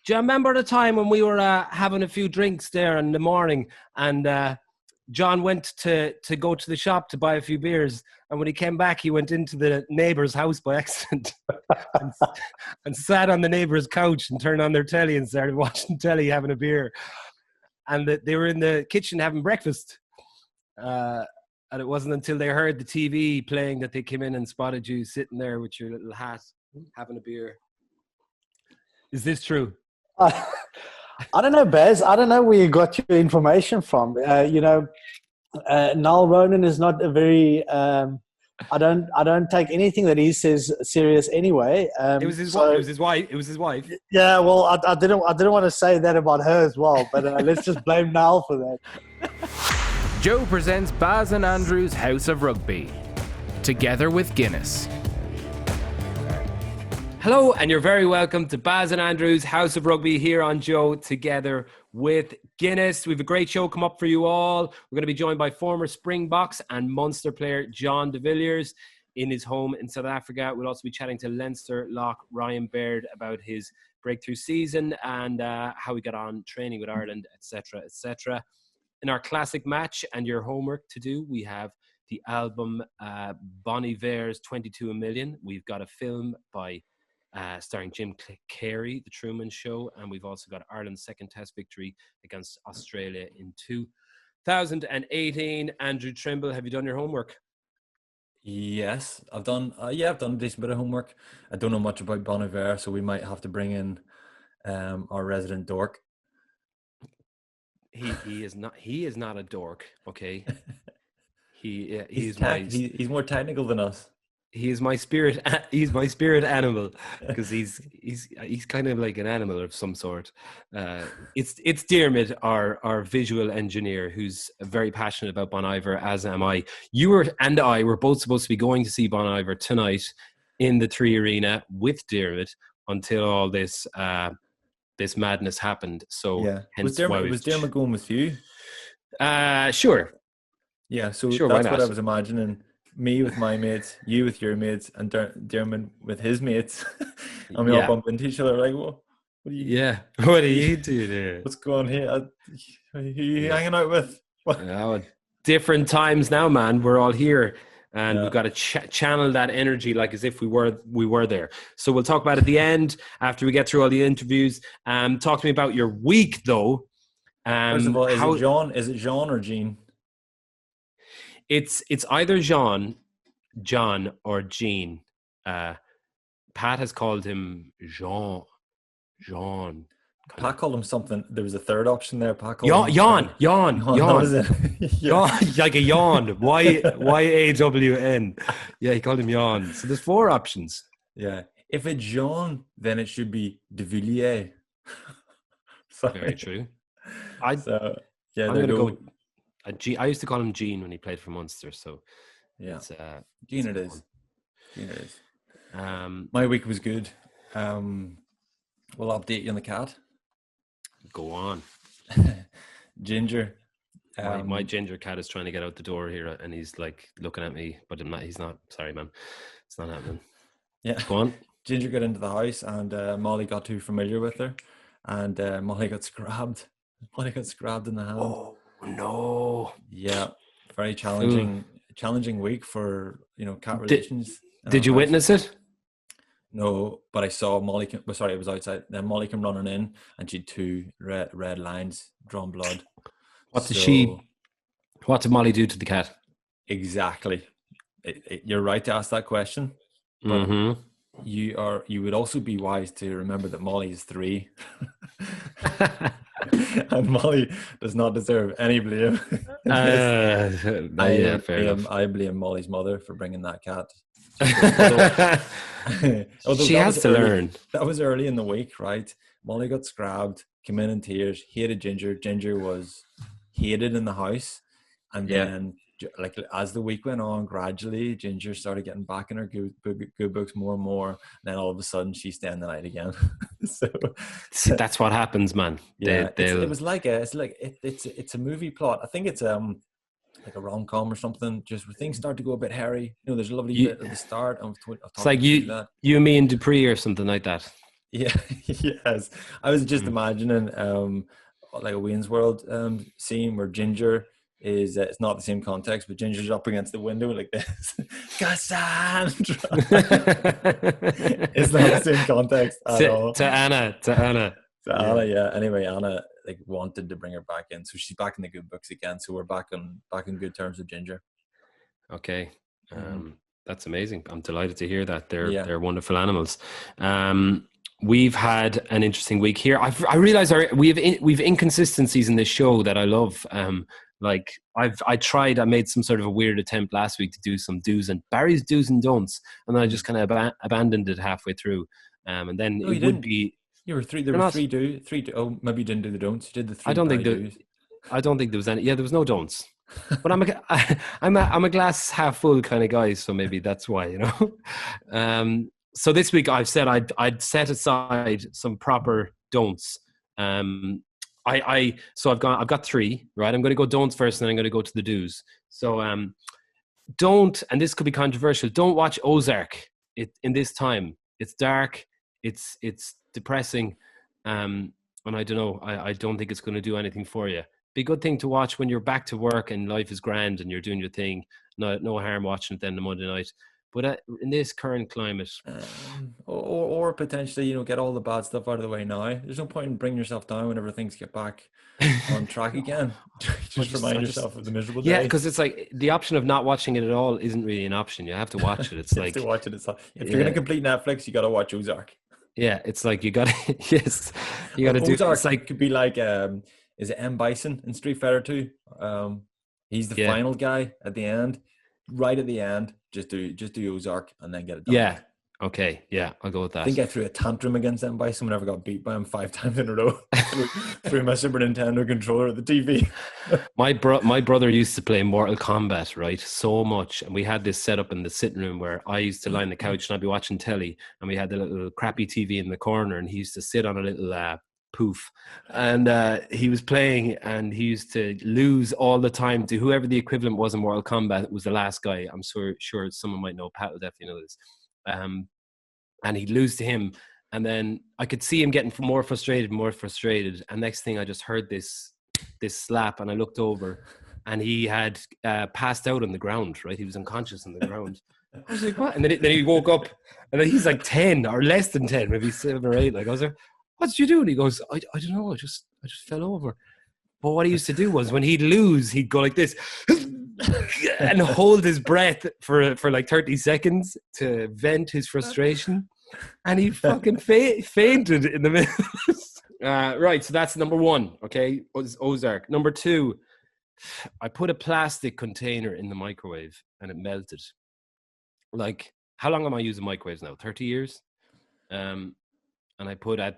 Do you remember the time when we were having a few drinks there in the morning, and John went to go to the shop to buy a few beers, and when he came back, he went into the neighbour's house by accident and sat on the neighbour's couch and turned on their telly and started watching telly, having a beer. And they were in the kitchen having breakfast. And it wasn't until they heard the TV playing that they came in and spotted you sitting there with your little hat, having a beer. Is this true? I don't know, Bez. I don't know where you got your information from. Niall Ronan is not a very. I don't take anything that he says serious anyway. It was his wife. It was his wife. Yeah, well, I didn't want to say that about her as well, but let's just blame Niall for that. Joe presents Baz and Andrew's House of Rugby, together with Guinness. Hello, and you're very welcome to Baz and Andrew's House of Rugby here on Joe, together with Guinness. We have a great show come up for you all. We're going to be joined by former Springboks and Munster player John De Villiers in his home in South Africa. We'll also be chatting to Leinster lock Ryan Baird about his breakthrough season and how he got on training with Ireland, etc., etc. In our classic match and your homework to do, we have the album Bon Iver's 22 a Million. We've got a film by starring Jim Carrey, The Truman Show, and we've also got Ireland's second test victory against Australia in 2018. Andrew Trimble, have you done your homework? Yes, I've done. I've done a decent bit of homework. I don't know much about Bon Iver, so we might have to bring in our resident dork. He is not a dork. Okay, he's more technical than us. He is my spirit. He's my spirit animal because he's kind of like an animal of some sort. It's Diarmid, our visual engineer, who's very passionate about Bon Iver, as am I. You and I were both supposed to be going to see Bon Iver tonight in the Three Arena with Diarmid until all this madness happened. So yeah, was Diarmid going with you? Sure. Yeah, so sure, that's what I was imagining. Me with my mates, you with your mates, and Diarmid with his mates. And we all bump into each other like, what are you? Yeah, what are you doing there? What's going on here? Who are you hanging out with? Different times now, man. We're all here. And we've got to channel that energy like as if we were there. So we'll talk about it at the end after we get through all the interviews. Talk to me about your week, though. First of all, is it Jean or Jean? It's either John, or Jean. Pat has called him Jean. Pat called him something. There was a third option there. Pat called yawn. Was it? Yawn, like a yawn. Y-A-W-N. Yeah, he called him yawn. So there's four options. Yeah. If it's Jean, then it should be De Villiers. Very true. I'm going to go. I used to call him Jean when he played for Munster. So yeah, Jean it is. Jean it is. My week was good. We'll update you on the cat. Go on. Ginger. My ginger cat is trying to get out the door here, and he's like looking at me, but he's not. Sorry, man. It's not happening. Yeah. Go on. Ginger got into the house, and Molly got too familiar with her, and Molly got scrabbed. Molly got scrabbed in the hand. Oh no! Yeah, very challenging week for cat relations. Did you witness it? No, but I saw Molly. It was outside. Then Molly came running in, and she had two red lines, drawn blood. What did Molly do to the cat? Exactly. You're right to ask that question. But you would also be wise to remember that Molly is 3. And Molly does not deserve any blame. I blame Molly's mother for bringing that cat. She has to learn. That was early in the week, right? Molly got scrabbed, came in tears, hated Ginger. Ginger was hated in the house. And then, like, as the week went on, gradually, Ginger started getting back in her good books more and more. And then all of a sudden, she's staying the night again. See, that's what happens, man. Yeah, it's a movie plot. I think it's like a rom-com or something, just where things start to go a bit hairy. There's a lovely bit at the start. It's like you, me and Dupree or something like that. Yeah, yes. I was just imagining like a Wayne's World scene where Ginger is it's not the same context, but Ginger's up against the window like this. Cassandra. It's not the same context at all. To Anna. So Anna, yeah. Anyway, Anna like wanted to bring her back in, so she's back in the good books again. So we're back in good terms with Ginger. Okay. That's amazing. I'm delighted to hear that. They're wonderful animals. We've had an interesting week here. I realize we've inconsistencies in this show that I love. Like I made some sort of a weird attempt last week to do some Barry's do's and don'ts, and then I just kind of abandoned it halfway through. And then No, it would be. You were three. There were three do. Oh, maybe you didn't do the don'ts. You did the three. I don't think there was any. Yeah, there was no don'ts. But I'm a glass half full kind of guy, so maybe that's why, you know. So this week I've said I'd set aside some proper don'ts. So I've got three, right? I'm going to go don'ts first, and then I'm going to go to the do's. So don't, and this could be controversial, don't watch Ozark in this time. It's dark, it's depressing, and I don't know. I don't think it's going to do anything for you. Be a good thing to watch when you're back to work and life is grand and you're doing your thing. No harm watching it then the Monday night. But in this current climate, or potentially, you know, get all the bad stuff out of the way now. There's no point in bringing yourself down whenever things get back on track again. just remind yourself of the miserable days. Yeah, because it's like the option of not watching it at all isn't really an option. You have to watch it. It's like to watch it. If you're going to complete Netflix, you got to watch Ozark. Yeah, it's like you got to you got to do. Ozark it's like could be like is it M. Bison in Street Fighter 2? He's the final guy at the end. Right at the end, just do Ozark and then get it done. Yeah. Okay. Yeah, I'll go with that. I think I threw a tantrum against M. Bison whenever I got beat by him 5 times in a row. Threw my Super Nintendo controller at the TV. My brother used to play Mortal Kombat, right? So much. And we had this set up in the sitting room where I used to lie on the couch and I'd be watching telly, and we had the little crappy TV in the corner, and he used to sit on a little poof, and he was playing, and he used to lose all the time to whoever the equivalent was in Mortal Kombat. Was the last guy. I'm sure someone might know. Pat will definitely know this. And he'd lose to him, and then I could see him getting more frustrated. And next thing, I just heard this slap, and I looked over, and he had passed out on the ground. Right, he was unconscious on the ground. I was like, what? And then he woke up, and then he's like 10 or less than 10, maybe 7 or 8. Like, I was like, what did you do? And he goes, I don't know. I just fell over. But what he used to do was when he'd lose, he'd go like this and hold his breath for like 30 seconds to vent his frustration. And he fucking fainted in the middle. Right. So that's number one. Okay. Ozark. Number two, I put a plastic container in the microwave and it melted. Like, how long am I using microwaves now? 30 years? And I put a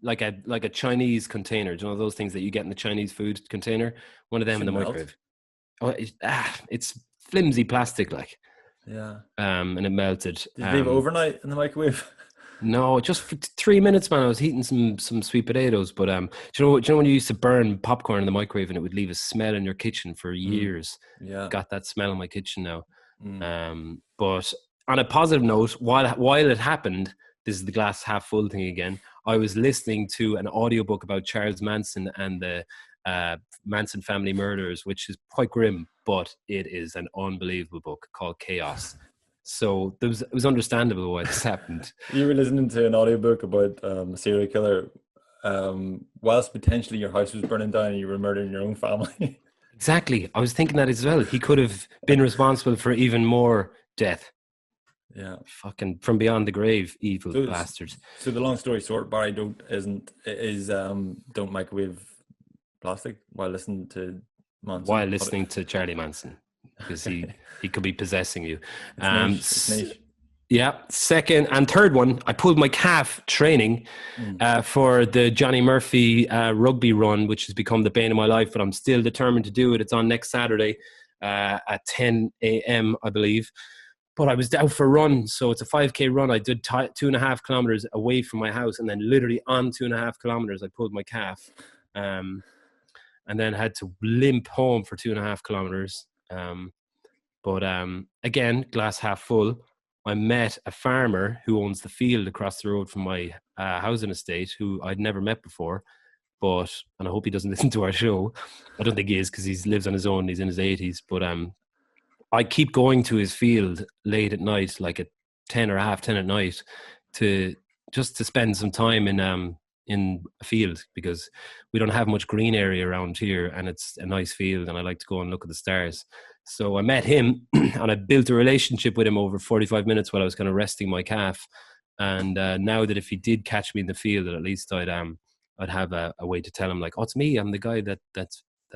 like a Chinese container. Do you know those things that you get in the Chinese food container? One of them in the microwave. Oh, it's flimsy plastic, like. Yeah. And it melted. Did you leave it overnight in the microwave? No, just for 3 minutes, man. I was heating some sweet potatoes, but do you know when you used to burn popcorn in the microwave and it would leave a smell in your kitchen for years? Yeah. Got that smell in my kitchen now. But on a positive note, while it happened, this is the glass half full thing again, I was listening to an audiobook about Charles Manson and the Manson family murders, which is quite grim, but it is an unbelievable book called Chaos. So it was understandable why this happened. You were listening to an audiobook about a serial killer whilst potentially your house was burning down and you were murdering your own family. Exactly. I was thinking that as well. He could have been responsible for even more death. Yeah, fucking from beyond the grave, evil bastards. So the long story short, Barry don't microwave plastic while listening to Manson. While listening to Charlie Manson, because he could be possessing you. It's niche. Yeah. Second and third one, I pulled my calf training for the Johnny Murphy rugby run, which has become the bane of my life, but I'm still determined to do it. It's on next Saturday at 10 a.m. I believe. But I was out for a run, so it's a 5K run. I did 2.5 kilometers away from my house, and then literally on 2.5 kilometers, I pulled my calf, and then had to limp home for 2.5 kilometers. But again, glass half full. I met a farmer who owns the field across the road from my housing estate, who I'd never met before. And I hope he doesn't listen to our show. I don't think he is, because he lives on his own. He's in his 80s. But I keep going to his field late at night, like at 10 or half 10 at night, to spend some time in a field, because we don't have much green area around here, and it's a nice field, and I like to go and look at the stars. So I met him and I built a relationship with him over 45 minutes while I was kind of resting my calf. And now that if he did catch me in the field, at least I'd have a way to tell him, like, oh, it's me. I'm the guy that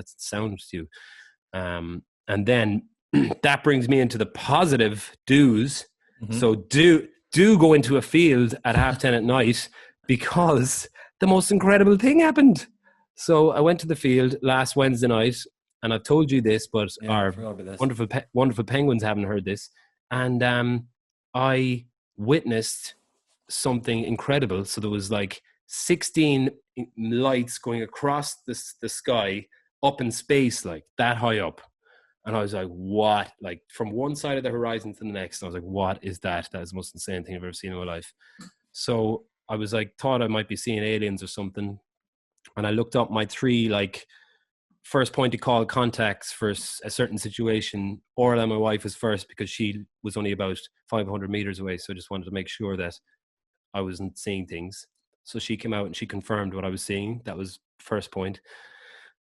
sounds to you. And then that brings me into the positive do's. Mm-hmm. So do go into a field at 10:30 at night, because the most incredible thing happened. So I went to the field last Wednesday night, and I've told you this, but our wonderful penguins haven't heard this. And I witnessed something incredible. So there was like 16 lights going across the sky up in space, like that high up. And I was like, what? Like from one side of the horizon to the next. And I was like, what is that? That is the most insane thing I've ever seen in my life. So I was like, thought I might be seeing aliens or something. And I looked up my 3 like first point of call contacts for a certain situation. Orla, my wife, was first, because she was only about 500 meters away. So I just wanted to make sure that I wasn't seeing things. So she came out and she confirmed what I was seeing. That was first point.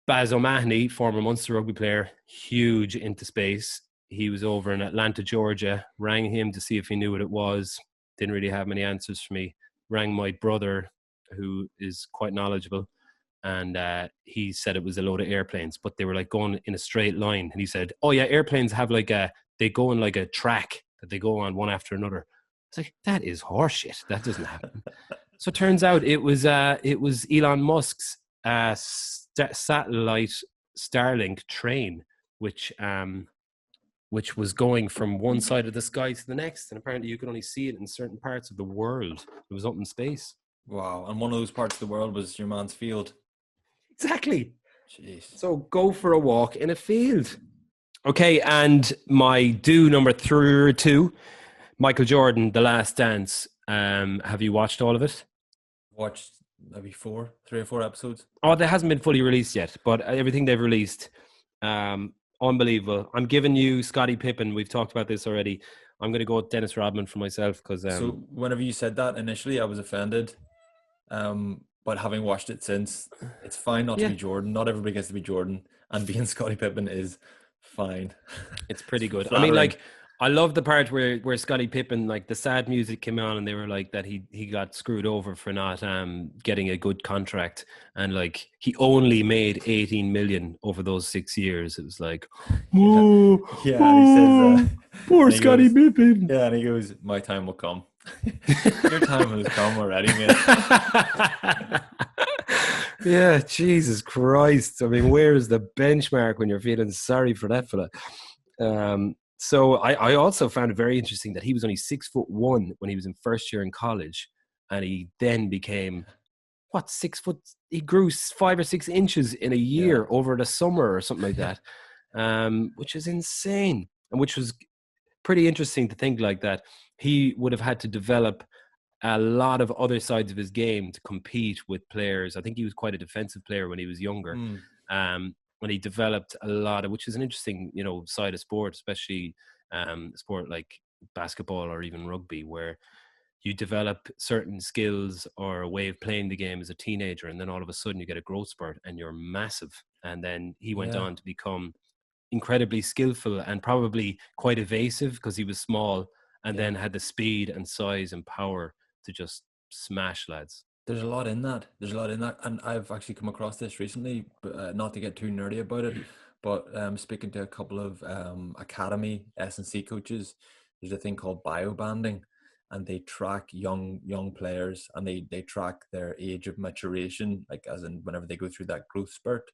Baz O'Mahony, former Munster rugby player, huge into space. He was over in Atlanta, Georgia. Rang him to see if he knew what it was. Didn't really have many answers for me. Rang my brother, who is quite knowledgeable, and he said it was a load of airplanes, but they were like going in a straight line. And he said, oh yeah, airplanes have they go on like a track that they go on one after another. It's like, that is horseshit. That doesn't happen. So it turns out it was Elon Musk's satellite Starlink train, which was going from one side of the sky to the next, and apparently you could only see it in certain parts of the world. It was up in space. Wow. And one of those parts of the world was your man's field. Exactly. Jeez. So go for a walk in a field. Okay, and my do number 2, Michael Jordan, The Last Dance. Have you watched all of it? Watched maybe 3 or 4 episodes. Oh, that hasn't been fully released yet, but everything they've released, unbelievable. I'm giving you Scottie Pippen. We've talked about this already. I'm going to go with Dennis Rodman for myself, because so whenever you said that initially, I was offended. But having watched it since, it's fine not to be Jordan. Not everybody gets to be Jordan, and being Scottie Pippen is fine. It's pretty good. Flattering. I mean, like, I love the part where Scottie Pippen, like, the sad music came on, and they were like that he got screwed over for not getting a good contract, and like he only made 18 million over those 6 years. It was like, and he says, poor Scottie Pippen. Yeah, and he goes, my time will come. Your time has come already, mate. Yeah, Jesus Christ. I mean, where is the benchmark when you're feeling sorry for that fella? So I also found it very interesting that he was only 6'1" when he was in first year in college, and he then became 6 foot. He grew 5 or 6 inches in a year over the summer or something like that, which is insane, and which was pretty interesting to think like that. He would have had to develop a lot of other sides of his game to compete with players. I think he was quite a defensive player when he was younger. When he developed a lot of, which is an interesting, side of sport, especially sport like basketball or even rugby, where you develop certain skills or a way of playing the game as a teenager, and then all of a sudden you get a growth spurt and you're massive. And then he went on to become incredibly skillful and probably quite evasive because he was small, and then had the speed and size and power to just smash lads. There's a lot in that. And I've actually come across this recently, but not to get too nerdy about it, but speaking to a couple of academy S&C coaches, there's a thing called biobanding, and they track young players, and they track their age of maturation, like as in whenever they go through that growth spurt.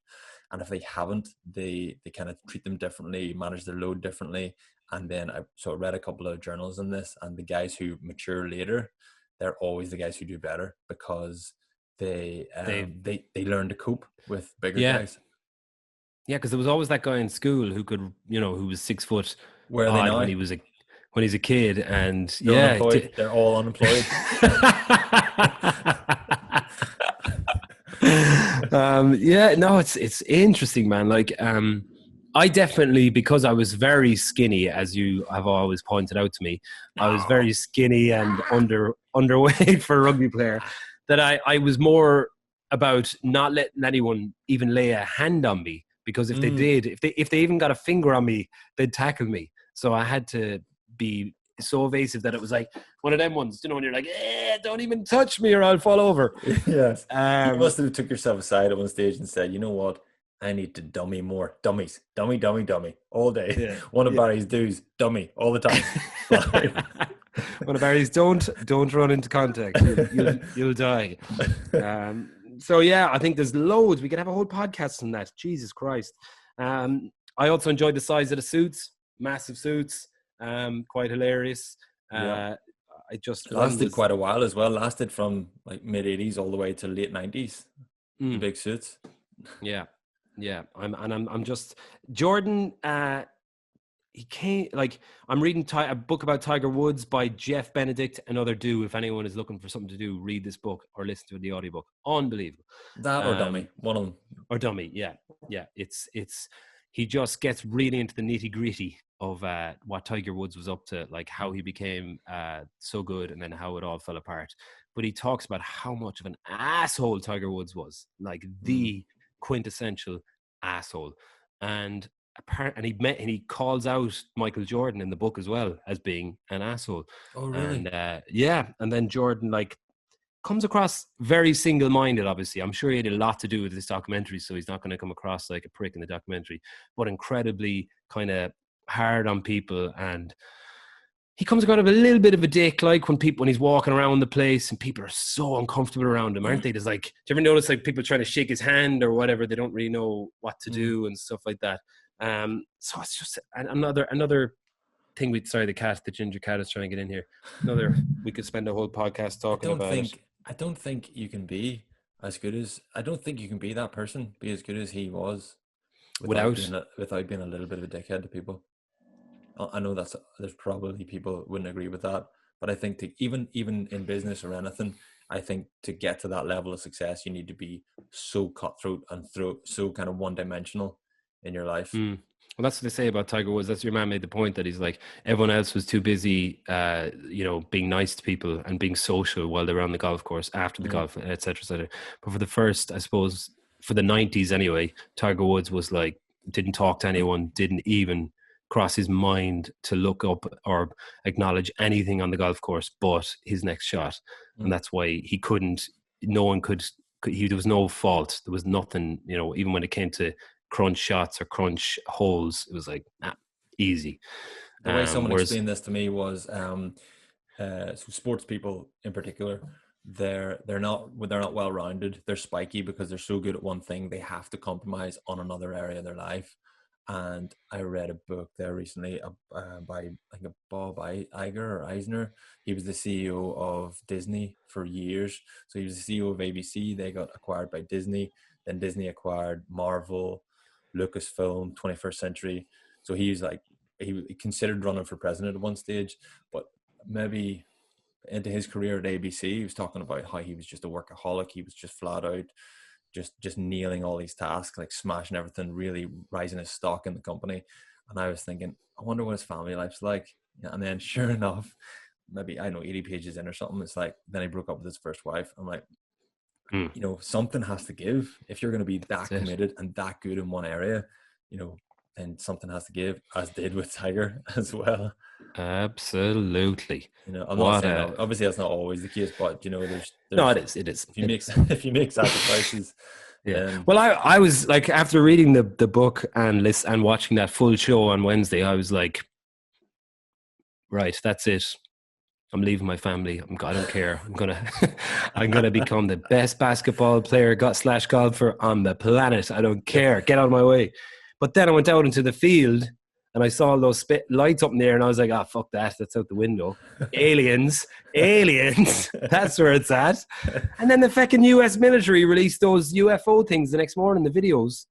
And if they haven't, they kind of treat them differently, manage their load differently. And then I read a couple of journals on this, and the guys who mature later, they're always the guys who do better because they learn to cope with bigger guys. Yeah, because there was always that guy in school who could, who was 6 foot. Where are they now? When he was when he's a kid, and They're unemployed. They're all unemployed. It's interesting, man. Like, I definitely, because I was very skinny, as you have always pointed out to me, I was very skinny and underweight for a rugby player, that I was more about not letting anyone even lay a hand on me, because if they did, if they even got a finger on me, they'd tackle me. So I had to be so evasive that it was like one of them ones, you know, when you're like, don't even touch me or I'll fall over. Yes. You must have took yourself aside at one stage and said, you know what? I need to dummy more. Dummies. Dummy all day. Yeah. One of Barry's do's, dummy all the time. One of Barry's don't run into contact. You'll die. So yeah, I think there's loads. We could have a whole podcast on that. Jesus Christ. I also enjoyed the size of the suits. Massive suits. Quite hilarious. It just lasted quite a while as well. Lasted from like mid 80s all the way to late 90s. The big suits. Yeah. I'm just Jordan. He came, like, I'm reading a book about Tiger Woods by Jeff Benedict. Another do. If anyone is looking for something to do, read this book or listen to the audiobook. Unbelievable. That or Dummy, one of them. Or Dummy, yeah. It's he just gets really into the nitty gritty of what Tiger Woods was up to, like how he became so good and then how it all fell apart. But he talks about how much of an asshole Tiger Woods was, like the quintessential asshole. And he calls out Michael Jordan in the book as well as being an asshole. Oh, really? And and then Jordan like comes across very single-minded. Obviously, I'm sure he had a lot to do with this documentary, so he's not going to come across like a prick in the documentary, but incredibly kind of hard on people. And he comes across a little bit of a dick, like when he's walking around the place and people are so uncomfortable around him, aren't they? There's like, do you ever notice like people trying to shake his hand or whatever? They don't really know what to do and stuff like that. So it's just another thing. The ginger cat is trying to get in here. We could spend a whole podcast talking about it. I don't think you can be as good as, I don't think you can be that person, be as good as he was without being a little bit of a dickhead to people. I know there's probably people who wouldn't agree with that, but I think even in business or anything, I think to get to that level of success, you need to be so cutthroat and so kind of one-dimensional in your life. Well, that's what they say about Tiger Woods. That's your man made the point that he's like, everyone else was too busy, being nice to people and being social while they were on the golf course, after the golf, et cetera, et cetera. But for the first, I suppose, for the 90s anyway, Tiger Woods was like, didn't talk to anyone, didn't even cross his mind to look up or acknowledge anything on the golf course but his next shot. And that's why he couldn't, there was no fault. There was nothing, even when it came to crunch shots or crunch holes, it was like easy. The way someone explained this to me was so sports people in particular, they're not well rounded. They're spiky because they're so good at one thing, they have to compromise on another area of their life. And I read a book there recently by, I think, Bob Iger or Eisner. He was the CEO of Disney for years. So he was the CEO of ABC. They got acquired by Disney. Then Disney acquired Marvel, Lucasfilm, 21st Century. So he considered running for president at one stage, but maybe into his career at ABC, he was talking about how he was just a workaholic. He was just flat out, just nailing all these tasks, like smashing everything, really rising his stock in the company. And I was thinking, I wonder what his family life's like. And then sure enough, maybe, 80 pages in or something, it's like, then he broke up with his first wife. I'm like, something has to give. If you're going to be that committed and that good in one area, then something has to give, as did with Tiger as well. Absolutely. I'm not saying obviously that's not always the case, but there's no, it is. If you make sacrifices. Yeah. Well, I was like, after reading the book and watching that full show on Wednesday, I was like, right, that's it. I'm leaving my family. I don't care. I'm gonna become the best basketball player / golfer on the planet. I don't care. Get out of my way. But then I went out into the field and I saw all those lights up in there, and I was like, fuck that. That's out the window. Aliens. That's where it's at. And then the fucking US military released those UFO things the next morning, the videos.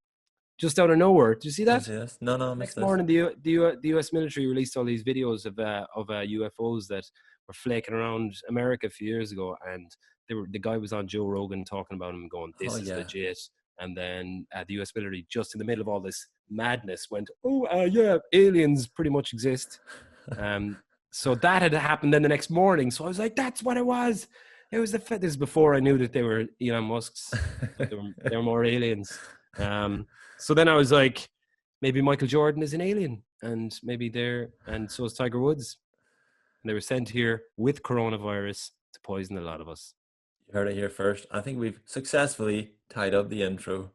just out of nowhere. Did you see that? Yes. No, I missed Next this. morning, the US military released all these videos of UFOs that were flaking around America a few years ago, and the guy was on Joe Rogan talking about him, going, "This is legit." And then the US military, just in the middle of all this madness, went, "Oh, yeah, aliens pretty much exist." So that had happened then the next morning. So I was like, "That's what it was." It was this is before I knew that they were Elon Musk's. They were more aliens. So then I was like, maybe Michael Jordan is an alien, and and so is Tiger Woods. And they were sent here with coronavirus to poison a lot of us. You heard it here first. I think we've successfully tied up the intro.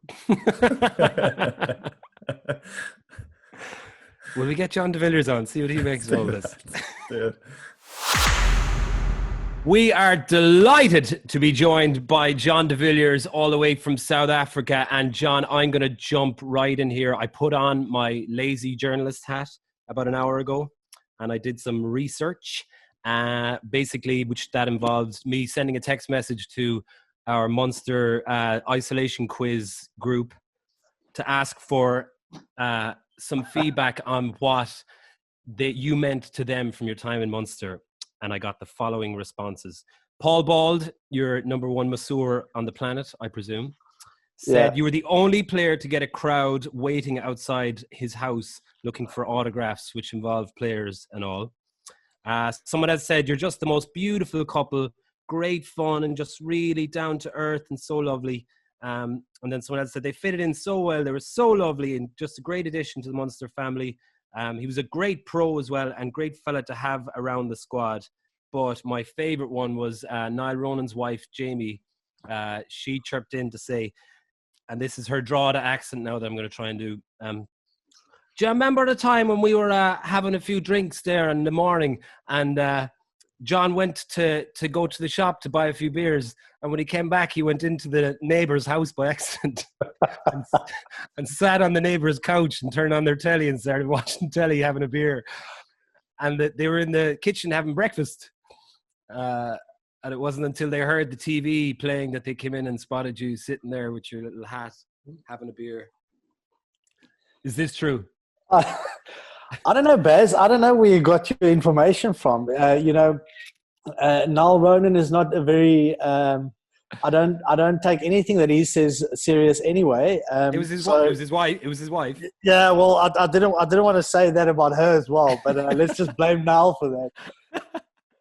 Will we get John de Villiers on? See what he makes of all this. We are delighted to be joined by John de Villiers all the way from South Africa. And John, I'm going to jump right in here. I put on my lazy journalist hat about an hour ago, and I did some research, basically, which that involves me sending a text message to our Munster isolation quiz group to ask for some feedback on what you meant to them from your time in Munster. And I got the following responses. Paul Bald, your number one masseur on the planet, I presume, said you were the only player to get a crowd waiting outside his house looking for autographs, which involved players and all. Someone else said, you're just the most beautiful couple, great fun and just really down to earth and so lovely. And then someone else said, they fitted in so well. They were so lovely and just a great addition to the Munster family. He was a great pro as well and great fella to have around the squad. But my favourite one was Niall Ronan's wife, Jamie. She chirped in to say, and this is her Drogheda accent now that I'm going to try and do. Do you remember the time when we were having a few drinks there in the morning and John went to go to the shop to buy a few beers, and when he came back, he went into the neighbour's house by accident and sat on the neighbour's couch and turned on their telly and started watching telly, having a beer. And they were in the kitchen having breakfast. And it wasn't until they heard the TV playing that they came in and spotted you sitting there with your little hat, having a beer. Is this true? I don't know, Baz. I don't know where you got your information from. Niall Ronan is not a very. I don't take anything that he says serious anyway. It was his wife. It was his wife. Yeah, well, I didn't want to say that about her as well, but let's just blame Niall for that.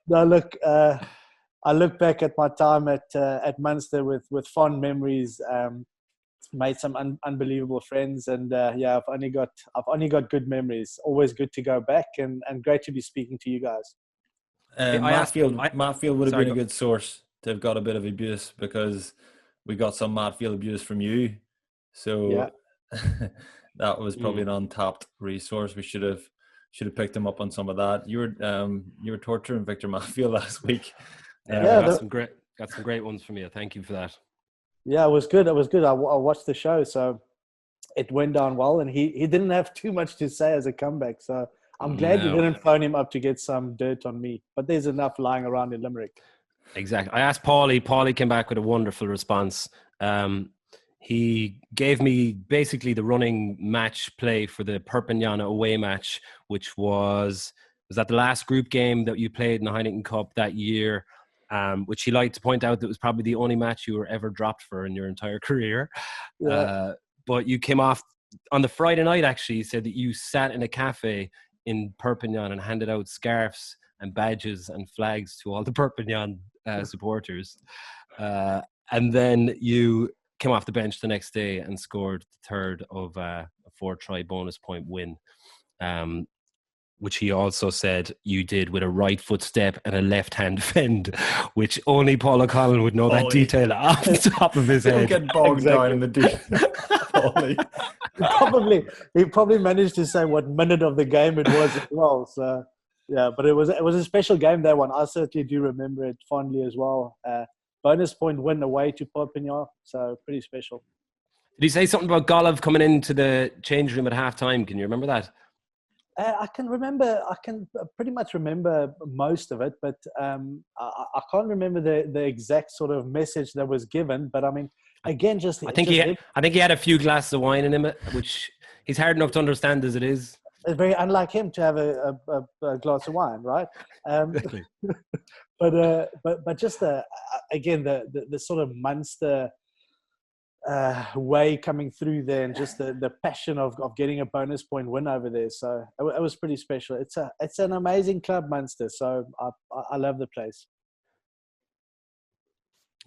No, look, I look back at my time at Munster with fond memories. Made some unbelievable friends, and I've only got good memories. Always good to go back, and great to be speaking to you guys. Matt Field would have been a good source to have got a bit of abuse, because we got some Matt Field abuse from you. So that was probably an untapped resource. We should have picked him up on some of that. You were torturing Victor Matfield last week. Got some great ones from you. Thank you for that. Yeah, it was good. I watched the show, so it went down well, and he didn't have too much to say as a comeback. So I'm glad you didn't phone him up to get some dirt on me. But there's enough lying around in Limerick. Exactly. I asked Paulie. Paulie came back with a wonderful response. He gave me basically the running match play for the Perpignan away match, which was that the last group game that you played in the Heineken Cup that year. Which he liked to point out that was probably the only match you were ever dropped for in your entire career. Yeah. But you came off on the Friday night, actually. He said that you sat in a cafe in Perpignan and handed out scarves and badges and flags to all the Perpignan supporters. And then you came off the bench the next day and scored the third of a 4-try bonus point win. Which he also said you did with a right foot step and a left hand fend, which only Paul O'Connell would know that detail off the top of his head. Get bogged down in the deep. He probably managed to say what minute of the game it was as well. So yeah, but it was a special game, that one. I certainly do remember it fondly as well. Bonus point win away to Perpignan, so pretty special. Did he say something about Golov coming into the change room at halftime? Can you remember that? I can pretty much remember most of it, but I can't remember the exact sort of message that was given. But I mean, again, just I think he had a few glasses of wine in him, which he's hard enough to understand as it is. It's very unlike him to have a glass of wine, right? But just again the sort of Munster way coming through there, and just the passion of getting a bonus point win over there. So it was pretty special. It's an amazing club, Munster. So I love the place.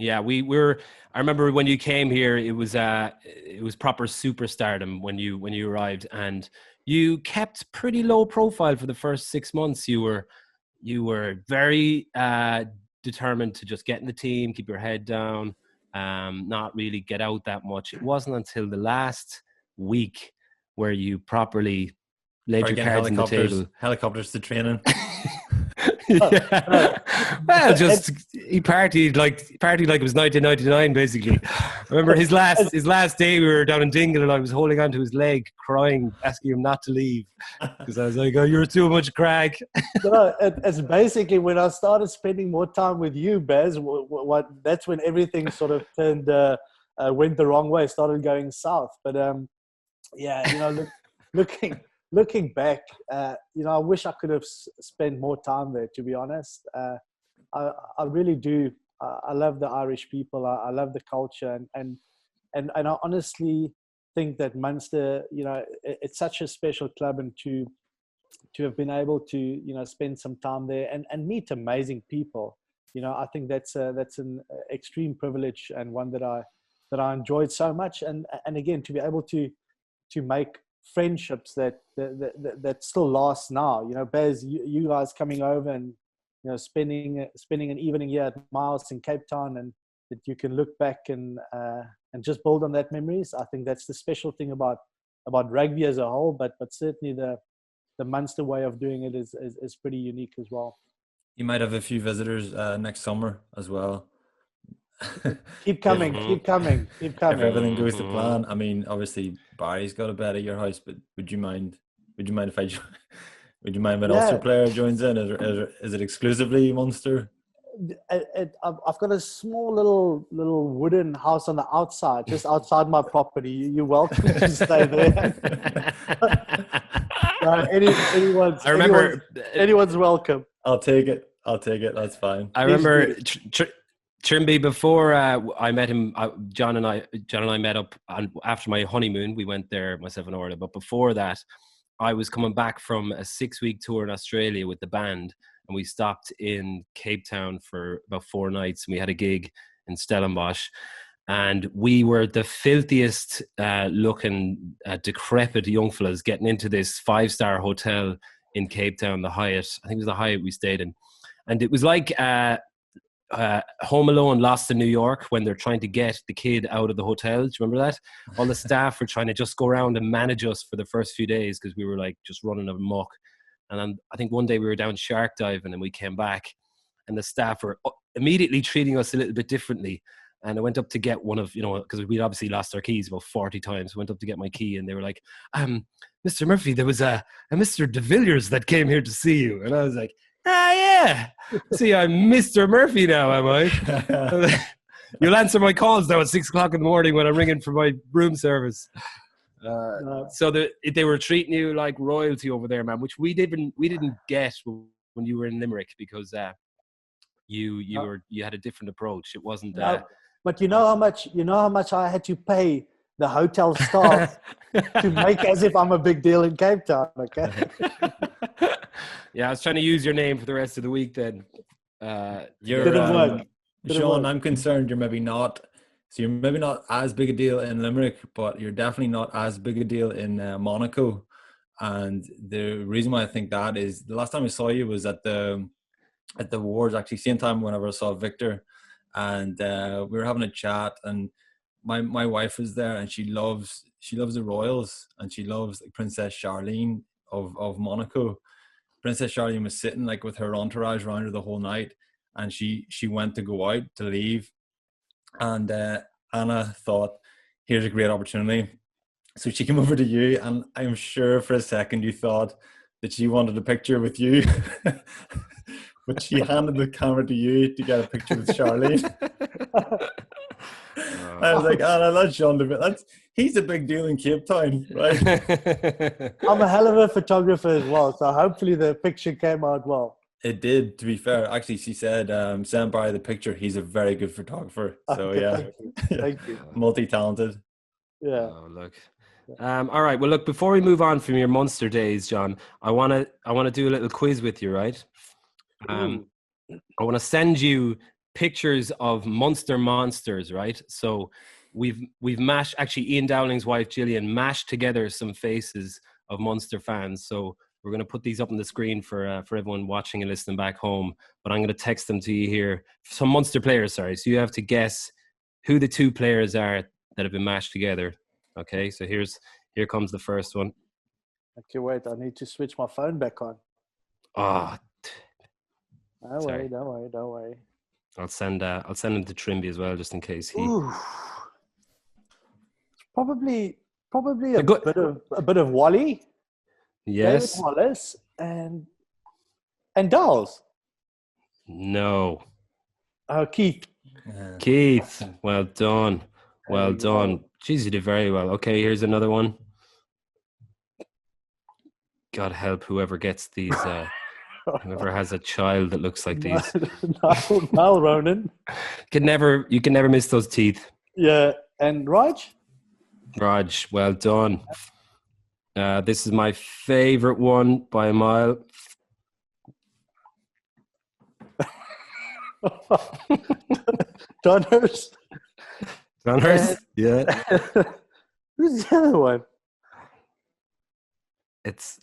Yeah, I remember when you came here, it was proper superstardom when you arrived, and you kept pretty low profile for the first 6 months. You were very determined to just get in the team, keep your head down, not really get out that much. It wasn't until the last week where you properly laid your cards on the table. Helicopters to training. Yeah. Well, just he partied like it was 1999, basically. I remember his last day. We were down in Dingle, and I was holding onto his leg, crying, asking him not to leave, because I was like, "Oh, you're too much crack." No, it's basically when I started spending more time with you, Bez. That's when everything sort of turned, went the wrong way, started going south. But yeah, looking back, I wish I could have spent more time there, to be honest. I really do. I love the Irish people. I love the culture. And I honestly think that Munster, it's such a special club, and to have been able to, spend some time there and meet amazing people, I think that's an extreme privilege, and one that I enjoyed so much. And again, to be able to make friendships that still last now. Bez, you guys coming over and spending an evening here at my house in Cape Town, and that you can look back and just build on that memories. I think that's the special thing about rugby as a whole, but certainly the Munster way of doing it is pretty unique as well. You might have a few visitors next summer as well. Keep coming. If everything goes to plan. I mean, obviously Barry's got a bed at your house, but would you mind if I would you mind if an Ulster player joins in? Is it exclusively Munster? I've got a small little wooden house on the outside, just outside my property. You're welcome to stay there. Anyone's welcome. I'll take it. That's fine. I remember Trimby, before I met him, John and I met up after my honeymoon. We went there, myself and Orla. But before that, I was coming back from a 6-week tour in Australia with the band, and we stopped in Cape Town for about 4 nights, and we had a gig in Stellenbosch. And we were the filthiest looking, decrepit young fellas getting into this 5-star hotel in Cape Town, the Hyatt. I think it was the Hyatt we stayed in. And it was like Home Alone Lost in New York, when they're trying to get the kid out of the hotel. Do you remember that? All the staff were trying to just go around and manage us for the first few days, because we were like just running amok. And then I think one day we were down shark diving, and we came back, and the staff were immediately treating us a little bit differently. And I went up to get one of, because we'd obviously lost our keys about 40 times. I went up to get my key, and they were like, Mr. Murphy, there was a Mr. De Villiers that came here to see you. And I was like, yeah. See, I'm Mr. Murphy now, am I? You'll answer my calls now at 6 o'clock in the morning when I'm ringing for my room service. So they were treating you like royalty over there, man, which we didn't get when you were in Limerick, because you had a different approach. It wasn't. But you know how much I had to pay the hotel staff to make as if I'm a big deal in Cape Town. Okay. Yeah, I was trying to use your name for the rest of the week. Then didn't work. Sean, I'm concerned you're maybe not. So you're maybe not as big a deal in Limerick, but you're definitely not as big a deal in Monaco. And the reason why I think that is, the last time I saw you was at the Awards, actually, same time whenever I saw Victor, and we were having a chat, and my wife was there, and she loves the royals, and she loves Princess Charlene of Monaco. Princess Charlene was sitting like with her entourage around her the whole night, and she went to go out to leave, and Anna thought, here's a great opportunity. So she came over to you, and I'm sure for a second you thought that she wanted a picture with you. But she handed the camera to you to get a picture with Charlene. I was like, oh, no, that's Jean De Villiers. He's a big deal in Cape Town, right? I'm a hell of a photographer as well, so hopefully the picture came out well. It did, to be fair. Actually, she said, send by the picture. He's a very good photographer. So, Okay, yeah. Thank you. Multi-talented. Yeah. Oh, look. All right. Well, look, before we move on from your Munster days, John, I want to do a little quiz with you, right? I want to send you pictures of Munster monsters, right? So we've mashed, actually Ian Dowling's wife Gillian mashed together some faces of Munster fans. So we're going to put these up on the screen for everyone watching and listening back home. But I'm going to text them to you here. Some Munster players, sorry. So you have to guess who the two players are that have been mashed together. Okay, so here comes the first one. Okay, wait. I need to switch my phone back on. Oh, Don't worry. I'll send him to Trimby as well, just in case he. Ooh. Probably a bit of Wally. Yes. David Wallace and Dolls. No. Oh, Keith. Keith. Well done. Well done. Jeez, you did very well. Okay, here's another one. God help whoever gets these. Whoever has a child that looks like these. Niall Ronan. You can never miss those teeth. Yeah, and Raj. Raj, well done. This is my favorite one by a mile. Don Hurst. Don Hurst? Yeah. Who's the other one? It's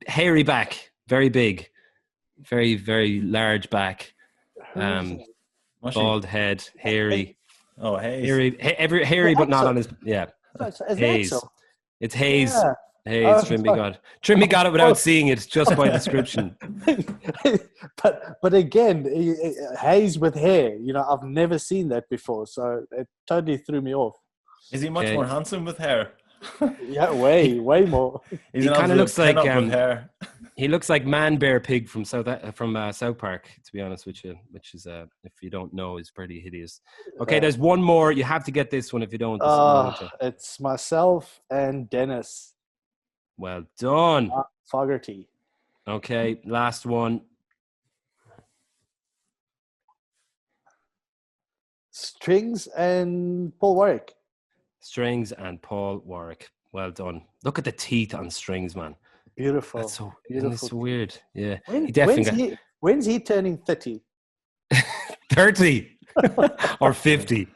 hairy back, very big, very, very large back, bald head, hairy. Oh, Hayes. Hairy, but not on his. Yeah, Hayes. It's Hayes. Yeah. Hayes. Trimby got it without seeing it, just by description. but again, Hayes with hair. I've never seen that before, so it totally threw me off. Is he much more handsome with hair? Yeah, way more. He kind of looks like hair. He looks like Man Bear Pig from South Park, to be honest with you, which is if you don't know, is pretty hideous. Okay, there's one more. You have to get this one if you don't. It's myself and Dennis. Well done. Fogarty. Okay, last one. Strings and Paul Warwick. Strings and Paul Warwick. Well done. Look at the teeth on Strings, man. Beautiful. That's so beautiful. Isn't this weird? Yeah. When's he turning 30? 30 or 50.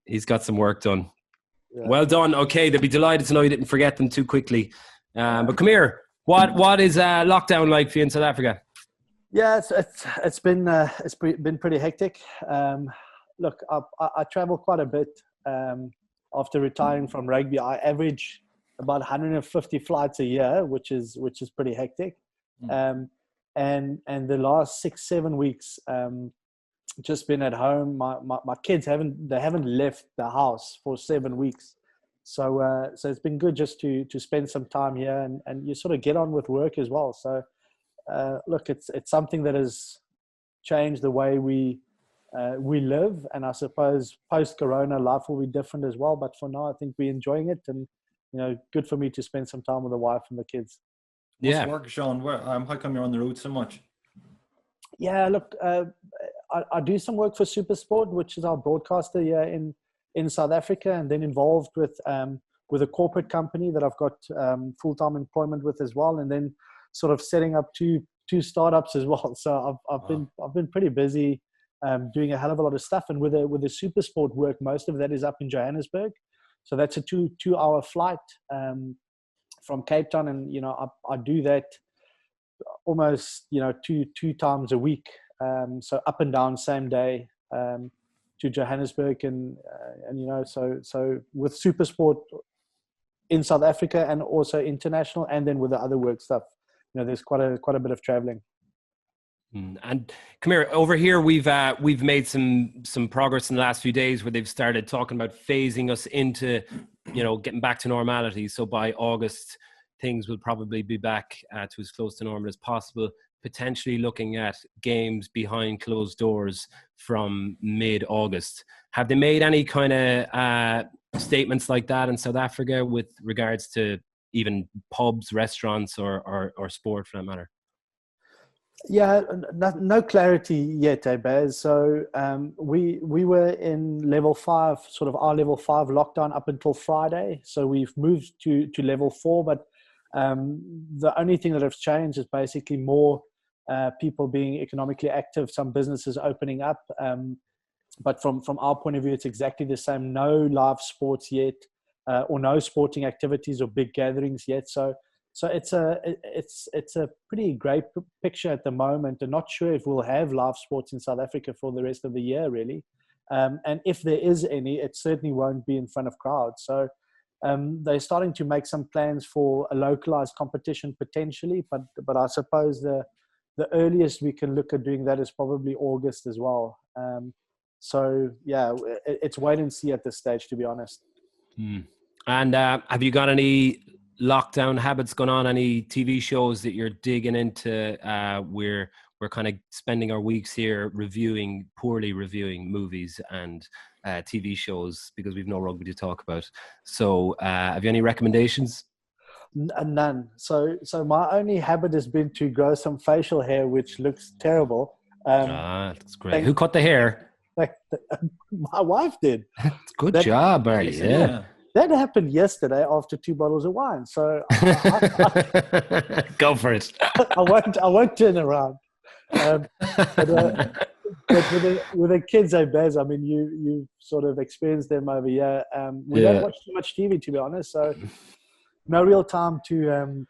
He's got some work done. Yeah. Well done. Okay, they'll be delighted to know you didn't forget them too quickly. But come here. What is lockdown like for you in South Africa? Yeah, it's been pretty hectic. Look, I travel quite a bit. After retiring from rugby, I average about 150 flights a year, which is pretty hectic. And the last 6-7 weeks, just been at home. My kids haven't left the house for 7 weeks, so it's been good just to spend some time here and you sort of get on with work as well. So look, it's something that has changed the way we live, and I suppose post-corona life will be different as well. But for now, I think we're enjoying it, and good for me to spend some time with the wife and the kids. What's work, Sean? How come you're on the road so much? Yeah, look, I do some work for SuperSport, which is our broadcaster here in South Africa, and then involved with a corporate company that I've got full-time employment with as well, and then sort of setting up two startups as well. So I've been pretty busy. Doing a hell of a lot of stuff, and with the SuperSport work, most of that is up in Johannesburg, so that's a 2-hour flight from Cape Town, and I do that almost two times a week, so up and down same day to Johannesburg, and so with SuperSport in South Africa and also international, and then with the other work stuff, there's quite a bit of traveling. And come here, over here we've made some progress in the last few days where they've started talking about phasing us into getting back to normality. So by August things will probably be back to as close to normal as possible. potentially looking at games behind closed doors from mid-August. Have they made any kind of statements like that in South Africa with regards to even pubs, restaurants, or sport for that matter? Yeah, no clarity yet, Baz. So we were in level 5, sort of our level 5 lockdown up until Friday. So we've moved to level 4, but the only thing that has changed is basically more people being economically active, some businesses opening up. But from our point of view, it's exactly the same. No live sports yet, or no sporting activities or big gatherings yet. So it's a pretty great picture at the moment. I'm not sure if we'll have live sports in South Africa for the rest of the year, really. And if there is any, it certainly won't be in front of crowds. So they're starting to make some plans for a localized competition potentially, but I suppose the earliest we can look at doing that is probably August as well. So yeah, it's wait and see at this stage, to be honest. And have you got any lockdown habits going on? Any TV shows that you're digging into? We're kind of spending our weeks here poorly reviewing movies and TV shows because we've no rugby to talk about. So have you any recommendations? None. So my only habit has been to grow some facial hair, which looks terrible. That's great. Who cut the hair? My wife did. Good job, Barry. Yeah. That happened yesterday after 2 bottles of wine. So go for it. I won't turn around. But with the kids, Baz, I mean, you sort of experienced them over here. We don't watch too much TV, to be honest. So no real time to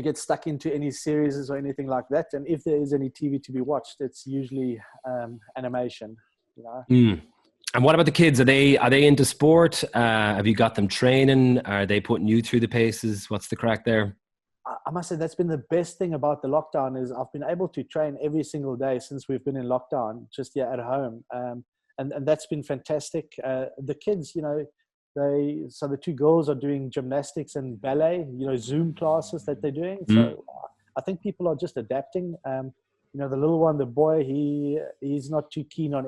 get stuck into any series or anything like that. And if there is any TV to be watched, it's usually animation. You know? And what about the kids? Are they into sport? Have you got them training? Are they putting you through the paces? What's the crack there? I must say that's been the best thing about the lockdown is I've been able to train every single day since we've been in lockdown, just here at home. And that's been fantastic. The kids, you know, so the 2 girls are doing gymnastics and ballet, you know, Zoom classes that they're doing. So I think people are just adapting. You know, the little one, the boy, he's not too keen on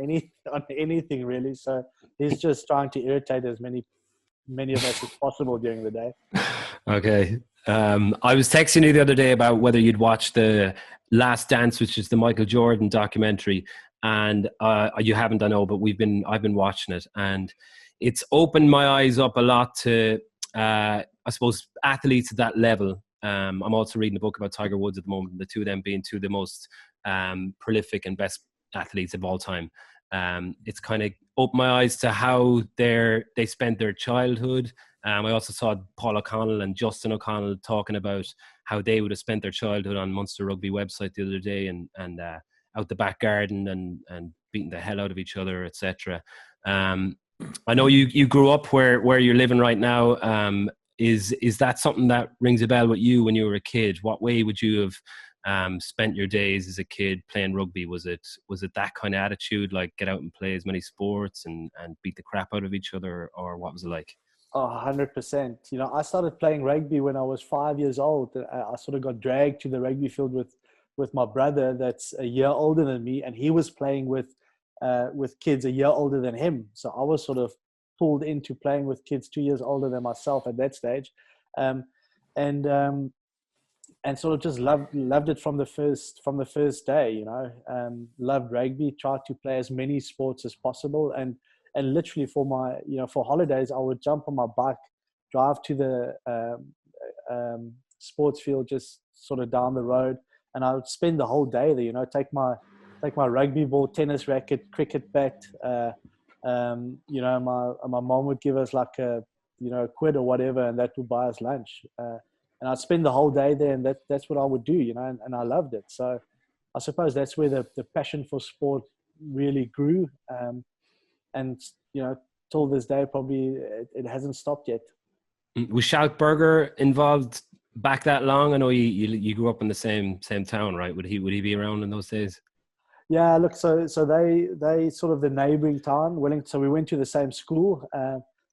anything really. So he's just trying to irritate as many of us as possible during the day. Okay. I was texting you the other day about whether you'd watch The Last Dance, which is the Michael Jordan documentary, and you haven't, I know, but I've been watching it, and it's opened my eyes up a lot to, I suppose, athletes at that level. I'm also reading a book about Tiger Woods at the moment, the 2 of them being 2 of the most prolific and best athletes of all time. It's kind of opened my eyes to how they spent their childhood. I also saw Paul O'Connell and Justin O'Connell talking about how they would have spent their childhood on Munster Rugby website the other day and out the back garden and beating the hell out of each other, etc. I know you grew up where you're living right now. Is that something that rings a bell with you when you were a kid? What way would you have spent your days as a kid playing rugby? Was it that kind of attitude, like get out and play as many sports and beat the crap out of each other, or what was it like? Oh, 100%. You know, I started playing rugby when I was 5 years old. I sort of got dragged to the rugby field with my brother that's a year older than me, and he was playing with kids a year older than him. So I was sort of pulled into playing with kids 2 years older than myself at that stage. And sort of just loved it from the first day, you know. Loved rugby, tried to play as many sports as possible, and literally for holidays I would jump on my bike, drive to the sports field just sort of down the road, and I would spend the whole day there, you know, take my rugby ball, tennis racket, cricket bat, you know, my mom would give us like a quid or whatever, and that would buy us lunch. And I'd spend the whole day there, and that's what I would do, you know, and I loved it. So I suppose that's where the passion for sport really grew. And, you know, till this day, probably it hasn't stopped yet. Was Schalkberger involved back that long? I know you grew up in the same town, right? Would he be around in those days? Yeah, look, so they sort of the neighbouring town, Wellington. So we went to the same school.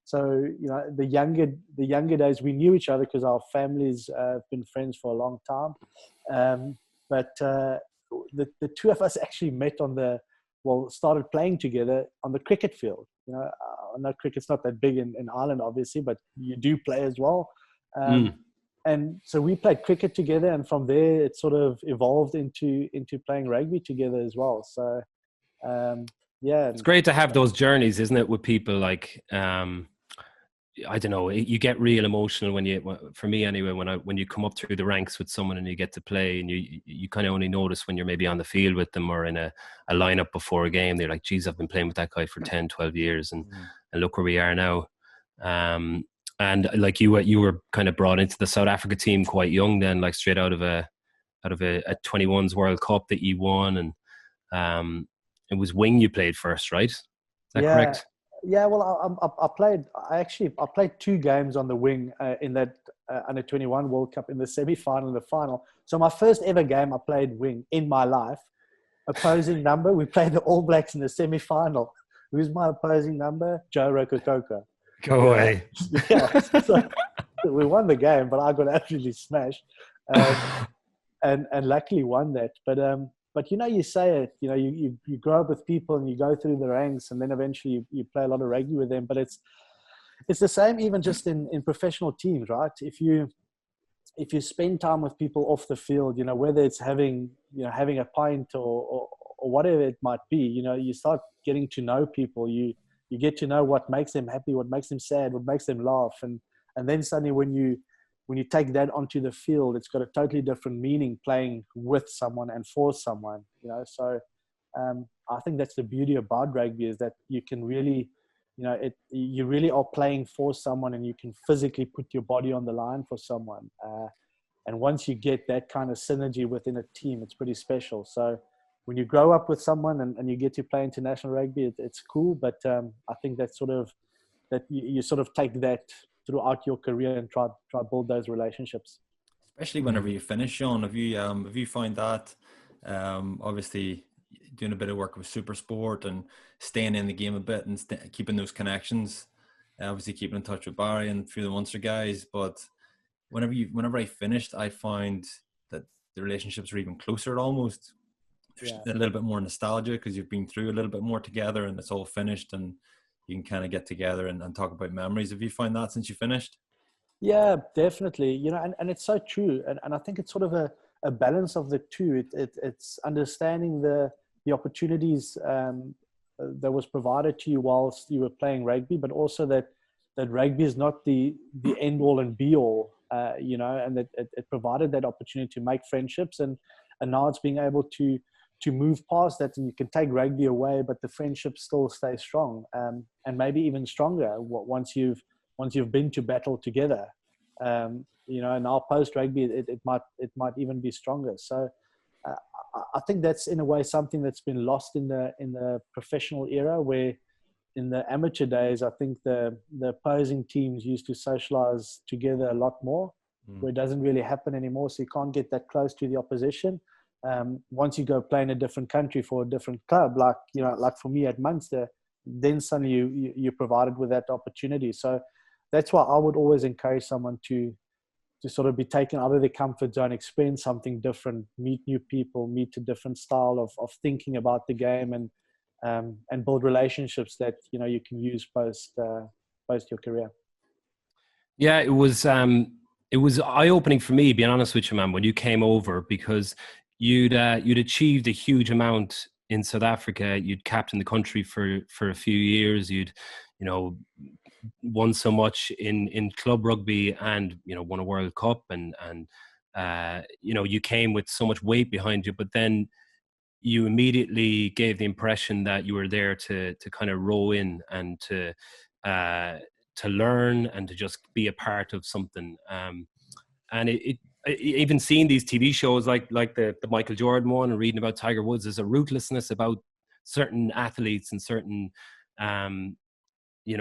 So, you know, the younger days, we knew each other because our families have been friends for a long time. but the two of us actually met started playing together on the cricket field. I know cricket's not that big in Ireland, obviously, but you do play as well. And so we played cricket together, and from there it sort of evolved into playing rugby together as well. So, yeah. It's great to have those journeys, isn't it, with people like, I don't know, you get real emotional for me anyway, when you come up through the ranks with someone and you get to play, and you kind of only notice when you're maybe on the field with them or in a lineup before a game. They're like, geez, I've been playing with that guy for 10, 12 years and look where we are now. And like you were kind of brought into the South Africa team quite young then, like straight out of a 21s World Cup that you won. And it was wing you played first, right? Is that correct? Yeah, well, I played 2 games on the wing in that under 21 World Cup, in the semi-final and the final. So my first ever game I played wing in my life. Opposing number, we played the All Blacks in the semi-final. Who's my opposing number? Joe Rokokoko. Go away. Yeah, so we won the game, but I got absolutely smashed, and luckily won that. But you say it, you grow up with people and you go through the ranks, and then eventually you play a lot of rugby with them. But it's the same even just in professional teams, right? If you spend time with people off the field, whether it's having a pint or whatever it might be, you start getting to know people. You get to know what makes them happy, what makes them sad, what makes them laugh, and then suddenly when you take that onto the field, it's got a totally different meaning playing with someone and for someone, So I think that's the beauty about rugby, is that you can really, you really are playing for someone, and you can physically put your body on the line for someone. And once you get that kind of synergy within a team, it's pretty special. So when you grow up with someone and you get to play international rugby, it's cool. But I think that you sort of take that throughout your career and try build those relationships. Especially whenever you finish, Sean, have you found that obviously doing a bit of work with Supersport and staying in the game a bit and keeping those connections, obviously keeping in touch with Barry and a few of the Munster guys, but whenever I finished, I find that the relationships are even closer almost. There's a little bit more nostalgia because you've been through a little bit more together and it's all finished, and you can kind of get together and talk about memories. Have you found that since you finished? Yeah, definitely. And it's so true. And I think it's sort of a balance of the two. It's understanding the opportunities that was provided to you whilst you were playing rugby, but also that rugby is not the end all and be all, and that it provided that opportunity to make friendships, and now it's being able to move past that, and you can take rugby away, but the friendship still stays strong, and maybe even stronger once you've been to battle together. And now post rugby, it might even be stronger. So I think that's in a way something that's been lost in the professional era, where in the amateur days, I think the opposing teams used to socialize together a lot more, where it doesn't really happen anymore. So you can't get that close to the opposition. Once you go play in a different country for a different club, like for me at Munster, then suddenly you're provided with that opportunity. So that's why I would always encourage someone to sort of be taken out of their comfort zone, experience something different, meet new people, meet a different style of thinking about the game, and build relationships that you can use post your career. Yeah, it was eye-opening for me, being honest with you, man, when you came over, because you'd achieved a huge amount in South Africa. You'd captained the country for a few years. You'd won so much in club rugby, and won a World Cup, and you came with so much weight behind you. But then you immediately gave the impression that you were there to kind of row in and to learn and to just be a part of something. And it even seeing these TV shows like the Michael Jordan one, and reading about Tiger Woods, there's a ruthlessness about certain athletes and certain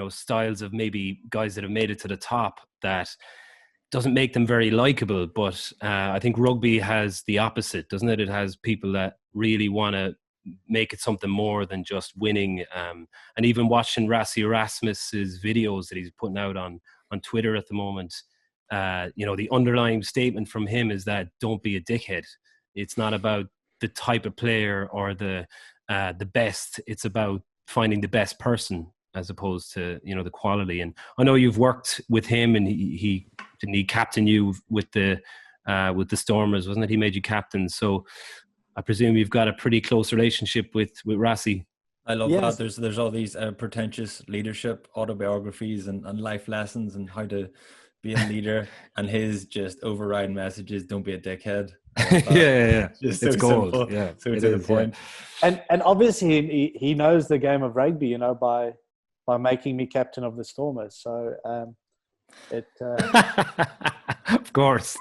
styles of maybe guys that have made it to the top that doesn't make them very likable. But I think rugby has the opposite, doesn't it? It has people that really want to make it something more than just winning. And even watching Rassie Erasmus's videos that he's putting out on Twitter at the moment, the underlying statement from him is that don't be a dickhead. It's not about the type of player or the best. It's about finding the best person as opposed to, you know, the quality. And I know you've worked with him, and he didn't he captain you with the Stormers, wasn't it? He made you captain. So I presume you've got a pretty close relationship with Rassie. I love Yes. that. There's all these pretentious leadership autobiographies and life lessons and how to be a leader, and his just overriding message is don't be a dickhead. Yeah. Just It's so gold. simple, Yeah, so it to the is, point. And obviously he knows the game of rugby, you know, by making me captain of the Stormers. So of course.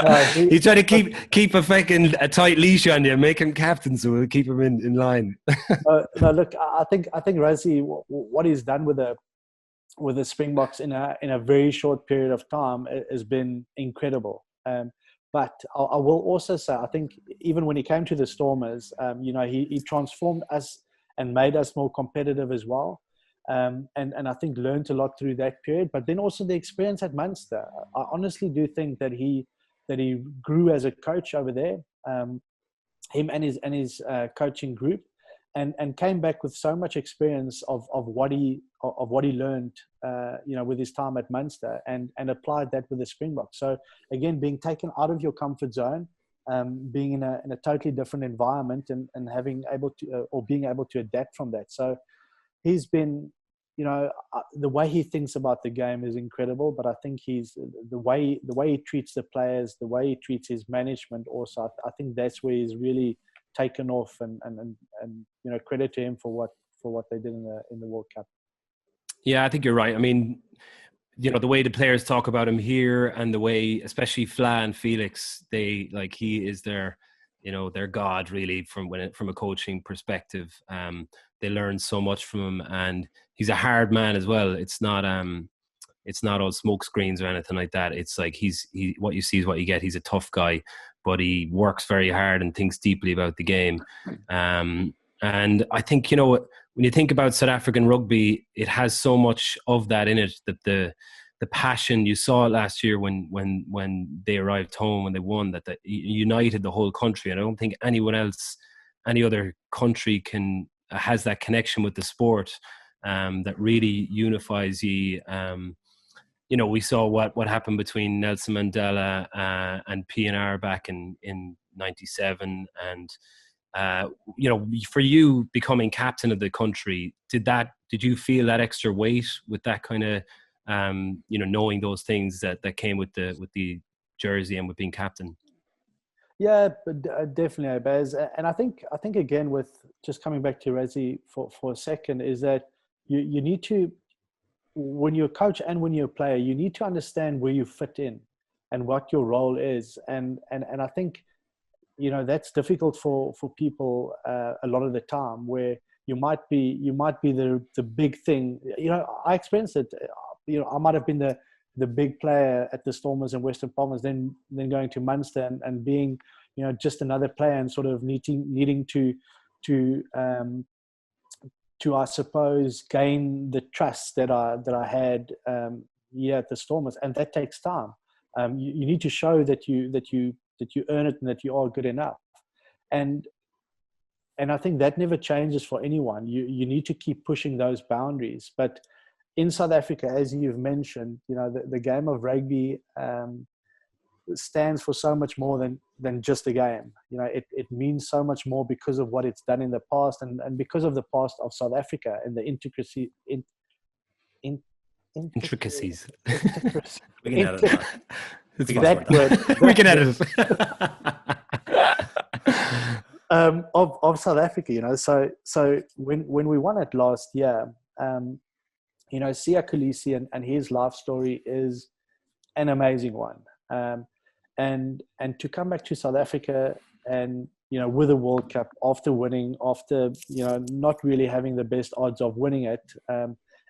No, He's trying to keep a tight leash on you, make him captain, so we'll keep him in line. no, look, I think Rassie, what he's done with the Springboks in a very short period of time has been incredible. But I will also say, I think even when he came to the Stormers, you know, he transformed us and made us more competitive as well. And I think learned a lot through that period. But then also the experience at Munster. I honestly do think that he grew as a coach over there. Him and his coaching group, and came back with so much experience of what he learned, you know, with his time at Munster, and applied that with the Springboks. So again, being taken out of your comfort zone, being in a totally different environment, and being able to adapt from that. So he's been, you know, the way he thinks about the game is incredible. But I think the way he treats the players, the way he treats his management also, I think that's where he's really taken off, and you know, credit to him for what they did in the World Cup. Yeah, I think you're right. I mean, you know, the way the players talk about him here, and the way, especially Fla and Felix, he is their, you know, their god really from a coaching perspective. They learn so much from him, and he's a hard man as well. It's not all smoke screens or anything like that. It's like he what you see is what you get. He's a tough guy, but he works very hard and thinks deeply about the game. And I think, you know, when you think about South African rugby, it has so much of that in it, that the passion, you saw it last year when they arrived home, when they won, that united the whole country. And I don't think any other country has that connection with the sport that really unifies you. You know, we saw what happened between Nelson Mandela and PNR back in 97. And, you know, for you becoming captain of the country, did you feel that extra weight with that kind of, you know, knowing those things that came with the jersey and with being captain? Yeah, but definitely, Baz. And I think again, with just coming back to Rassie for a second, is that you need to, when you're a coach and when you're a player, you need to understand where you fit in and what your role is. And I think, you know, that's difficult for people a lot of the time, where you might be the big thing. You know, I experienced it. You know, I might have been the big player at the Stormers and Western Palmers, then going to Munster and being, you know, just another player, and sort of needing to I suppose gain the trust that I had here at the Stormers, and that takes time. You need to show that you earn it and that you are good enough, and I think that never changes for anyone. You need to keep pushing those boundaries. But in South Africa, as you've mentioned, you know, the game of rugby stands for so much more than just a game. You know, it means so much more because of what it's done in the past, and because of the past of South Africa and the intricacies. We can edit that. That word. We can edit it. Of South Africa, you know. So when we won it last year, you know, Siya Kolisi and his life story is an amazing one. And to come back to South Africa, and, you know, with a World Cup, after you know, not really having the best odds of winning it,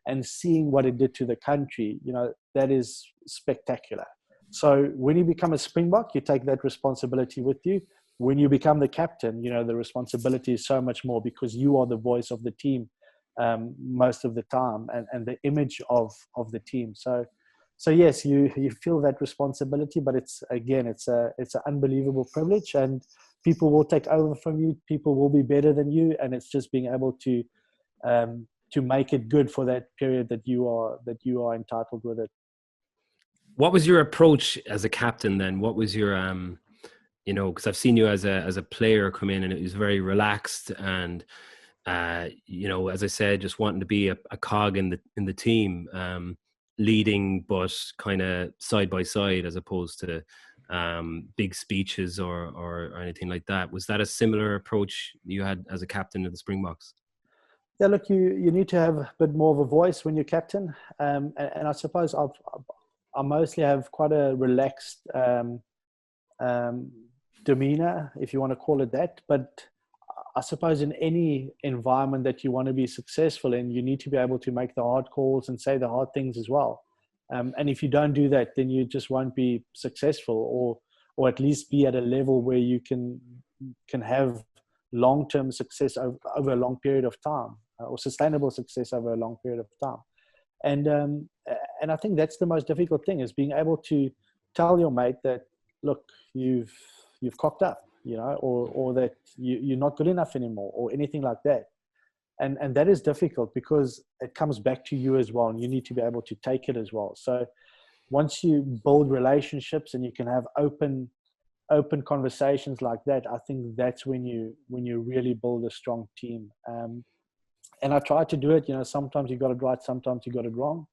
and seeing what it did to the country, you know, that is spectacular. So when you become a Springbok, you take that responsibility with you. When you become the captain, you know, the responsibility is so much more, because you are the voice of the team most of the time, and the image of the team. So so yes, you feel that responsibility, but it's an unbelievable privilege, and people will take over from you. People will be better than you, and it's just being able to make it good for that period that you are entitled with it. What was your approach as a captain then? What was your because I've seen you as a player come in, and it was very relaxed, and as I said, just wanting to be a cog in the team, leading, but kind of side by side, as opposed to big speeches or anything like that. Was that a similar approach you had as a captain of the Springboks? Yeah, look, you need to have a bit more of a voice when you're captain, and I suppose I mostly have quite a relaxed demeanor, if you want to call it that. But I suppose in any environment that you want to be successful in, you need to be able to make the hard calls and say the hard things as well. And if you don't do that, then you just won't be successful, or at least be at a level where you can have long-term success over a long period of time, or sustainable success over a long period of time. And I think that's the most difficult thing, is being able to tell your mate that, look, you've cocked up, or that you're not good enough anymore, or anything like that. And that is difficult, because it comes back to you as well, and you need to be able to take it as well. So once you build relationships and you can have open conversations like that, I think that's when you really build a strong team. And I try to do it. Sometimes you got it right, sometimes you got it wrong.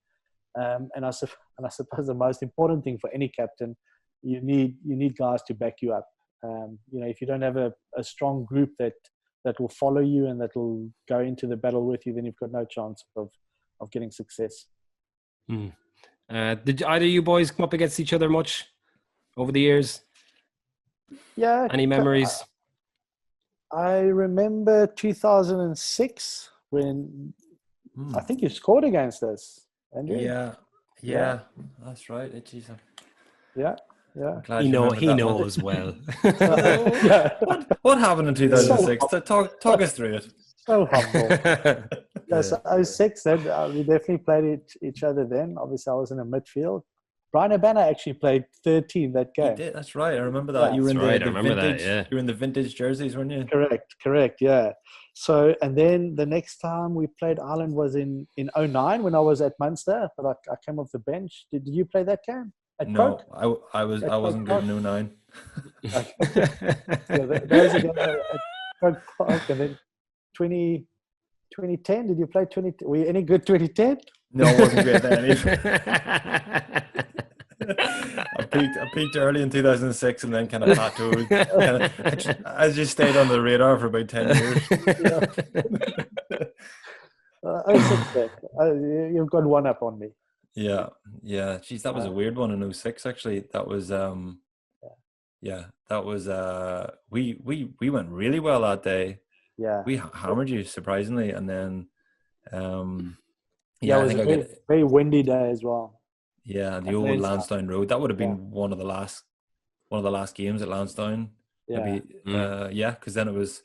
And I suppose the most important thing for any captain, you need guys to back you up. If you don't have a strong group that will follow you and that will go into the battle with you, then you've got no chance of getting success. Did either of you boys come up against each other much over the years? Yeah. Any memories? I remember 2006 when I think you scored against us, Andrew. Yeah, that's right. Yeah. He knows well. What happened in 2006? Talk us through it. So humble. So 06, then we definitely played each other then. Obviously, I was in the midfield. Brian Urbana actually played 13 that game. He did, that's right. I remember that. You were in the vintage. You were in the vintage jerseys, weren't you? Correct. Yeah. So, and then the next time we played Ireland was in 09 when I was at Munster, but I came off the bench. Did you play that game? No, I wasn't good in 09. Those again at Coke Park, and then 2010. Did you play 20? Were you any good 2010? No, I wasn't great then either. I peaked early in 2006 and then kind of plateaued. I just stayed on the radar for about 10 years. You've got one up on me. Yeah. Jeez, that was a weird one in 06. Actually, that was we went really well that day. Yeah, we hammered you surprisingly, and then it was a very windy day as well. Yeah, the old Lansdowne Road. That would have been one of the last games at Lansdowne. Yeah, because then it was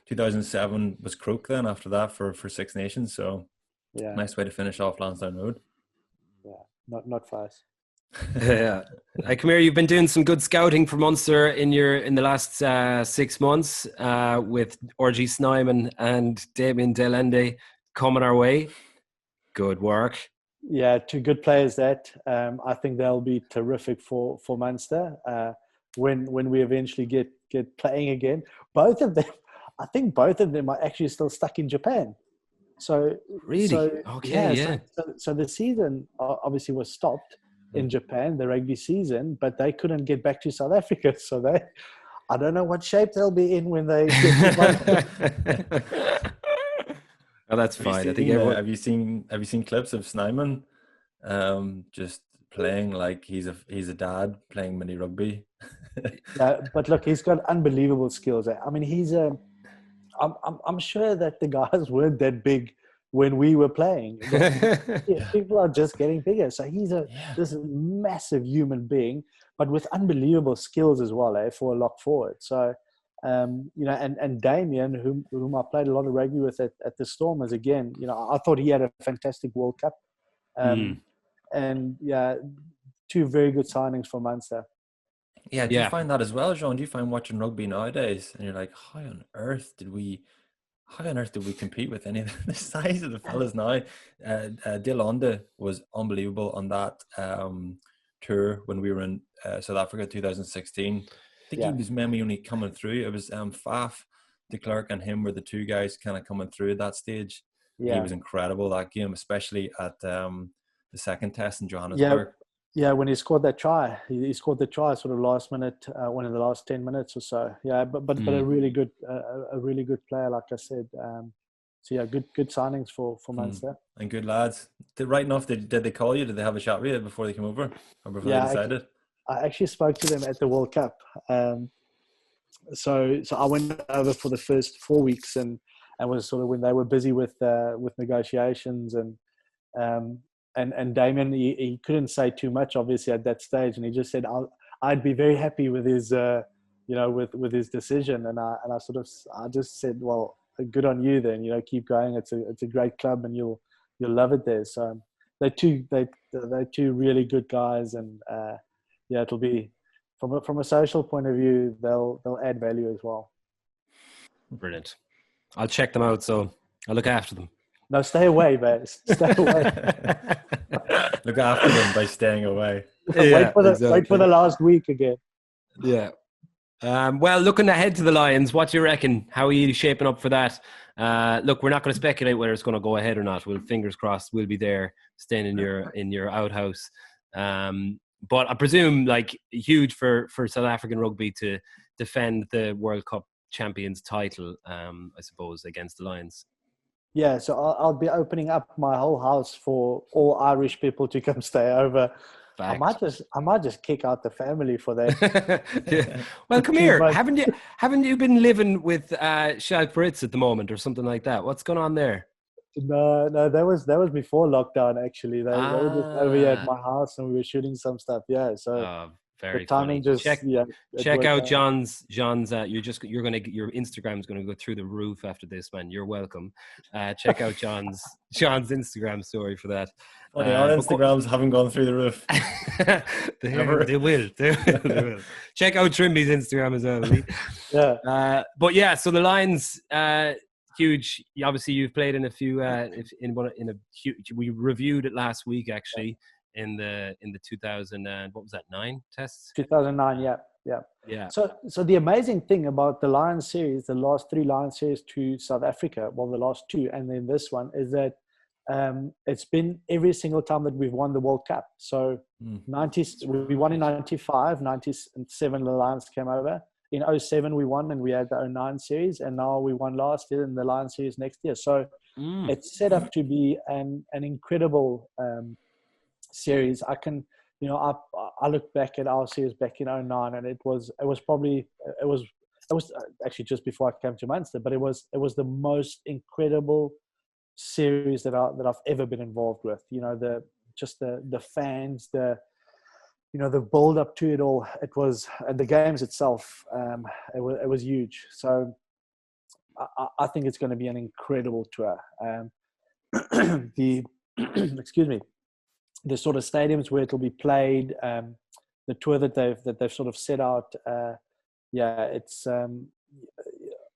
2007 was Croke then after that for Six Nations. So nice way to finish off Lansdowne Road. Yeah, not fast. Yeah, come here. You've been doing some good scouting for Munster in the last 6 months with RG Snyman and Damien Delende coming our way. Good work. Yeah, two good players that. I think they'll be terrific for Munster when we eventually get playing again. Both of them, I think both of them are actually still stuck in Japan. So really? Okay, yeah. So the season obviously was stopped in Japan, the rugby season, but they couldn't get back to South Africa. So I don't know what shape they'll be in when they get to Oh, that's fine. I think have you seen clips of Snyman just playing like he's a dad playing mini rugby? But look, he's got unbelievable skills. I mean, I'm sure that the guys weren't that big when we were playing. People are just getting bigger. So he's this massive human being, but with unbelievable skills as well, for a lock forward. So. And Damien, whom I played a lot of rugby with at the Stormers, again, I thought he had a fantastic World Cup. And and yeah, two very good signings for Munster. Yeah, do you find that as well, Jean? Do you find watching rugby nowadays and you're like, how on earth did we compete with any of the size of the fellas now? De Londe was unbelievable on that tour when we were in South Africa 2016. I think he was maybe only coming through. It was Faf, de Klerk and him were the two guys kind of coming through at that stage. Yeah. He was incredible that game, especially at the second test in Johannesburg. Yeah, when he scored that try, he scored the try sort of last minute, one of the last 10 minutes or so. Yeah, but a really good player, like I said. So yeah, good signings for Munster. And good lads. Right enough, did they call you? Did they have a chat with you before they came over, or before they decided? I actually spoke to them at the World Cup. So I went over for the first 4 weeks, and was sort of when they were busy with negotiations and Damien, he couldn't say too much, obviously, at that stage, and he just said, "I'd be very happy with his, with his decision." And I just said, "Well, good on you, then. Keep going. It's a great club, and you'll love it there." So they're two really good guys, and it'll be from a social point of view, they'll add value as well. Brilliant. I'll check them out. So I'll look after them. No, stay away, mate. Stay away. Look after them by staying away. Wait for the last week again. Yeah. Well, looking ahead to the Lions, what do you reckon? How are you shaping up for that? Look, we're not going to speculate whether it's going to go ahead or not. We'll fingers crossed. We'll be there, staying in your outhouse. But I presume, like, huge for South African rugby to defend the World Cup champions title. I suppose against the Lions. Yeah, so I'll be opening up my whole house for all Irish people to come stay over. Fact. I might just kick out the family for that. Yeah. Well, come here. Haven't you been living with Shalk Fritz at the moment or something like that? What's going on there? No, that was before lockdown. Actually, they were just over here at my house and we were shooting some stuff. Yeah, so. Very the timing funny. Just check out John's your Instagram's going to go through the roof after this, man. You're welcome. Check out John's Instagram story for that. Well, our Instagrams haven't gone through the roof. They will. Check out Trimby's Instagram as well. Yeah. But yeah, so the Lions, huge. Obviously, you've played in a few. We reviewed it last week actually. In the 2009 tests? 2009, yeah. So the amazing thing about the Lions series, the last 3 Lions series to South Africa, well, the last 2, and then this one, is that it's been every single time that we've won the World Cup. So we won in 95, 97 the Lions came over. In 07 we won, and we had the 09 series, and now we won last year in the Lions series next year. So it's set up to be an incredible series. I can, I look back at our series back in 09, and it was actually just before I came to Munster, but it was the most incredible series that I've ever been involved with. The fans, the build up to it all. It was, and the games itself, it was huge. So I think it's going to be an incredible tour. Excuse me. The sort of stadiums where it'll be played, the tour that they've sort of set out. It's a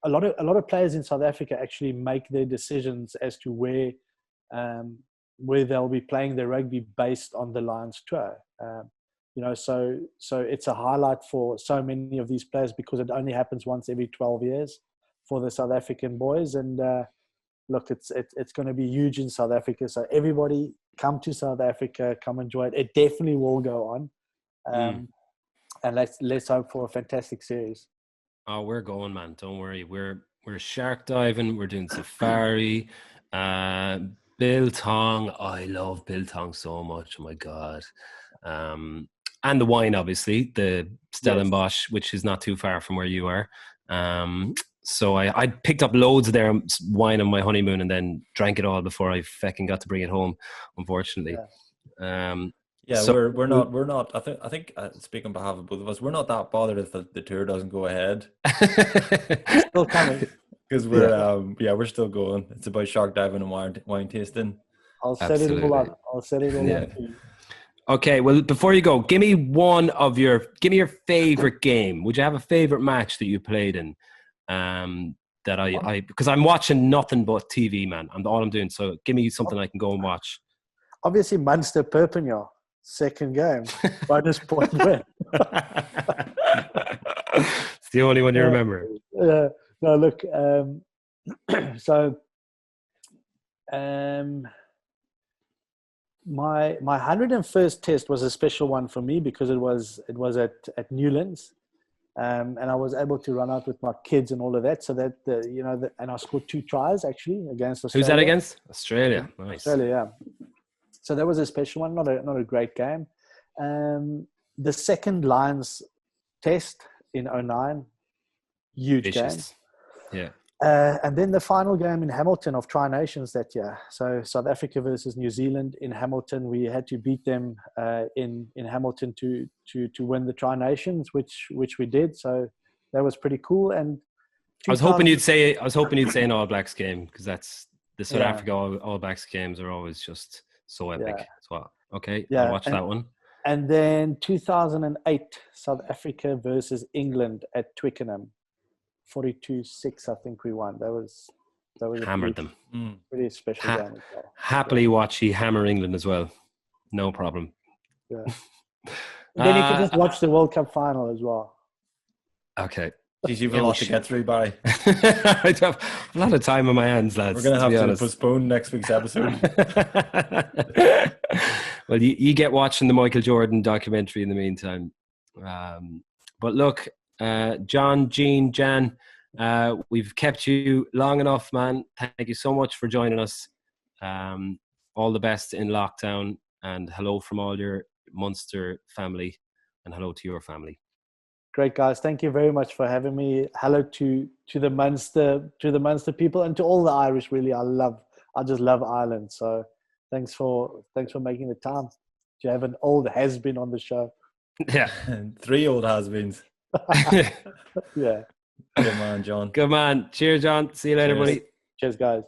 lot of players in South Africa actually make their decisions as to where they'll be playing their rugby based on the Lions tour. So it's a highlight for so many of these players because it only happens once every 12 years for the South African boys. And look, it's going to be huge in South Africa. So everybody, come to South Africa, come enjoy it. It definitely will go on. And let's hope for a fantastic series. Oh, we're going, man. Don't worry. We're shark diving. We're doing safari. Biltong. Oh, I love Biltong so much. Oh my God. And the wine, obviously, the Stellenbosch, which is not too far from where you are. So I picked up loads of their wine on my honeymoon and then drank it all before I fucking got to bring it home, unfortunately. We're not. I think speaking on behalf of both of us, we're not that bothered if the tour doesn't go ahead. Still coming. Because we're still going. It's about shark diving and wine tasting. I'll set it all up. Okay, well, before you go, give me your favorite game. Would you have a favorite match that you played in? That I because I'm watching nothing but TV, man. All I'm doing. So give me something I can go and watch. Obviously, Munster Perpignan, second game, bonus point win. It's the only one you remember. No, look. My 101st test was a special one for me because it was at Newlands, and I was able to run out with my kids and all of that. So that and I scored 2 tries actually against Australia. Who's that against? Australia. Nice. Australia, yeah. So that was a special one, not a great game. The second Lions test in 2009, huge Vicious. game. Yeah. And then the final game in Hamilton of Tri Nations that year. So South Africa versus New Zealand in Hamilton. We had to beat them in Hamilton to win the Tri Nations, which we did. So that was pretty cool. And I was hoping you'd say an All Blacks game, because that's the South Africa All Blacks games are always just so epic. Yeah. So okay, Yeah, I'll watch that one. And then 2008, South Africa versus England at Twickenham. 42-6, I think we won. That was Hammered them. Pretty special game as well. Happily watch you hammer England as well. No problem. Yeah. Then you can just watch the World Cup final as well. Okay. Geez, you've a lot to get through, Barry. I have a lot of time on my hands, lads. We're going to have to postpone next week's episode. Well, you get watching the Michael Jordan documentary in the meantime. But look, Jan, we've kept you long enough, man. Thank you so much for joining us. All the best in lockdown, and hello from all your Munster family, and hello to your family. Great, guys. Thank you very much for having me. Hello to the Munster people, and to all the Irish. Really, I just love Ireland. So thanks for making the time. To have an old has-been on the show. Yeah, 3 old has-beens. Yeah. Good man, John. Good man. Cheers, John. See you later, buddy. Cheers, guys.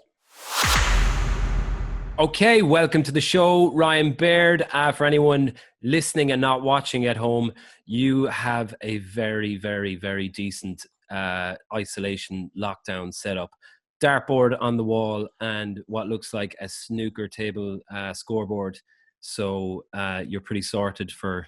Okay, welcome to the show, Ryan Baird. For anyone listening and not watching at home, you have a very, very, very decent isolation lockdown setup. Dartboard on the wall and what looks like a snooker table scoreboard. So you're pretty sorted for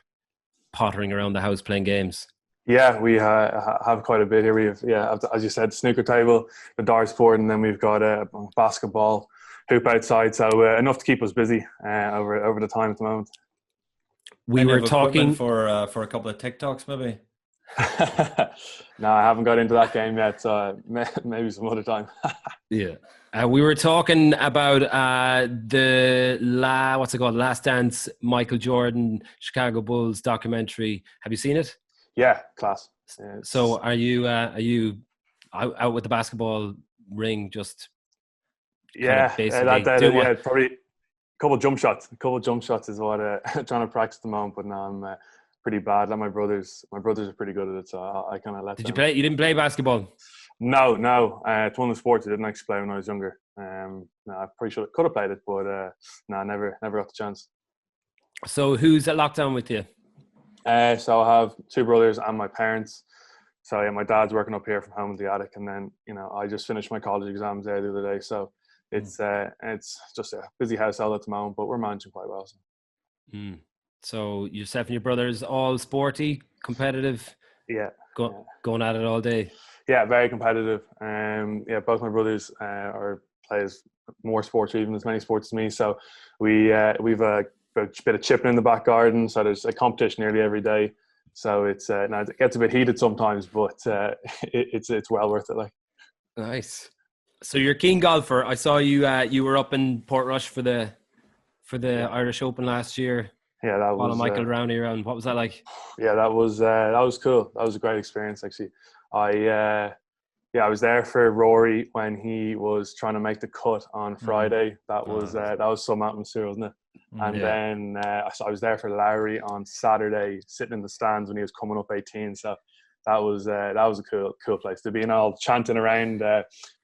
pottering around the house playing games. Yeah, we have quite a bit here. We have, as you said, snooker table, the darts board, and then we've got a basketball hoop outside. So enough to keep us busy over the time at the moment. We were talking for a couple of TikToks, maybe. No, I haven't got into that game yet. So maybe some other time. Yeah. We were talking about Last Dance, Michael Jordan, Chicago Bulls documentary. Have you seen it? Yeah, class. Yeah, so are you out with the basketball ring? Just probably a couple of jump shots. A couple of jump shots is what I'm trying to practice at the moment. But now I'm pretty bad. Like my brothers are pretty good at it, so I kind of let. Did you play? You didn't play basketball? No. It's one of the sports I didn't actually play when I was younger. No, I probably could have played it, but no, never got the chance. So who's at lockdown with you? So I have 2 brothers and my parents. So yeah, my dad's working up here from home in the attic, and then I just finished my college exams there the other day. So it's just a busy household at the moment, but we're managing quite well. So. So yourself and your brothers all sporty, competitive? Yeah. Going at it all day? Yeah, very competitive. Both my brothers plays more sports, even as many sports as me. So we've a bit of chipping in the back garden. So there's a competition nearly every day. So it gets a bit heated sometimes, but it's well worth it. Like. Nice. So you're a keen golfer. I saw you were up in Portrush for the Irish Open last year. Yeah, that was following Michael Rowney around. What was that like? Yeah, that was cool. That was a great experience, actually. I was there for Rory when he was trying to make the cut on Friday. That was some atmosphere, wasn't it? And then I was there for Lowry on Saturday, sitting in the stands when he was coming up 18. So that was a cool place to be, and all chanting around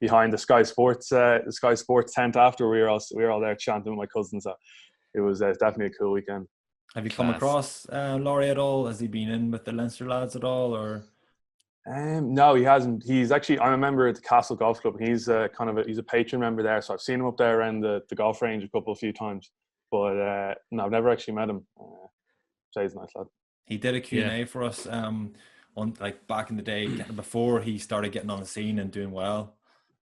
behind the Sky Sports tent after. We were all there chanting with my cousin. So it was definitely a cool weekend. Have you come across Laurie at all? Has he been in with the Leinster lads at all, or? No, he hasn't. He's actually, I'm a member at the Castle Golf Club. He's he's a patron member there, so I've seen him up there around the golf range a few times. But no, I've never actually met him. So he's a nice lad. He did a Q&A for us back in the day before he started getting on the scene and doing well.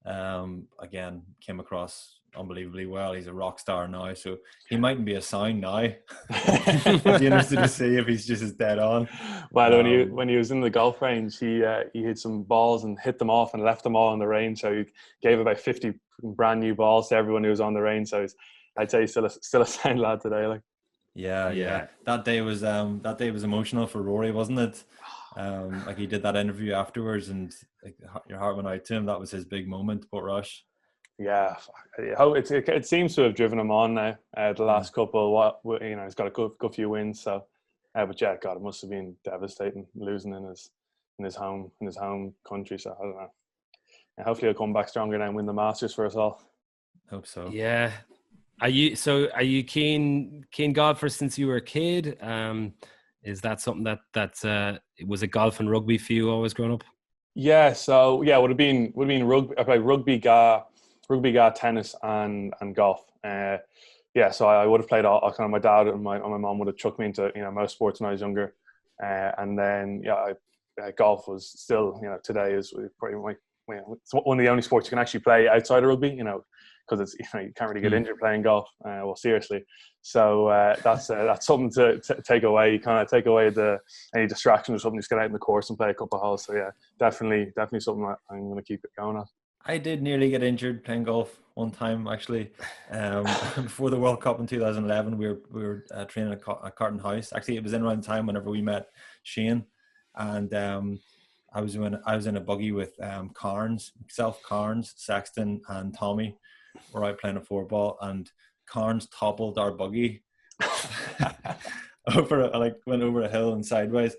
Again, came across unbelievably well. He's a rock star now, so he mightn't be a sign now. I'd be interested to see if he's just as dead on. Well, when he was in the golf range, he hit some balls and hit them off and left them all on the range. So he gave about 50 brand new balls to everyone who was on the range. So I'd say he's still a sound lad today. Like. Yeah. That day was emotional for Rory, wasn't it? Like he did that interview afterwards, and like, your heart went out to him. That was his big moment, Port Rush. Yeah, it seems to have driven him on now. The last couple, he's got a good few wins. So, but yeah, God, it must have been devastating losing in his home country. So I don't know. And hopefully, he'll come back stronger now and win the Masters for us all. Hope so. Yeah. Are you keen golfer since you were a kid? Is that something that was a golf and rugby for you always growing up? Yeah. So yeah, would have been rugby. I played rugby, tennis, and golf. So I would have played all kind of. My dad and my mom would have chucked me into most sports when I was younger, and then golf was still today is pretty much it's one of the only sports you can actually play outside of rugby. Because it's you can't really get injured playing golf. Well, seriously. So that's something to take away. You kind of take away any distraction or something. Just get out in the course and play a couple of holes. So yeah, definitely something that I'm going to keep it going at. I did nearly get injured playing golf one time actually. Before the World Cup in 2011, we were training at Carton House. Actually, it was in around the time whenever we met Shane, and I was in a buggy with Carnes, Sexton, and Tommy. We're out playing a 4-ball, and Carnes toppled our buggy went over a hill and sideways,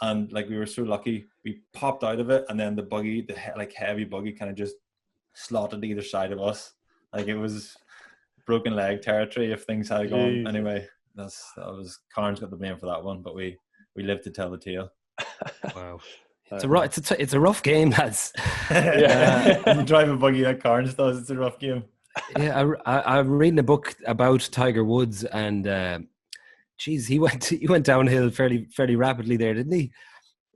and like we were so lucky we popped out of it, and then the buggy, the heavy buggy, kind of just slotted either side of us. Like it was broken leg territory if things had gone. Jeez. Anyway, that was Carnes got the blame for that one, but we lived to tell the tale. Wow. It's a rough game, lads. You drive a buggy like Carnes does. It's a rough game. Yeah, I'm reading a book about Tiger Woods, and he went downhill fairly rapidly there, didn't he?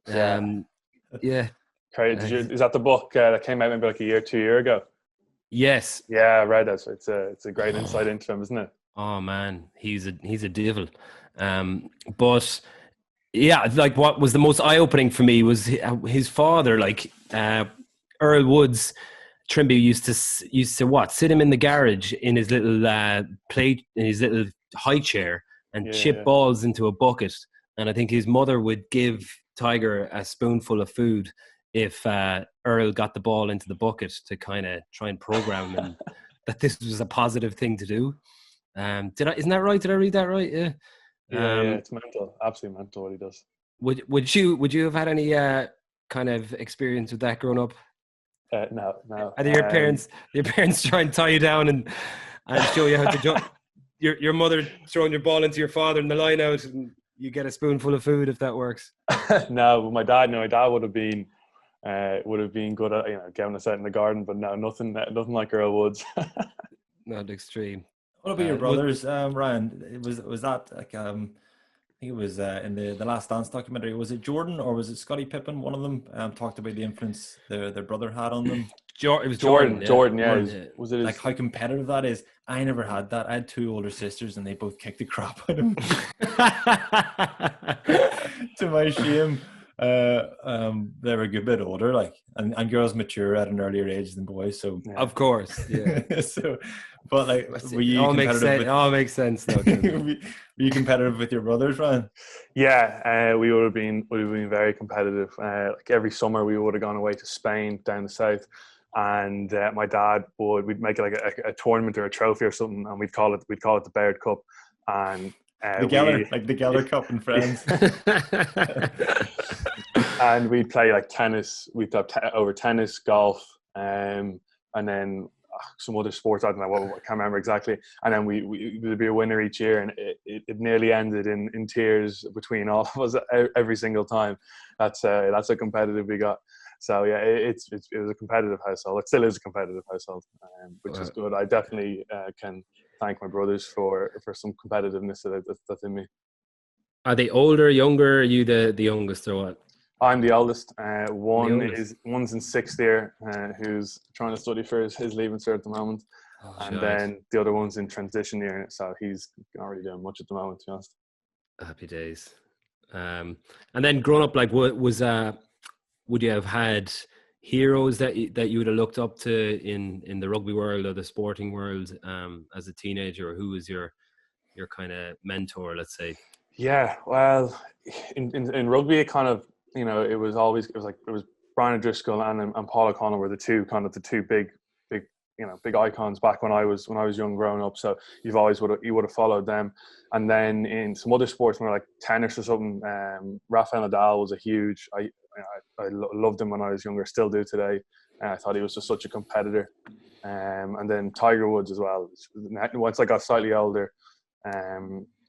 Yeah. Is that the book that came out maybe like a year, 2 years ago? Yes. Yeah, I read that. So it's a great insight into him, isn't it? Oh man, he's a devil. But. Yeah, like what was the most eye-opening for me was his father, like Earl Woods. Trimby used to sit him in the garage in his little plate, in his little high chair, and chip balls into a bucket. And I think his mother would give Tiger a spoonful of food if Earl got the ball into the bucket to kind of try and program him that this was a positive thing to do. Isn't that right? Did I read that right? Yeah. Yeah, it's mental, absolutely mental what he does. Would you have had any kind of experience with that growing up? No. Are your parents try and tie you down and show you how to jump? Your mother throwing your ball into your father in the line out, and you get a spoonful of food if that works. No, my dad would have been good at getting us out in the garden, but no, nothing like Earl Woods. Not extreme. What about your brothers, Ryan? Was that like I think it was in the Last Dance documentary. Was it Jordan or was it Scottie Pippen? One of them talked about the influence their brother had on them. It was Jordan. Jordan, yeah. Was it like how competitive that is? I never had that. I had two older sisters, and they both kicked the crap out of me. To my shame. They were a good bit older, like, and girls mature at an earlier age than boys, so of course, yeah. So, but like, were you competitive? All makes sense. Though, were you competitive with your brothers, Ryan? Yeah, we would have been very competitive. Like every summer, we would have gone away to Spain down the south, and my dad we'd make like a tournament or a trophy or something, and we'd call it the Baird Cup, and the Geller Cup in France. And we'd play like tennis. We'd have over tennis, golf, and then some other sports. I don't know, I can't remember exactly. And then we would be a winner each year, and it nearly ended in tears between all of us every single time. That's a competitive we got. So yeah, it was a competitive household. It still is a competitive household, which is good. I definitely can thank my brothers for some competitiveness that's in me. Are they older, younger? Are you the youngest or what? I'm the oldest. One's in sixth year, who's trying to study for his leaving cert at the moment, and then the other one's in transition year, so he's not really doing much at the moment, to be honest. Happy days. And then growing up, like, would you have had heroes that you would have looked up to in the rugby world or the sporting world as a teenager, or who was your kind of mentor, let's say? Yeah, well, in rugby, it kind of, it was Brian O'Driscoll and Paul O'Connell were the two big icons back when I was young growing up. So you would have followed them. And then in some other sports, when like tennis or something, Rafael Nadal was a huge. I loved him when I was younger, still do today. I thought he was just such a competitor. And then Tiger Woods as well. Once I got slightly older,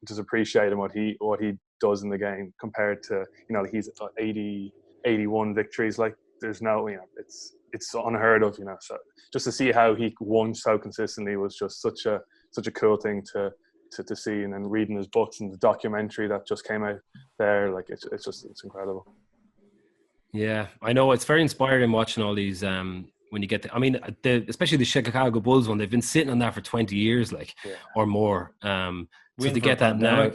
just appreciating what he does in the game compared to, he's 81 victories. Like, there's no, it's unheard of, so just to see how he won so consistently was just such a cool thing to see. And then reading his books and the documentary that just came out there, like it's incredible. Yeah, I know, it's very inspiring watching all these when you get especially the Chicago Bulls one, they've been sitting on that for 20 years, like, or more. So to get that now,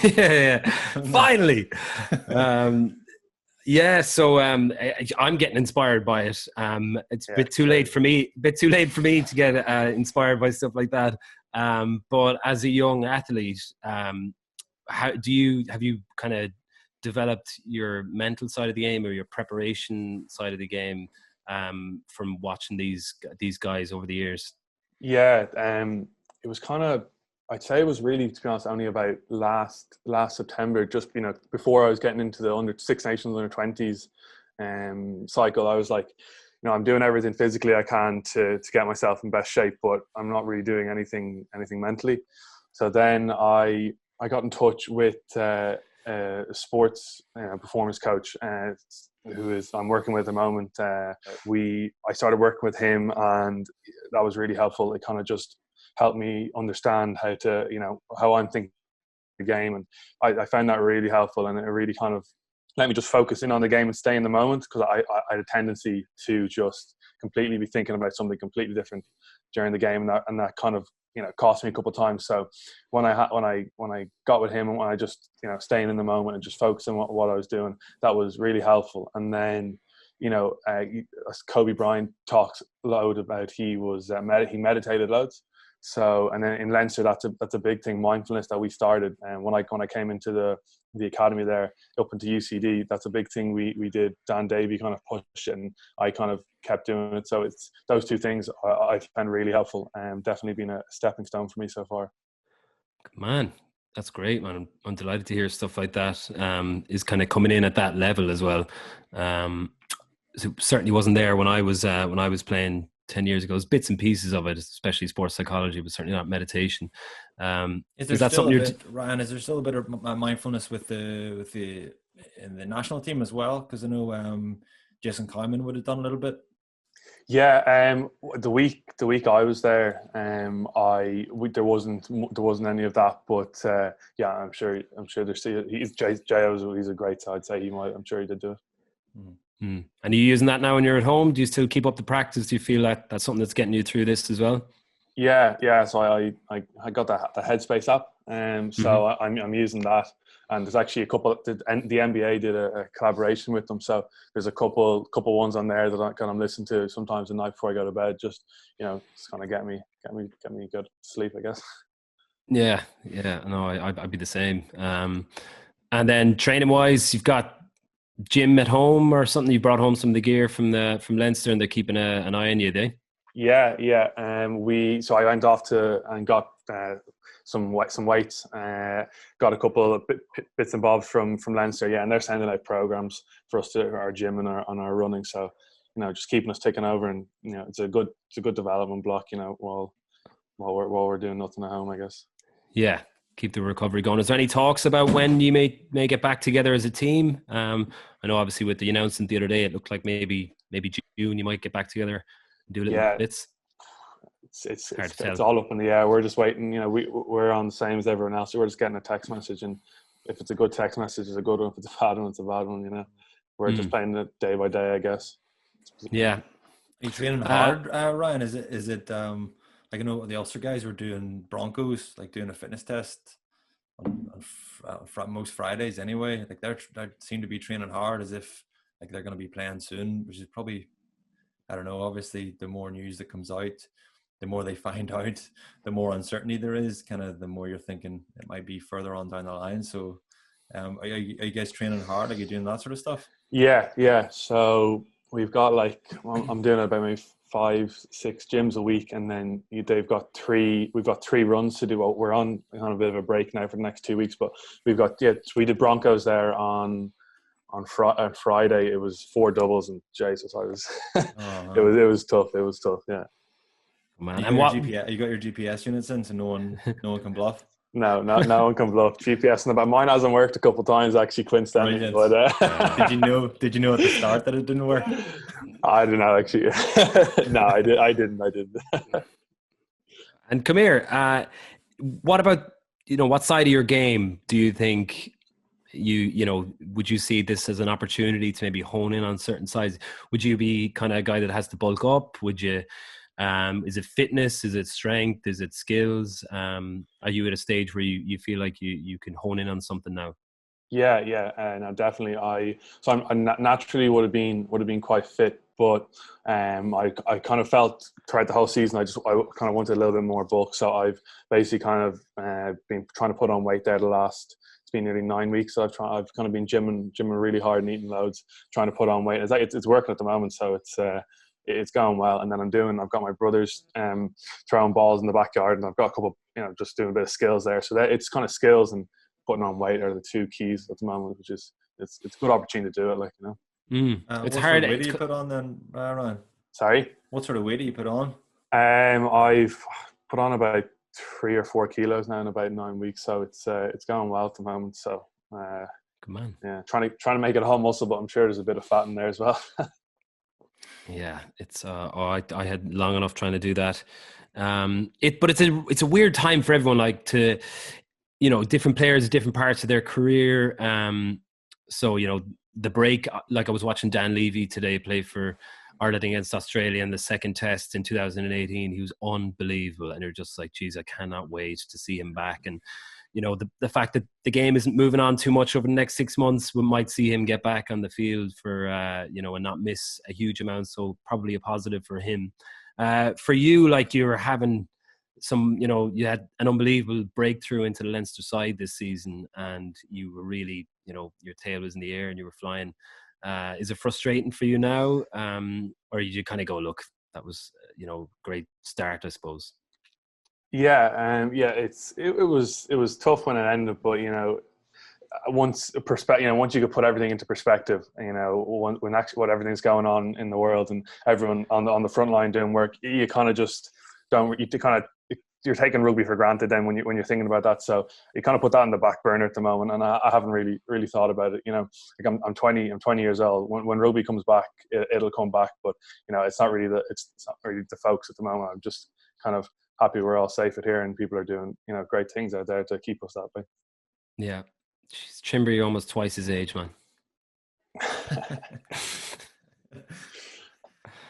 yeah, finally. Yeah, so I'm getting inspired by it. It's a bit too late for me to get inspired by stuff like that. But as a young athlete, have you kind of developed your mental side of the game or your preparation side of the game from watching these guys over the years? Yeah, it was kind of, I'd say it was really, to be honest, only about last September, just, before I was getting into the under Six Nations, under 20s cycle. I was like, I'm doing everything physically I can to get myself in best shape, but I'm not really doing anything mentally. So then I got in touch with a sports performance coach I'm working with at the moment. I started working with him, and that was really helpful. It kind of just helped me understand how I'm thinking the game, and I found that really helpful, and it really kind of let me just focus in on the game and stay in the moment, because I had a tendency to just completely be thinking about something completely different during the game, and that kind of cost me a couple of times. So when I got with him, and when I just staying in the moment and just focusing on what I was doing, that was really helpful. And then as Kobe Bryant talks a load about, he meditated loads. So, and then in Leinster, that's a big thing, mindfulness, that we started. And when I came into the academy there, up into UCD, that's a big thing we did. Dan Davey kind of pushed it, and I kind of kept doing it. So it's those two things I found really helpful, and definitely been a stepping stone for me so far. Man, that's great, man. I'm delighted to hear stuff like that is kind of coming in at that level as well. So certainly wasn't there when I was playing 10 years ago. There's bits and pieces of it, especially sports psychology, but certainly not meditation. Is that something Ryan, is there still a bit of mindfulness with the in the national team as well? Because I know Jason Kyman would have done a little bit. Yeah, the week I was there, there wasn't any of that, but yeah, I'm sure there's he's a great side. I'd say I'm sure he did do it. And are you using that now when you're at home? Do you still keep up the practice? Do you feel like that's something that's getting you through this as well? Yeah. So I got the Headspace app, so I'm using that. And there's actually a couple. The NBA did a collaboration with them, so there's a couple ones on there that I kind of listen to sometimes at night before I go to bed. Just just kind of get me good sleep, I guess. Yeah. No, I'd be the same. And then training wise, you've got gym at home or something? You brought home some of the gear from Leinster, and they're keeping an eye on you, they? Yeah. So I went off and got some weights. Got a couple of bits and bobs from Leinster. Yeah, and they're sending out programs for us to our gym and on our running. So just keeping us ticking over, and it's a good development block, while we're doing nothing at home, I guess. Yeah, keep the recovery going. Is there any talks about when you may get back together as a team? I know obviously with the announcement the other day, it looked like maybe June you might get back together and do little bits. It's all up in the air. We're just waiting. We're on the same as everyone else. We're just getting a text message, and if it's a good text message, it's a good one. If it's a bad one, it's a bad one. We're just playing it day by day, I guess. Yeah. Are you training hard, Ryan? Is it like, I know the Ulster guys were doing Broncos, like doing a fitness test on most Fridays anyway. Like they seem to be training hard, as if like they're going to be playing soon, which is probably, I don't know. Obviously, the more news that comes out, the more they find out, the more uncertainty there is. Kind of the more you're thinking it might be further on down the line. So, are you guys training hard? Are you doing that sort of stuff? Yeah. So we've got I'm doing about maybe 5-6 gyms a week, and then we've got three runs to do. We're on a bit of a break now for the next 2 weeks, but we've got we did Broncos there on Friday. It was 4 doubles, and Jesus, I was it was tough. Yeah. Man, and you got your GPS units in, so no one can bluff. No one can bluff. GPS in the back. Mine hasn't worked a couple of times, actually, coincidentally. But Did you know at the start that it didn't work? I don't know, actually. No, I didn't. And come here. What about what side of your game do you think would you see this as an opportunity to maybe hone in on certain sides? Would you be kind of a guy that has to bulk up? Would you? Is it fitness? Is it strength? Is it skills? Are you at a stage where you feel like you can hone in on something now? Yeah. No, definitely. I naturally would have been quite fit, but I kind of felt throughout the whole season I kind of wanted a little bit more bulk. So I've basically kind of been trying to put on weight there it's been nearly 9 weeks. So I've kind of been gymming really hard and eating loads, trying to put on weight. It's working at the moment, so it's going well. And then I've got my brothers throwing balls in the backyard, and I've got a couple, just doing a bit of skills there. So that it's kind of skills and putting on weight are the 2 keys at the moment, which is it's a good opportunity to do it. It's what hard. Sort of weight do you put on then, Ryan? Sorry. What sort of weight do you put on? I've put on about 3 or 4 kilos now in about 9 weeks, so it's going well at the moment. So good man. Yeah, trying to make it a whole muscle, but I'm sure there's a bit of fat in there as well. Yeah, it's I had long enough trying to do that. But it's a weird time for everyone, like to different players at different parts of their career. So the break, like I was watching Dan Levy today play for Ireland against Australia in the second test in 2018. He was unbelievable, and you're just like, geez, I cannot wait to see him back. And the fact that the game isn't moving on too much over the next 6 months, we might see him get back on the field for and not miss a huge amount. So probably a positive for him. For you, like you were having some, you had an unbelievable breakthrough into the Leinster side this season, and you were really, your tail was in the air and you were flying. Is it frustrating for you now, or you kind of go, look, that was great start, I suppose? Yeah, it was tough when it ended, but once you could put everything into perspective, when actually what everything's going on in the world and everyone on the front line doing work, you kind of just you're taking rugby for granted then when you're thinking about that. So you kind of put that in the back burner at the moment, and I haven't really thought about it. Like I'm 20 years old. When rugby comes back, it'll come back, but it's not really the focus at the moment. I'm just kind of happy we're all safe at here and people are doing great things out there to keep us that way. Yeah. Jeez, Chimber, you're almost twice his age, man.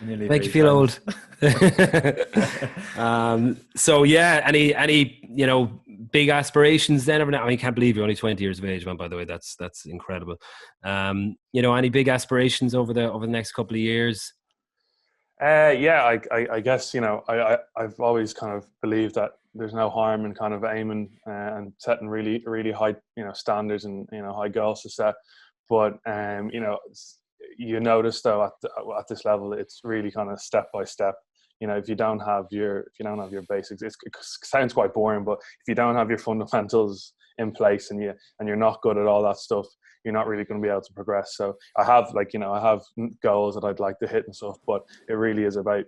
Make you feel old. So yeah, any big aspirations then? I can't believe you're only 20 years of age, man, by the way. That's incredible. Any big aspirations over the next couple of years? Yeah, I guess I've always kind of believed that there's no harm in kind of aiming and setting really really high standards and high goals to set, but you notice though at this level it's really kind of step by step. if you don't have your basics, it sounds quite boring, but if you don't have your fundamentals in place and you're not good at all that stuff, you're not really going to be able to progress. So I have goals that I'd like to hit and stuff, but it really is about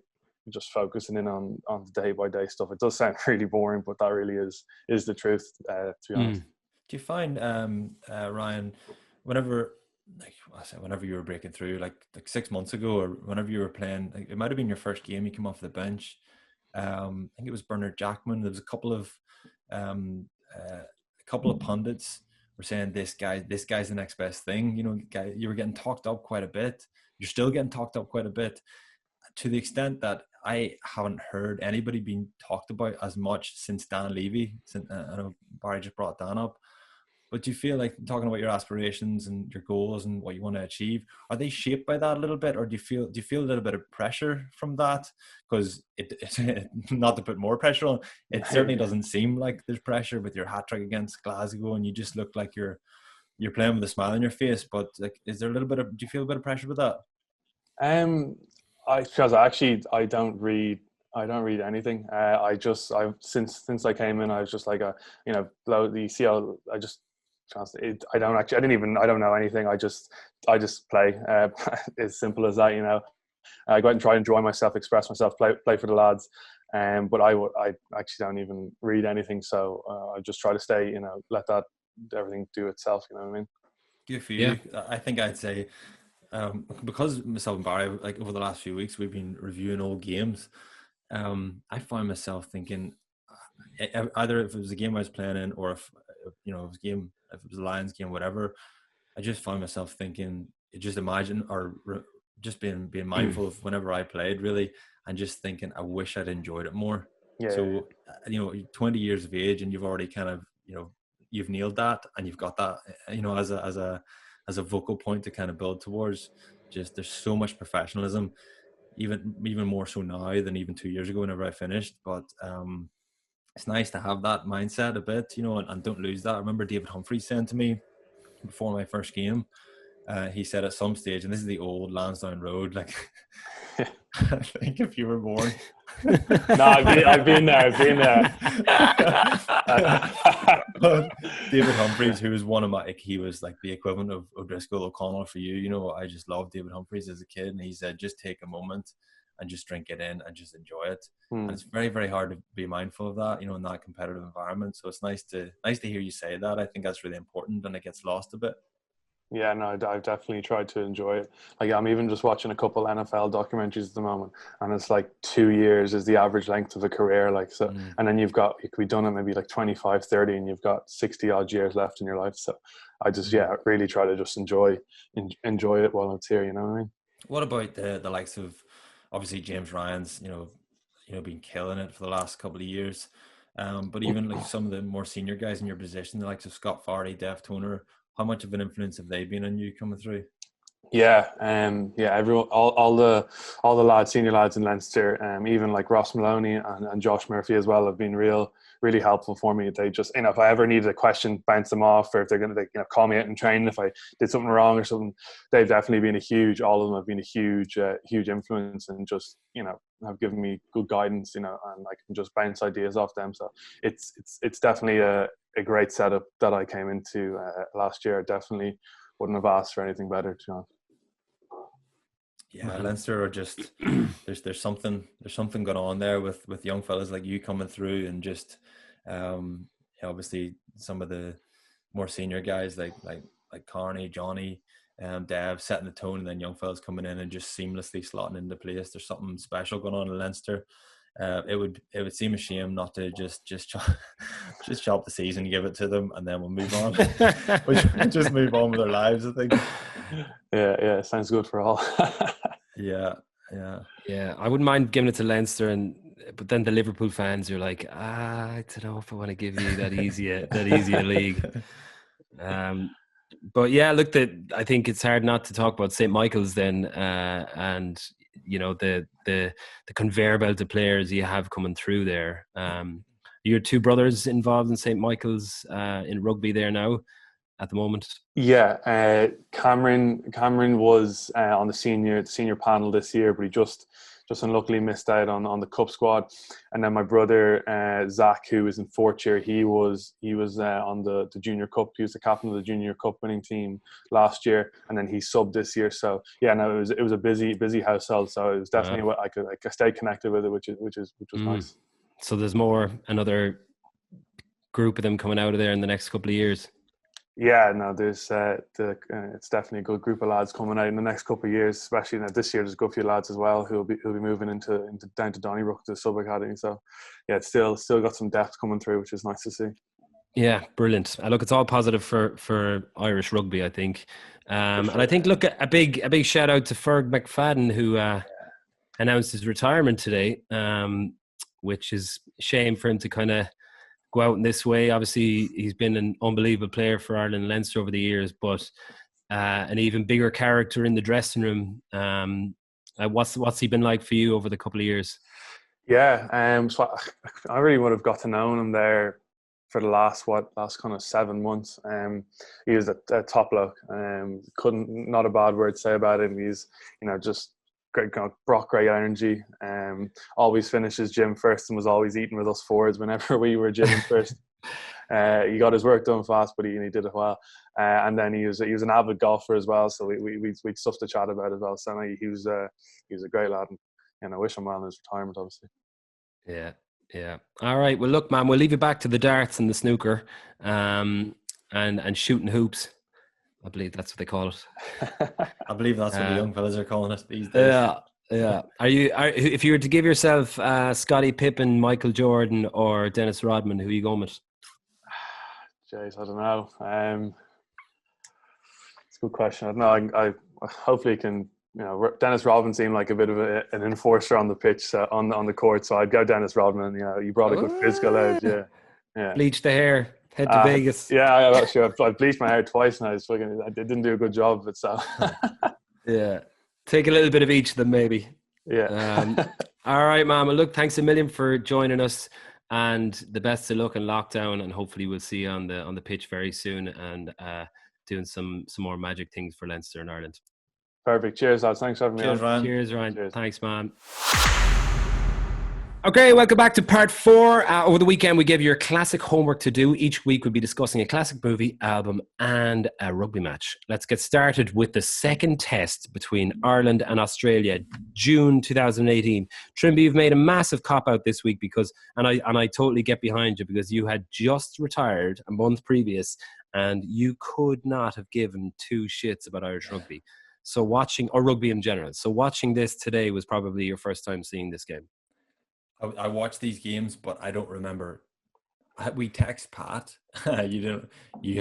just focusing in on the day by day stuff. It does sound really boring, but that really is the truth, to be honest. Do you find, Ryan, whenever you were breaking through, like 6 months ago, or whenever you were playing, like, it might have been your first game, you came off the bench. I think it was Bernard Jackman. There was a couple of pundits were saying this guy's the next best thing. You were getting talked up quite a bit. You're still getting talked up quite a bit, to the extent that I haven't heard anybody being talked about as much since Dan Levy. I know Barry just brought Dan up. But do you feel like, talking about your aspirations and your goals and what you want to achieve, are they shaped by that a little bit, or do you feel a little bit of pressure from that? Because it's not to put more pressure on, it certainly doesn't seem like there's pressure with your hat trick against Glasgow, and you just look like you're playing with a smile on your face. But like, is there do you feel a bit of pressure with that? Because I don't read anything. Since I came in, I was just like below the CL. I don't know anything. I just play. As simple as that. I go out and try and enjoy myself, express myself, play for the lads. But I actually don't even read anything. So I just try to stay. Let everything do itself. You know what I mean? Good for you. Yeah. I think I'd say, because myself and Barry, like, over the last few weeks, we've been reviewing old games. I find myself thinking, either if it was a game I was playing in, or if it was if it was a Lions game, whatever, I just find myself thinking, just imagine, or just being mindful of whenever I played, really, and just thinking, I wish I'd enjoyed it more. Yeah. So 20 years of age, and you've already kind of you've nailed that, and you've got that as a vocal point to kind of build towards. Just, there's so much professionalism, even more so now than even 2 years ago whenever I finished. But it's nice to have that mindset a bit, and don't lose that. I remember David Humphries saying to me before my first game, he said at some stage, and this is the old Lansdowne Road, like, I think if you were born. No, I've been there. David Humphries, who was one of my, he was like the equivalent of O'Driscoll O'Connell for you. I just loved David Humphries as a kid, and he said, just take a moment and just drink it in and just enjoy it. And it's very, very hard to be mindful of that, in that competitive environment. So it's nice to hear you say that. I think that's really important, and it gets lost a bit. Yeah, no, I've definitely tried to enjoy it. Like, I'm even just watching a couple NFL documentaries at the moment, and it's like 2 years is the average length of a career. Like, so, and then you could be done at maybe like 25, 30, and you've got 60 odd years left in your life. So I just, really try to just enjoy it while it's here. You know what I mean? What about the likes of, obviously, James Ryan's, been killing it for the last couple of years. But even like some of the more senior guys in your position, the likes of Scott Fardy, Def Toner, how much of an influence have they been on you coming through? Yeah, everyone, all the lads, senior lads in Leinster, even like Ross Maloney and Josh Murphy as well, have been really helpful for me. They just, if I ever needed a question, bounce them off, or if they're going to call me out in training if I did something wrong or something. They've definitely been all of them have been a huge influence, and just have given me good guidance, and I can just bounce ideas off them. So it's definitely a great setup that I came into last year. I definitely wouldn't have asked for anything better, to be honest. Yeah, Leinster are just there's something going on there with young fellas like you coming through, and just obviously some of the more senior guys like Carney, Johnny, Dev setting the tone, and then young fellas coming in and just seamlessly slotting into place. There's something special going on in Leinster. It would seem a shame not to just chop the season, give it to them, and then we'll move on. We'll just move on with our lives, I think. Yeah, sounds good for all. Yeah. I wouldn't mind giving it to Leinster, but then the Liverpool fans are like, I don't know if I want to give you that easy a league. But yeah, look, I think it's hard not to talk about St. Michael's then, and the conveyor belt of players you have coming through there. Your two brothers involved in St. Michael's in rugby there now at the moment? Yeah, Cameron was on the senior panel this year, but he just just unluckily missed out on the cup squad. And then my brother Zach, who was in fourth year, he was on the junior cup. He was the captain of the junior cup winning team last year, and then he subbed this year. So yeah, no, it was a busy household. So it was definitely what I stayed connected with it, which was nice. So there's another group of them coming out of there in the next couple of years. Yeah, no, there's it's definitely a good group of lads coming out in the next couple of years. Especially this year, there's a good few lads as well who'll be moving into down to Donnybrook to the sub academy. So yeah, it's still got some depth coming through, which is nice to see. Yeah, brilliant. Look, it's all positive for Irish rugby, I think. And I think, look, a big shout out to Ferg McFadden, who announced his retirement today, which is a shame for him to kind of go out in this way. Obviously, he's been an unbelievable player for Ireland and Leinster over the years, but an even bigger character in the dressing room. What's he been like for you over the couple of years? Yeah, so I really would have got to know him there for the last kind of 7 months. He was a top bloke. Not a bad word to say about him. He's just great, brought great energy. Always finished his gym first and was always eating with us forwards whenever we were gymming first. He got his work done fast, but he did it well. And then he was an avid golfer as well, so we stuff to chat about as well. So he was a great lad, and I wish him well in his retirement, obviously. Yeah. All right. Well, look, man, we'll leave you back to the darts and the snooker, and shooting hoops. I believe that's what they call it. I believe that's what the young fellas are calling it these days. Yeah. If you were to give yourself Scottie Pippen, Michael Jordan, or Dennis Rodman, who are you going with? Jeez, I don't know. It's a good question. I don't know. I hopefully can. Dennis Rodman seemed like a bit of an enforcer on the pitch, on the court. So I'd go Dennis Rodman. You brought a good physical edge. Yeah. Bleach the hair. Head to Vegas. Yeah, I bleached my hair twice now. I didn't do a good job of it. So yeah, take a little bit of each of them, maybe. Yeah. All right, man. Well, look, thanks a million for joining us, and the best of luck in lockdown. And hopefully, we'll see you on the pitch very soon, and doing some more magic things for Leinster and Ireland. Perfect. Cheers, lads. Thanks for having me on. Ryan. Cheers, Ryan. Cheers. Thanks, man. Okay, welcome back to part 4. Over the weekend, we gave you your classic homework to do. Each week, we'll be discussing a classic movie, album, and a rugby match. Let's get started with the second test between Ireland and Australia, June 2018. Trimby, you've made a massive cop-out this week because, and I totally get behind you, because you had just retired a month previous, and you could not have given two shits about Irish rugby. So or rugby in general. So watching this today was probably your first time seeing this game. I watched these games, but I don't remember. We text Pat. You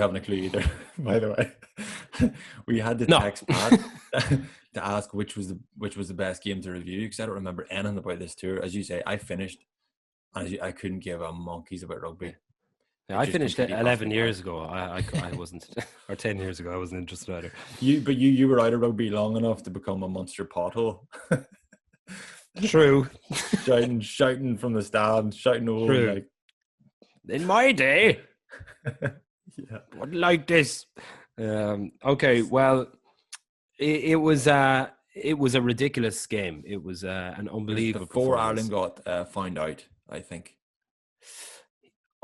haven't a clue either, by the way. We had to text Pat to ask which was the best game to review, because I don't remember anything about this tour. As you say, I finished. I couldn't give a monkeys about rugby. Yeah, I finished it 11 years ago. I wasn't, or 10 years ago. I wasn't interested either. You were out of rugby long enough to become a Munster pothole. True. shouting from the stand, shouting over. True. Like, in my day, yeah. wasn't like this. Okay, well, it was a ridiculous game. It was an unbelievable. Before Ireland got found out, I think.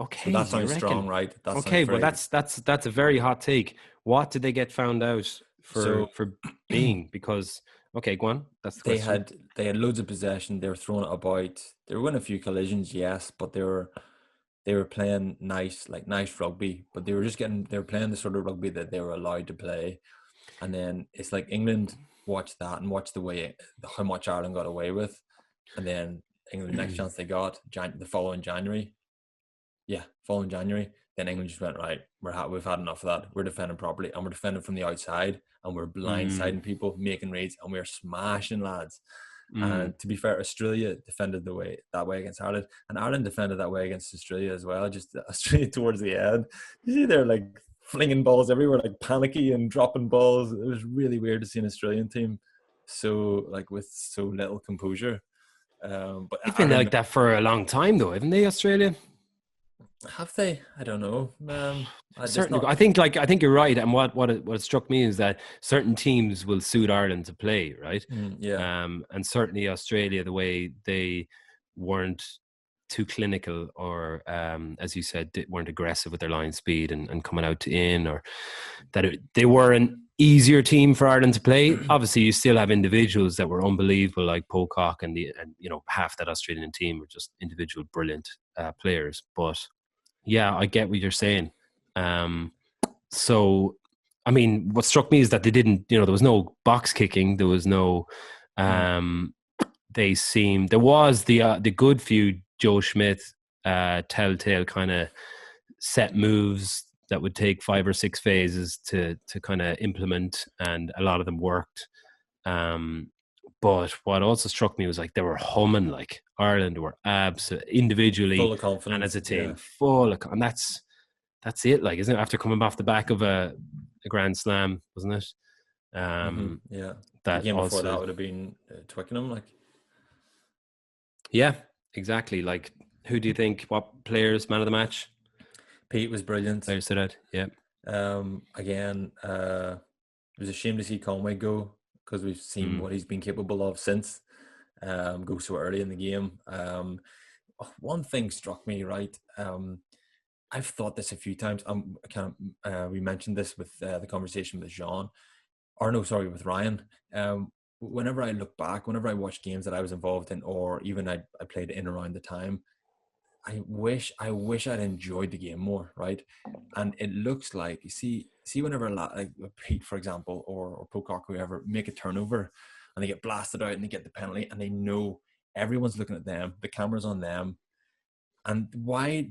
Okay, so that sounds strong, right? That's a very hot take. What did they get found out for being? Because okay, go on. That's the question. They had loads of possession. They were throwing it about. They were winning a few collisions, yes, but they were playing nice rugby. But they were playing the sort of rugby that they were allowed to play. And then it's like England watched that and watched how much Ireland got away with, and then England the next chance they got the following January. Yeah, following January, then England just went, right, we've had enough of that. We're defending properly, and we're defending from the outside, and we're blindsiding people, making reads, and we're smashing lads. And to be fair, Australia defended that way against Ireland, and Ireland defended that way against Australia as well. Just Australia towards the end, you see they're like flinging balls everywhere, like panicky and dropping balls. It was really weird to see an Australian team with so little composure. But they've been like that for a long time, though, haven't they, Australia? Have they? I don't know. There's Certainly, not. I think you're right. And what struck me is that certain teams will suit Ireland to play, right? Yeah. And certainly Australia, the way they weren't too clinical, or as you said, weren't aggressive with their line speed and coming out to in, or that they were an easier team for Ireland to play. Obviously, you still have individuals that were unbelievable, like Pocock, and half that Australian team were just individual brilliant players. But yeah, I get what you're saying. So, I mean, what struck me is that they didn't, there was no box kicking. There was no, there was the good few Joe Schmidt telltale kind of set moves that would take 5 or 6 phases to kind of implement, and a lot of them worked. But what also struck me was like they were humming, like Ireland were absolutely individually Full of confidence and as a team yeah. full of, and that's it, like, isn't it? After coming off the back of a Grand Slam, wasn't it? Yeah. The That game before also, that would have been Twickenham, like. yeah, exactly. Like, who do you think? What players man of the match? Pete was brilliant. Players to that, yeah. Again, it was a shame to see Conway go, because we've seen what he's been capable of since. Go so early in the game. One thing struck me, right? I've thought this a few times. We mentioned this with the conversation with Jean, with Ryan. Whenever I look back, whenever I watch games that I was involved in, or even I played in around the time, I wish I'd enjoyed the game more, right? And it looks like, you see whenever like Pete, for example, or Pocock, whoever, make a turnover and they get blasted out and they get the penalty, and they know everyone's looking at them, the camera's on them. And why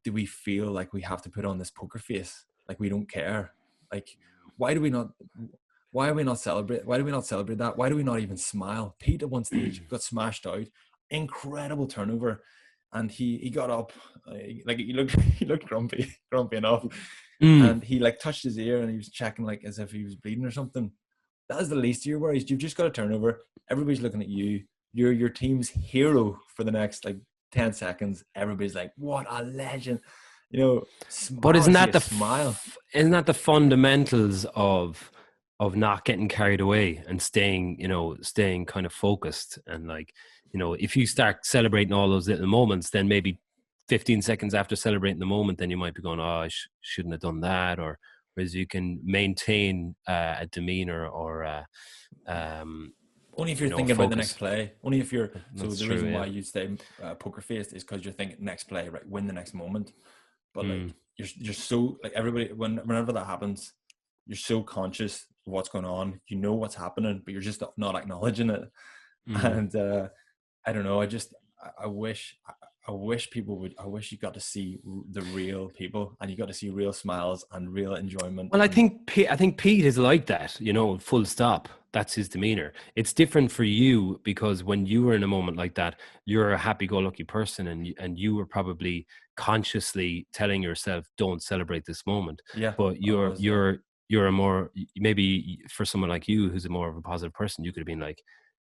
do we feel like we have to put on this poker face, like we don't care? Like, why do we not celebrate? Why do we not celebrate that? Why do we not even smile? Pete at one stage got smashed out, incredible turnover, and he got up, like he looked grumpy enough, and he like touched his ear and he was checking, like as if he was bleeding or something. That is the least of your worries. You've just got a turnover. Everybody's looking at you. You're your team's hero for the next like 10 seconds. Everybody's like, what a legend, But isn't that smile? Isn't that the fundamentals of not getting carried away and staying kind of focused? And like, if you start celebrating all those little moments, then maybe 15 seconds after celebrating the moment, then you might be going, oh, I shouldn't have done that. Or whereas you can maintain a demeanor, or only if you're thinking about the next play. Only if you're. That's the true, reason yeah. why you stay poker faced is because you're thinking next play, right? Win the next moment. But like you're so, like, everybody, whenever that happens, you're so conscious of what's going on. You know what's happening, but you're just not acknowledging it. And I don't know. I wish people would. I wish you got to see the real people, and you got to see real smiles and real enjoyment. Well, I think Pete is like that, full stop. That's his demeanor. It's different for you, because when you were in a moment like that, you're a happy-go-lucky person, and you were probably consciously telling yourself, "Don't celebrate this moment." Yeah. But you're a more, maybe for someone like you who's a more of a positive person, you could have been like,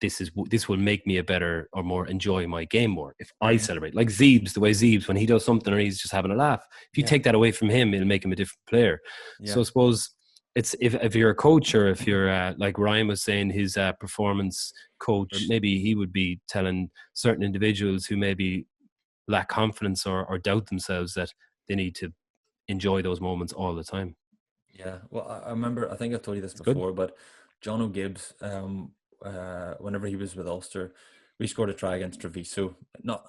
this will make me a better or more enjoy my game more if I celebrate. Like Zeebs, the way Zeebs, when he does something or he's just having a laugh, if you take that away from him, it'll make him a different player. So I suppose it's, if you're a coach, or if you're like Ryan was saying, his performance coach, maybe he would be telling certain individuals who maybe lack confidence or doubt themselves that they need to enjoy those moments all the time. Yeah, well, I remember, I think I've told you this before, but John O'Gibbs, whenever he was with Ulster, we scored a try against Treviso. Not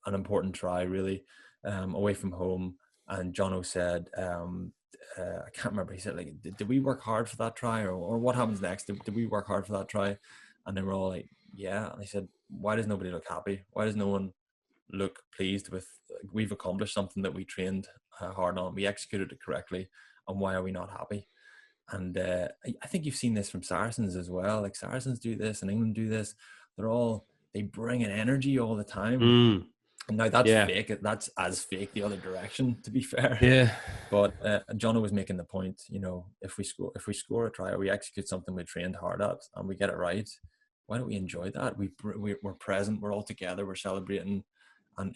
an important try, really, away from home. And John O said, I can't remember, he said, like, did we work hard for that try, or what happens next? Did we work hard for that try? And they were all like, yeah. And he said, why does nobody look happy? Why does no one look pleased with, we've accomplished something that we trained hard on, we executed it correctly, and why are we not happy? And I think you've seen this from Saracens as well. Like, Saracens do this and England do this. They bring an energy all the time. And now that's fake. That's as fake the other direction, to be fair. Yeah. But Jono was making the point, if we score a try, or we execute something we trained hard at and we get it right, why don't we enjoy that? We're present, we're all together, we're celebrating, and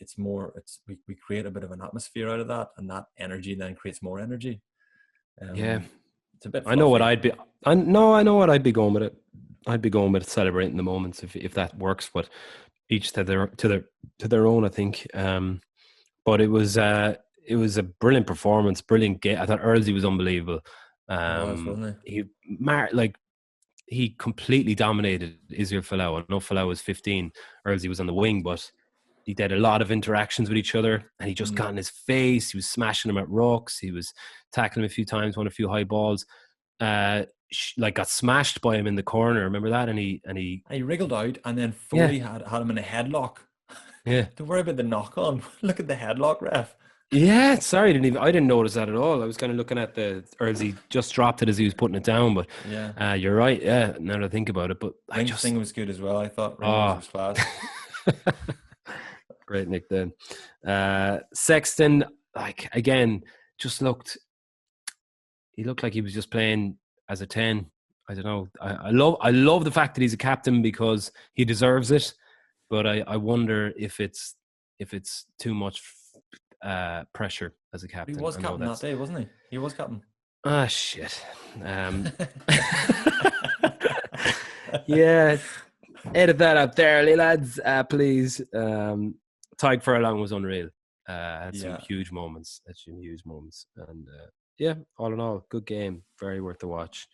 we create a bit of an atmosphere out of that, and that energy then creates more energy. Yeah, it's a bit. I know what fluffy. I'd be. I know what I'd be going with it. I'd be going with celebrating the moments if that works, but each to their own, I think. But it was a brilliant performance, brilliant game. I thought Earlsey was unbelievable. Wasn't He completely dominated Israel Folau. I know Folau was 15, Earlsey was on the wing, but he did a lot of interactions with each other, and he just got in his face. He was smashing him at rocks. He was tackling him a few times, won a few high balls. Got smashed by him in the corner. Remember that? And he wriggled out, and then Foley had him in a headlock. Yeah. Don't worry about the knock on. Look at the headlock, ref. Yeah, sorry, I didn't notice that at all. I was kind of looking at the Earlsey just dropped it as he was putting it down, but you're right. Yeah, now that I think about it, but Ring's thing was good as well. I thought Ring's was class. Great, Nick. Then Sexton, again, just he looked like he was just playing as a 10. I don't know. I love the fact that he's a captain because he deserves it, but I wonder if it's too much pressure as a captain. He was captain that day, wasn't he? He was captain. Ah, shit. Yeah, edit that out there, lads, please. Tyke Furlong was unreal. Had some huge moments. And all in all, good game. Very worth the watch.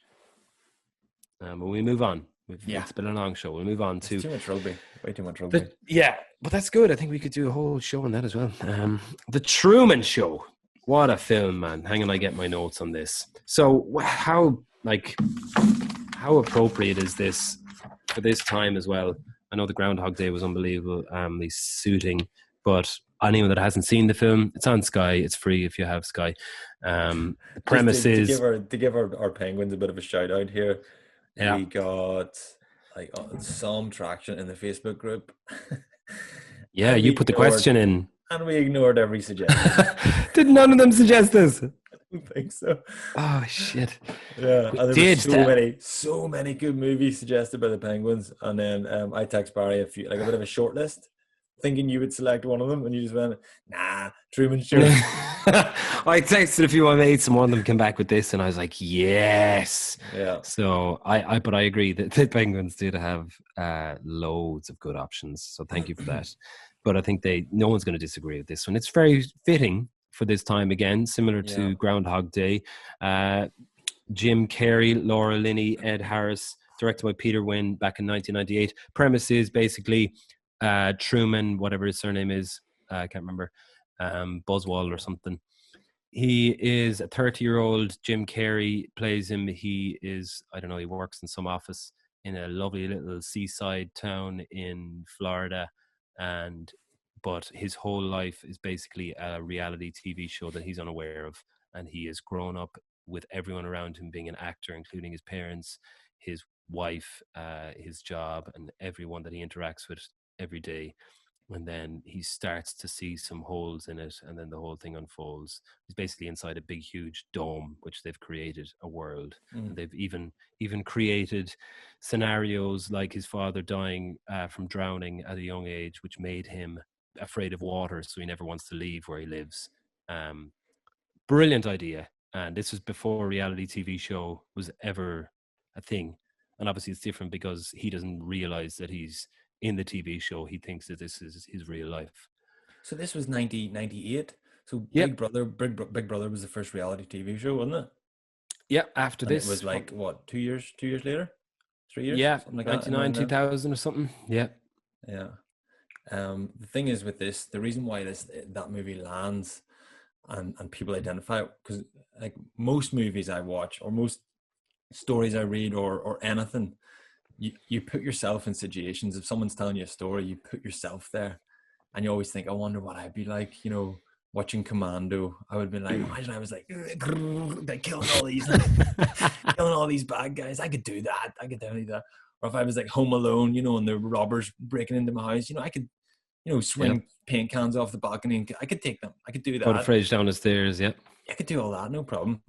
But we move on. It's been a long show. We'll move on to too much rugby. Way too much rugby. But that's good. I think we could do a whole show on that as well. The Truman Show. What a film, man. Hang on, I get my notes on this. So how appropriate is this for this time as well? I know the Groundhog Day was unbelievable, the suiting, but anyone that hasn't seen the film, it's on Sky. It's free if you have Sky. The premise is... To give our Penguins a bit of a shout out here, we got some traction in the Facebook group. Yeah, you put the question in. And we ignored every suggestion. Did none of them suggest this? I don't think so. Oh, shit. Yeah, and there were so many good movies suggested by the Penguins. And then I text Barry a bit of a short list, thinking you would select one of them, and you just went, nah, Truman Show. I texted a few of my mates, and one of them came back with this, and I was like, yes. Yeah. So but I agree that the Penguins did have loads of good options. So thank you for that. But I think no one's going to disagree with this one. It's very fitting for this time again, similar to Groundhog Day. Jim Carrey, Laura Linney, Ed Harris, directed by Peter Wynn back in 1998. Premise is basically Truman, whatever his surname is, I can't remember, Buzzwall or something. He is a 30-year-old. Jim Carrey plays him. He is, I don't know, he works in some office in a lovely little seaside town in Florida. But his whole life is basically a reality TV show that he's unaware of. And he has grown up with everyone around him being an actor, including his parents, his wife, his job, and everyone that he interacts with every day. And then he starts to see some holes in it, and then the whole thing unfolds. He's basically inside a big, huge dome, which they've created a world. And they've even created scenarios like his father dying from drowning at a young age, which made him afraid of water, so he never wants to leave where he lives. Brilliant idea. And this was before reality TV show was ever a thing. And obviously it's different because he doesn't realize that he's in the TV show. He thinks that this is his real life. So this was 1998. So Big Brother was the first reality TV show, wasn't it? Yeah, after this. It was like, what, 2 years later? 3 years? Yeah, something like 99, 2000 or something. Yeah. Yeah. The thing is with this, the reason why that movie lands and people identify it, because like most movies I watch or most stories I read or anything, you put yourself in situations. If someone's telling you a story, you put yourself there, and you always think, I wonder what I'd be like, watching Commando. I would be like, imagine I was like killing all these bad guys. I could do that. I could definitely do that. Or if I was like Home Alone, and the robbers breaking into my house, I could, swing paint cans off the balcony, and I could take them. I could do that. Put a fridge down the stairs, yeah. I could do all that, no problem.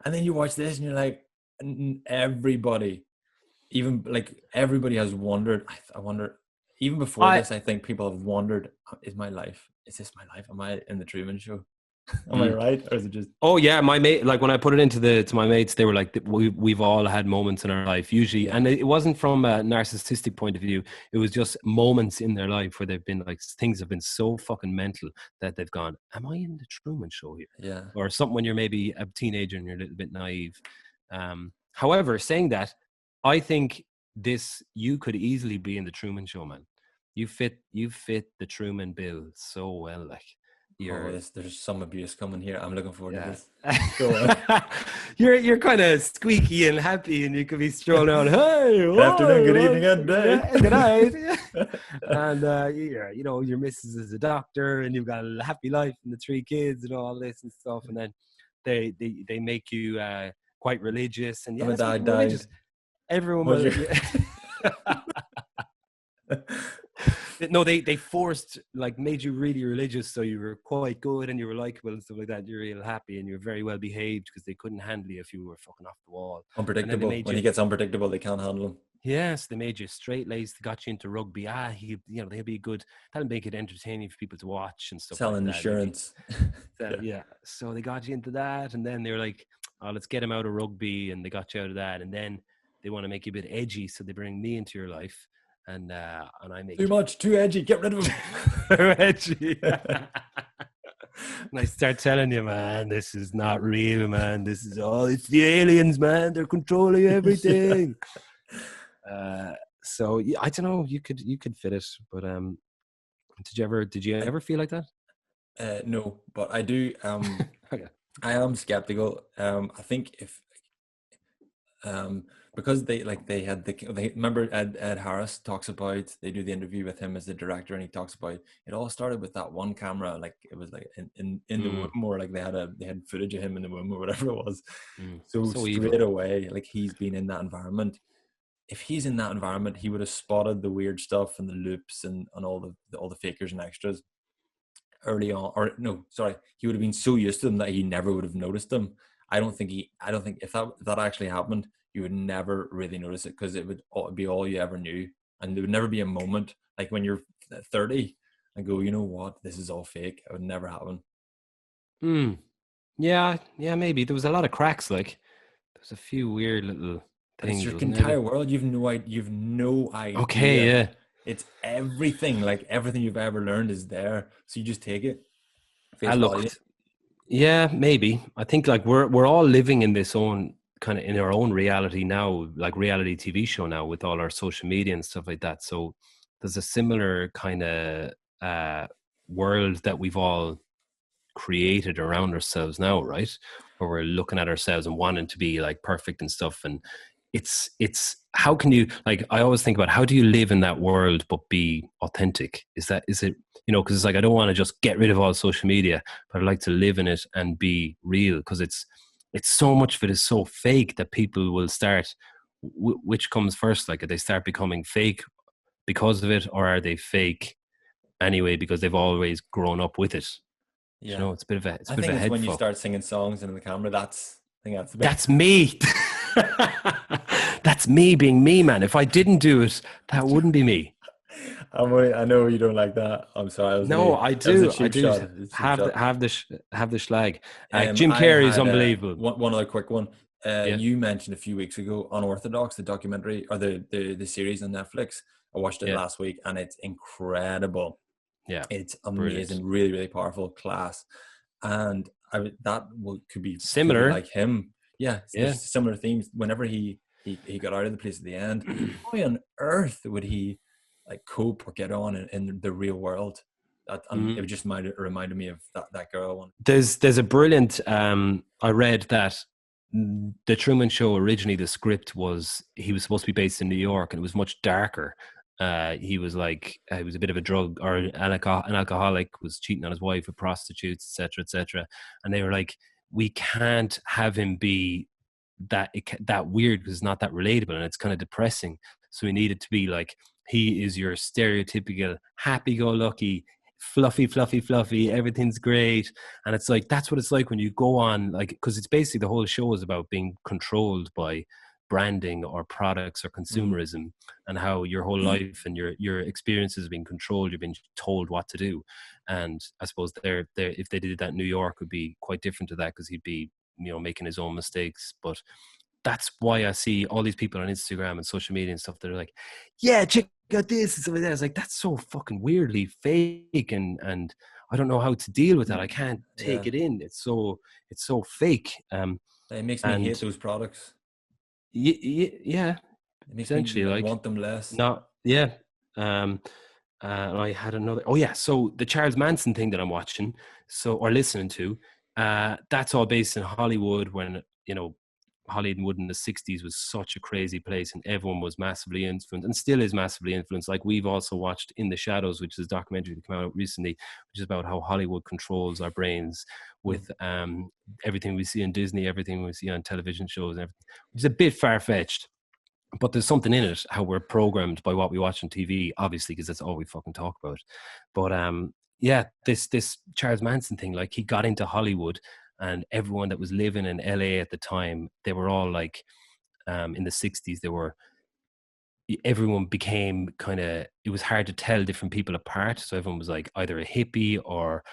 And then you watch this and you're like, everybody even like everybody has wondered. I wonder, even before this, I think people have wondered, is this my life? Am I in the Truman Show? Am I right? Or is it just... Oh yeah, my mate, like when I put it to my mates, they were like, we've all had moments in our life usually. And it wasn't from a narcissistic point of view. It was just moments in their life where they've been like, things have been so fucking mental that they've gone, am I in the Truman Show here? Yeah. Or something when you're maybe a teenager and you're a little bit naive. However, saying that, I think you could easily be in the Truman Show, man. You fit the Truman bill so well, like. There's some abuse coming here. I'm looking forward to this. Go on. You're kind of squeaky and happy, and you could be strolling around. Hey, good afternoon, good evening, and day. Good night. And your missus is a doctor, and you've got a happy life, and the 3 kids, and all this and stuff. And then they make you quite religious, and my dad died. Everyone was. No, they forced, like, made you really religious, so you were quite good and you were likable and stuff like that. You're real happy and you're very well behaved because they couldn't handle you if you were fucking off the wall. Unpredictable. When he gets unpredictable, they can't handle him. Yes, they made you straight-laced. They got you into rugby. They'll be good. That'll make it entertaining for people to watch and stuff. Selling like that. insurance. Yeah. So they got you into that, and then they were like, "Oh, let's get him out of rugby," and they got you out of that, and then they want to make you a bit edgy, so they bring me into your life. And I make too edgy. Get rid of him. Edgy. And I start telling you, man, this is not real, man. It's the aliens, man. They're controlling everything. So yeah, I don't know. You could fit it, but did you ever feel like that? No, but I do. Okay. I am skeptical. I think if because they remember Ed Harris talks about, they do the interview with him as the director, and he talks about it all started with that one camera, like it was like in the womb, or like they had footage of him in the womb or whatever it was. So straight evil. Away, like he's been in that environment. If he's in that environment, he would have spotted the weird stuff and the loops and all the fakers and extras early on. Or no, sorry, he would have been so used to them that he never would have noticed them. I don't think if that actually happened, you would never really notice it, because it would be all you ever knew, and there would never be a moment like when you're 30 and go, you know what, this is all fake. It would never happen. Yeah, maybe there was a lot of cracks. Like there's a few weird little things. It's your entire world. You've no idea. Okay, yeah. It's everything. Like everything you've ever learned is there, so you just take it. Yeah, maybe. I think like we're all living in this own kind of in our own reality now, like reality TV show now, with all our social media and stuff like that. So there's a similar kind of world that we've all created around ourselves now, right? Where we're looking at ourselves and wanting to be like perfect and stuff. And it's how can you, like, I always think about, how do you live in that world but be authentic? Is it, because it's like, I don't want to just get rid of all social media, but I'd like to live in it and be real, because it's so much of it is so fake that people will start, which comes first? Like, they start becoming fake because of it, or are they fake anyway because they've always grown up with it? Yeah, it's a bit of a I think it's when you start singing songs into the camera. That's me. That's me being me, man. If I didn't do it, that wouldn't be me. I know you don't like that. I'm sorry. I do. Have the schlag. Jim Carrey is unbelievable. One other quick one. You mentioned a few weeks ago Unorthodox, the documentary or the series on Netflix. I watched it last week, and it's incredible. Yeah, it's amazing. Brilliant. Really, really powerful, class. And could be similar, like him. Yeah, similar themes. Whenever he got out of the place at the end, why on earth would he like cope or get on in the real world? It just reminded me of that girl. There's a brilliant. I read that the Truman Show originally, the script he was supposed to be based in New York, and it was much darker. He was a bit of a drug or an alcoholic, was cheating on his wife with prostitutes, etc. And they were like, we can't have him be that weird, because it's not that relatable and it's kind of depressing. So we needed to be like, he is your stereotypical happy-go-lucky, fluffy, everything's great. And it's like, that's what it's like when you go on, like, because it's basically the whole show is about being controlled by branding or products or consumerism, and how your whole life and your experiences have been controlled. You've been told what to do. And I suppose if they did that in New York, would be quite different to that, because he'd be, making his own mistakes. But that's why I see all these people on Instagram and social media and stuff that are like, yeah, check out this and stuff like that. It's like, that's so fucking weirdly fake, and I don't know how to deal with that. I can't take it in. It's so fake. It makes me hate those products. Yeah. It makes essentially, me like, want them less. No, yeah. And I had another. Oh yeah, so the Charles Manson thing that I'm watching, or listening to, that's all based in Hollywood, when Hollywood in the 60s was such a crazy place, and everyone was massively influenced, and still is massively influenced. Like, we've also watched In the Shadows, which is a documentary that came out recently, which is about how Hollywood controls our brains with everything we see in Disney, everything we see on television shows, and everything, which is a bit far-fetched. But there's something in it, how we're programmed by what we watch on TV, obviously, because that's all we fucking talk about. But this Charles Manson thing, like, he got into Hollywood, and everyone that was living in LA at the time, they were all like, in the 60s, everyone became kind of, it was hard to tell different people apart. So everyone was like either a hippie or,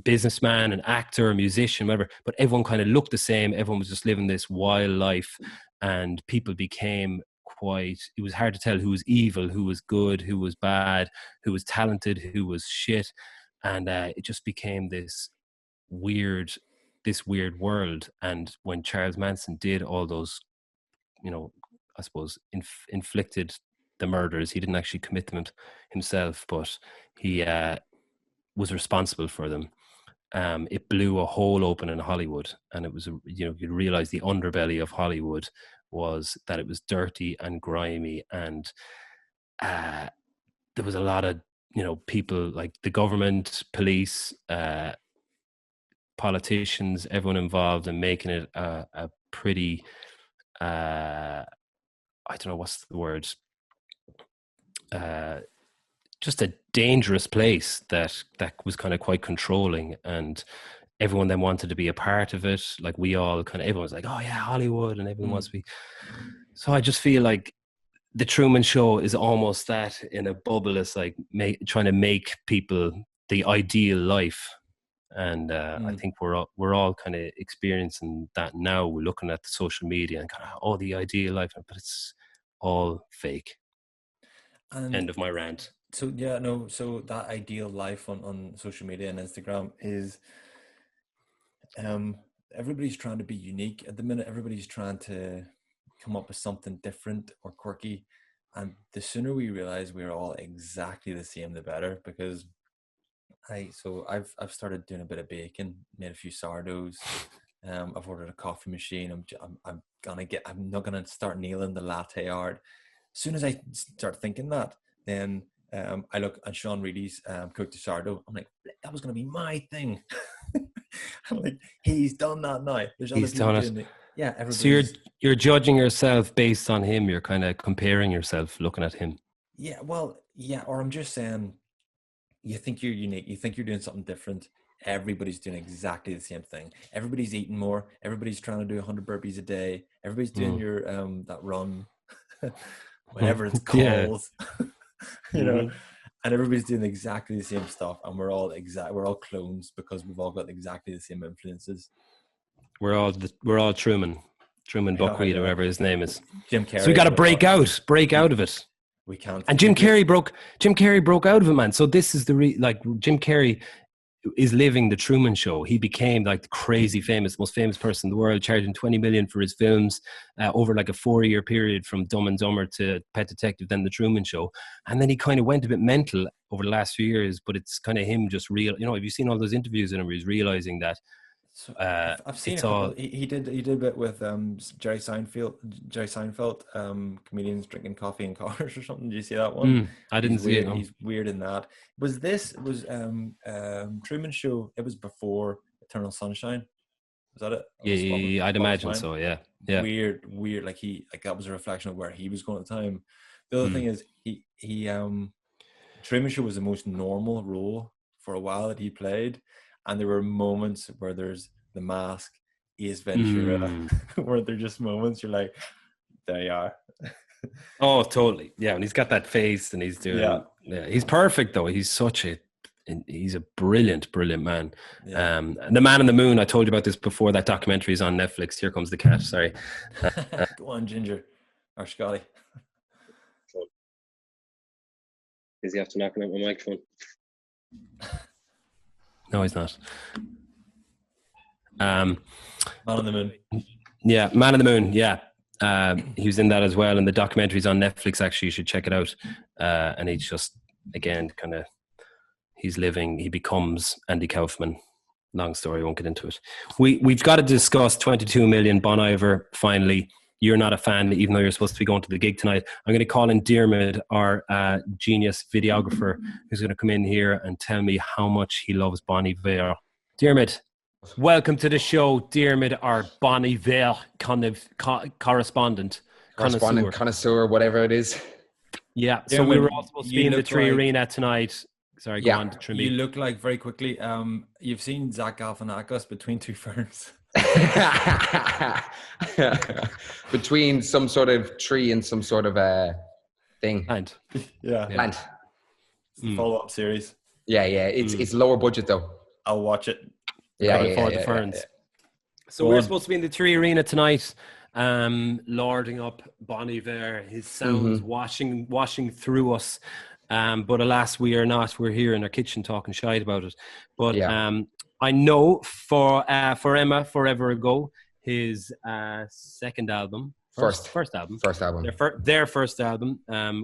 businessman, an actor, a musician, whatever, but everyone kind of looked the same. Everyone was just living this wild life, and people became it was hard to tell who was evil, who was good, who was bad, who was talented, who was shit. And it just became this weird world. And when Charles Manson did all those, I suppose, inflicted the murders, he didn't actually commit them himself, but he was responsible for them. It blew a hole open in Hollywood, and it was, you realize the underbelly of Hollywood was that it was dirty and grimy, and there was a lot of, people like the government, police, politicians, everyone involved in making it a pretty, I don't know what's the word, just a dangerous place that was kind of quite controlling, and everyone then wanted to be a part of it. Like, we all everyone's like, oh yeah, Hollywood, and everyone wants to be. So I just feel like the Truman Show is almost that, in a bubble. It's like trying to make people the ideal life. And I think we're all kind of experiencing that now. We're looking at the social media and kind of, the ideal life, but it's all fake. And end of my rant. So so that ideal life on social media and Instagram is, everybody's trying to be unique at the minute. Everybody's trying to come up with something different or quirky, and the sooner we realize we're all exactly the same, the better. Because I've started doing a bit of baking, made a few sourdoughs. I've ordered a coffee machine. I'm not gonna start nailing the latte art. As soon as I start thinking that, then I look at Sean Reedy's cooked a sourdough. I'm like, that was gonna be my thing. I'm like, he's done that now. He's done it. Yeah. So you're judging yourself based on him. You're kind of comparing yourself, looking at him. Yeah. Well, yeah. Or I'm just saying, you think you're unique. You think you're doing something different. Everybody's doing exactly the same thing. Everybody's eating more. Everybody's trying to do 100 burpees a day. Everybody's doing your that run, whatever it's called. Yeah. And everybody's doing exactly the same stuff, and we're all clones, because we've all got exactly the same influences. We're all Truman Buckwheat, or whatever his name is. Jim Carrey. So we got to break out of it. We can't. And Jim Carrey broke out of it, man. So this is Jim Carrey is living the Truman Show. He became like the crazy most famous person in the world, charging $20 million for his films over like a 4-year period, from Dumb and Dumber to Pet Detective, then the Truman Show. And then he kind of went a bit mental over the last few years, but it's kind of him just have you seen all those interviews in him where he's realizing that I've seen a couple. He did a bit with Jerry Seinfeld, comedians drinking coffee in cars or something. Did you see that one? I didn't see it. No. He's weird in that. Was Truman Show? It was before Eternal Sunshine. Was that it? Yeah, I'd imagine so. Yeah. Weird. Like that was a reflection of where he was going at the time. The other thing is he Truman Show was the most normal role for a while that he played. And there were moments where there's the mask, Ace Ventura, where they're just moments you're like, there you are. Oh, totally. Yeah, and he's got that face, and he's doing. Yeah, he's perfect though. He's a brilliant man. Yeah. And The Man in the Moon. I told you about this before. That documentary is on Netflix. Here comes the cat. Sorry. Go on, Ginger or Scotty. Is he after knocking out my microphone? No, he's not. Man on the Moon. Yeah, Man in the Moon. Yeah. He was in that as well, and the documentary's on Netflix. Actually, you should check it out. And he's just, again, kind of, he becomes Andy Kaufman. Long story, won't get into it. We've got to discuss 22 million Bon Iver. Finally, you're not a fan, even though you're supposed to be going to the gig tonight. I'm going to call in Diarmid, our genius videographer, who's going to come in here and tell me how much he loves Bon Iver. Diarmid, welcome to the show. Diarmid, our Bon Iver correspondent, connoisseur, whatever it is. Yeah, so we were all supposed to be in the Tree Arena tonight. Sorry, go on, Trimby. You look like, very quickly, you've seen Zach Galifianakis between two ferns. Between some sort of tree and some sort of thing. Plant. Yeah. Plant. Follow-up series. Yeah. It's lower budget though. I'll watch it. The ferns. So we're supposed to be in the Tree Arena tonight, lording up Bon Iver, his sounds washing through us. But alas, we are not. We're here in our kitchen talking shite about it. But I know for Emma, Forever Ago, his second album, first album, their first album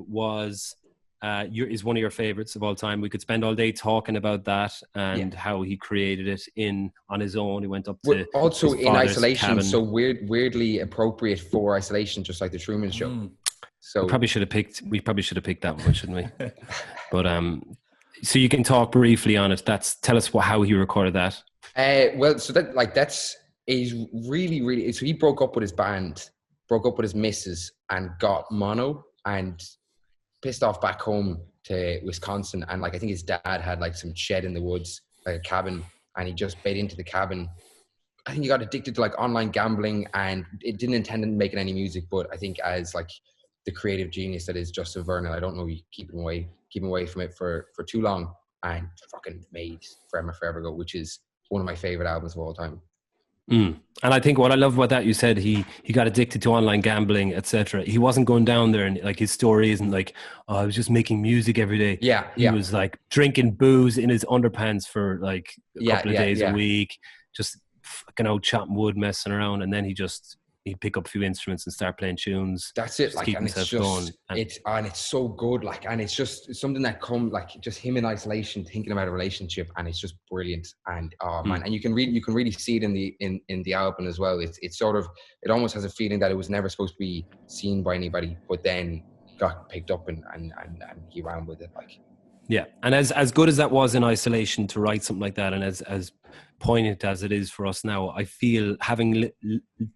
was is one of your favorites of all time. We could spend all day talking about that and how he created it on his own. He went up to also in isolation, cabin. so weirdly appropriate for isolation, just like the Truman Show. So we probably should have picked that one, shouldn't we? But so you can talk briefly on it. Tell us how he recorded that. Well, so that's really. So he broke up with his band, broke up with his missus, and got mono and pissed off back home to Wisconsin. And I think his dad had some shed in the woods, like a cabin, and he just bed into the cabin. I think he got addicted to online gambling, and it didn't intend on making any music. But I think as the creative genius that is Justin Vernon, I don't know, you keep him away from it for too long, and fucking made Forever Ago, which is one of my favorite albums of all time. And I think what I love about that, you said he got addicted to online gambling, etc. He wasn't going down there, and his story isn't I was just making music every day. He was drinking booze in his underpants for a couple of days a week, just fucking out chopping wood, messing around, and then he'd pick up a few instruments and start playing tunes. That's it. Keep And himself it's going. it's so good. And it's just something that just him in isolation, thinking about a relationship, and it's just brilliant. And man, and you can really see it in the album as well. It's sort of, it almost has a feeling that it was never supposed to be seen by anybody, but then got picked up and he ran with it. Yeah, and as good as that was in isolation to write something like that, and as poignant as it is for us now, I feel having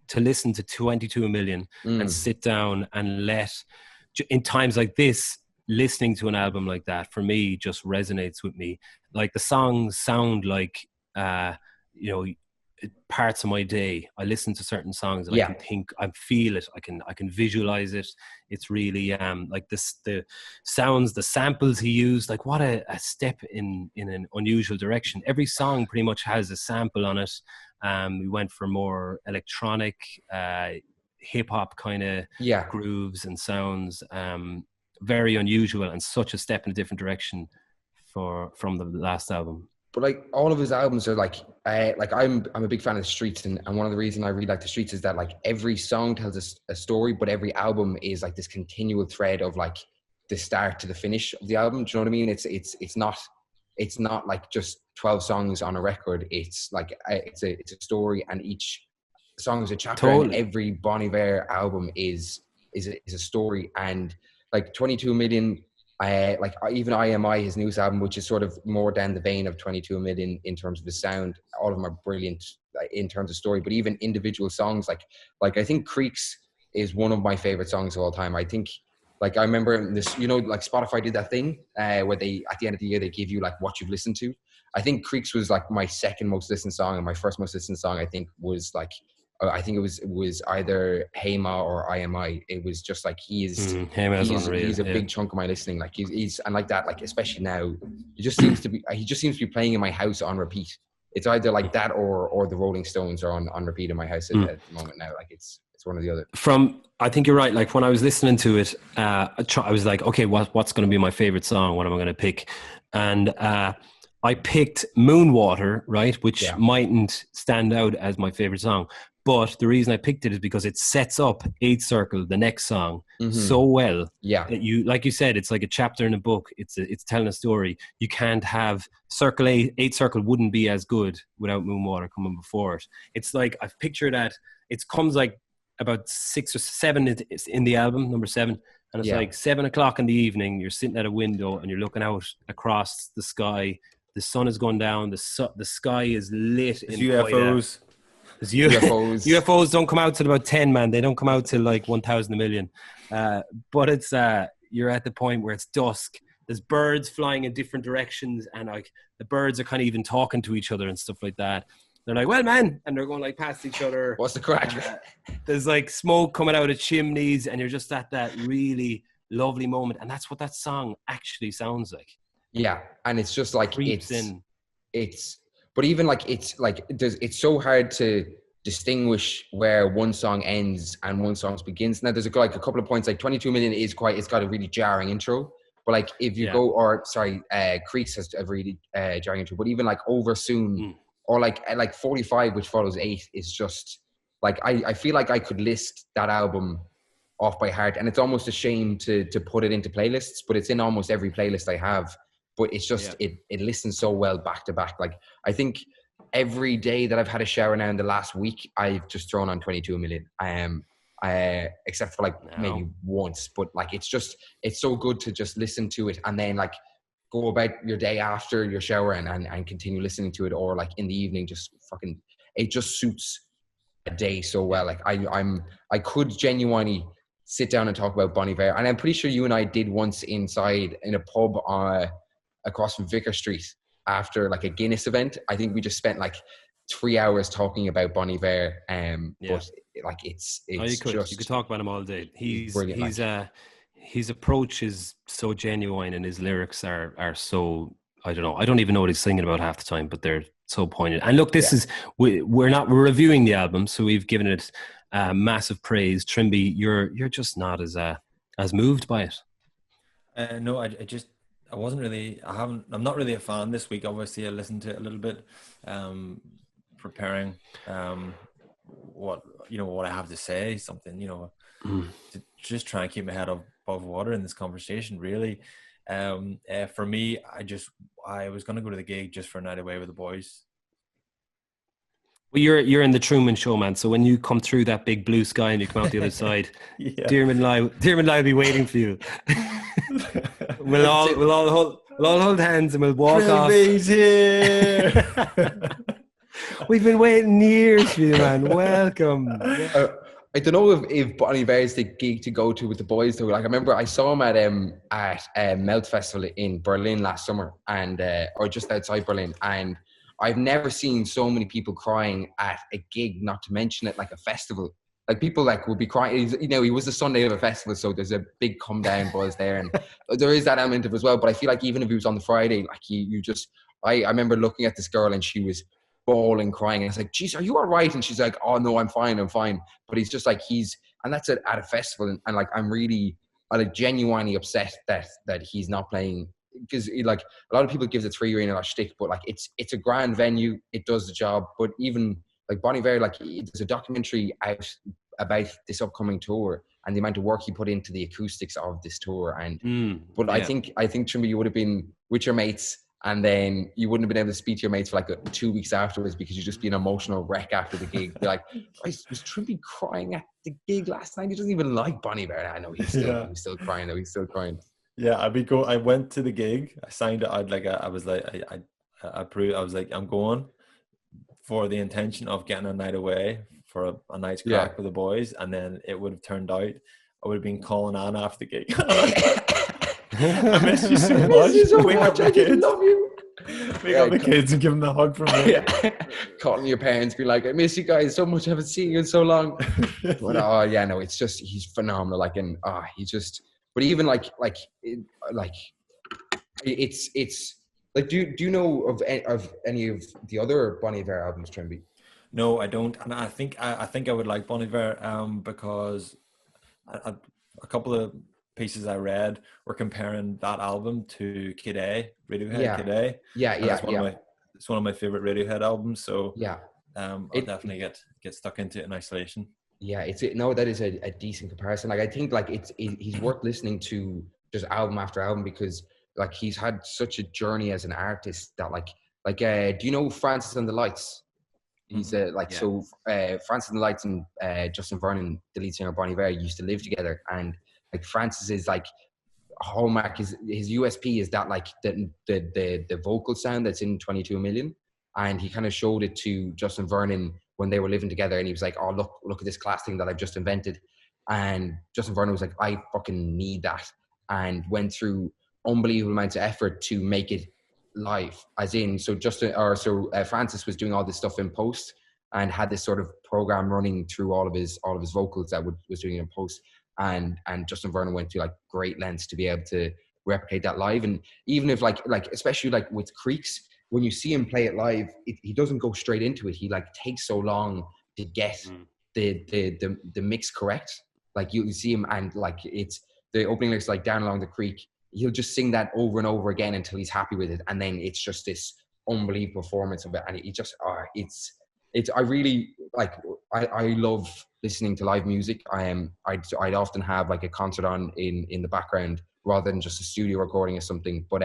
to listen to 22 million and sit down and in times like this, listening to an album like that, for me, just resonates with me. The songs sound like parts of my day. I listen to certain songs and I can think, I feel it, I can visualize it. It's really the sounds, the samples he used, what a step in an unusual direction. Every song pretty much has a sample on it. We went for more electronic hip hop kind of grooves and sounds, very unusual, and such a step in a different direction from the last album. But all of his albums are I'm a big fan of the Streets, and one of the reasons I really like the Streets is that every song tells a story, but every album is this continual thread of the start to the finish of the album. Do you know what I mean? It's not just 12 songs on a record. It's it's a story, and each song is a chapter. Totally. And every Bon Iver album is a story, and 22 million. Even IMI, his newest album, which is sort of more down the vein of 22 million in terms of the sound, all of them are brilliant in terms of story. But even individual songs, I think Creeks is one of my favorite songs of all time. I think I remember this, Spotify did that thing where they, at the end of the year, they give you what you've listened to. I think Creeks was like my second most listened song, and my first most listened song I think was like, I think it was either Hema or IMI. It was just like he's a big chunk of my listening. Like he's and like that, like especially now, he just seems to be playing in my house on repeat. It's either like that or the Rolling Stones are on repeat in my house at the moment now. Like it's one or the other. I think you're right. Like when I was listening to it, I was like, okay, what's going to be my favorite song? What am I going to pick? And I picked Moonwater, right, which mightn't stand out as my favorite song. But the reason I picked it is because it sets up Eighth Circle, the next song, so well. Yeah. That you, like you said, it's like a chapter in a book. It's telling a story. You can't have Eighth Circle wouldn't be as good without Moonwater coming before it. It's like I've pictured that it comes like about 6 or 7 in the album, number 7. And it's like 7 o'clock in the evening. You're sitting at a window and you're looking out across the sky. The sun is going down. The sky is lit. It's UFOs. UFOs don't come out till about 10, man. They don't come out till like 1,000 a million. But it's you're at the point where it's dusk. There's birds flying in different directions, and like the birds are kind of even talking to each other and stuff like that. They're like, well, man, and they're going like past each other. What's the crack? There's like smoke coming out of chimneys, and you're just at that really lovely moment. And that's what that song actually sounds like. Yeah, and it's just like but even like it's so hard to distinguish where one song ends and one song begins. Now there's like a couple of points, like 22 Million it's got a really jarring intro. But like if you Creeks has a really jarring intro. But even like Over Soon or like 45, which follows 8, is just like I feel like I could list that album off by heart, and it's almost a shame to put it into playlists, but it's in almost every playlist I have. But it's just it listens so well back to back. Like I think every day that I've had a shower now in the last week, I've just thrown on 22 Million. Except for maybe once. But like it's so good to just listen to it and then like go about your day after your shower and continue listening to it, or like in the evening it just suits a day so well. Like I could genuinely sit down and talk about Bon Iver, and I'm pretty sure you and I did once inside in a pub across from Vicar Street after like a Guinness event. I think we just spent like 3 hours talking about Bon Iver. But like you could talk about him all day. He's his approach is so genuine, and his lyrics are so, I don't know. I don't even know what he's singing about half the time, but they're so poignant. And look, this is we're reviewing the album, so we've given it massive praise. Trimby, you're just not as moved by it. No, I'm not really a fan this week. Obviously I listened to it a little bit, preparing what I have to say, something, to just try and keep my head above water in this conversation, really. For me, I was going to go to the gig just for a night away with the boys. Well, you're in the Truman Show, man. So when you come through that big blue sky and you come out the other side, Diarmid will be waiting for you. We'll all hold hands and we'll walk off. Here. We've been waiting years for you, man. Welcome. I don't know if Bon Iver is the gig to go to with the boys though. Like I remember I saw him at Melt Festival in Berlin last summer, and or just outside Berlin, and I've never seen so many people crying at a gig, not to mention it like a festival. Like people would be crying. He was the Sunday of a festival, so there's a big come down buzz there, and there is that element of as well. But I feel like even if he was on the Friday, like I remember looking at this girl and she was bawling, crying, and I was like, "Geez, are you all right?" And she's like, "Oh no, I'm fine." But he's just like and that's at a festival, and like I'm genuinely upset that he's not playing. Because like a lot of people give the 3 arena shtick, but like it's a grand venue, it does the job. But even like Bon Iver, like there's a documentary out about this upcoming tour and the amount of work he put into the acoustics of this tour. And I think Trimby, you would have been with your mates, and then you wouldn't have been able to speak to your mates for like 2 weeks afterwards because you'd just be an emotional wreck after the gig. Be like, was Trimby crying at the gig last night? He doesn't even like Bon Iver. I know he's still crying. He's still crying. Yeah, I went to the gig. I signed it. I was like, I'm going for the intention of getting a night away for a night's crack with the boys, and then it would have turned out I would have been calling Anne after the gig. I miss you so much. I didn't love you. Pick up the kids and give them the hug from me. Calling your parents, be like, I miss you guys so much. I haven't seen you in so long. But no, it's just, he's phenomenal. Like, and he's just, but even it's like, do you know of any of the other Bon Iver albums, Trimby? No, I don't, and I think I would like Bon Iver because a couple of pieces I read were comparing that album to Kid A, Radiohead Kid A. It's one of my favorite Radiohead albums. So I'll definitely get stuck into it in isolation. Yeah, that is a decent comparison. Like I think like he's worth listening to just album after album because like he's had such a journey as an artist that like do you know Francis and the Lights? He's Francis and the Lights and Justin Vernon, the lead singer of Bon Iver, used to live together, and like Francis is like hallmark, his USP is that like the vocal sound that's in 22 Million, and he kind of showed it to Justin Vernon when they were living together, and he was like, oh look at this class thing that I've just invented, and Justin Vernon was like, I fucking need that, and went through unbelievable amounts of effort to make it live, as in Francis was doing all this stuff in post and had this sort of program running through all of his vocals that was doing it in post, and Justin Vernon went to like great lengths to be able to replicate that live. And even if like especially like with Creeks, when you see him play it live, he doesn't go straight into it. He like takes so long to get the mix correct. Like you see him, and like it's the opening lyrics like Down Along the Creek, he'll just sing that over and over again until he's happy with it, and then it's just this unbelievable performance of it. And it just I really like, I love listening to live music. I'd often have like a concert on in the background rather than just a studio recording or something. But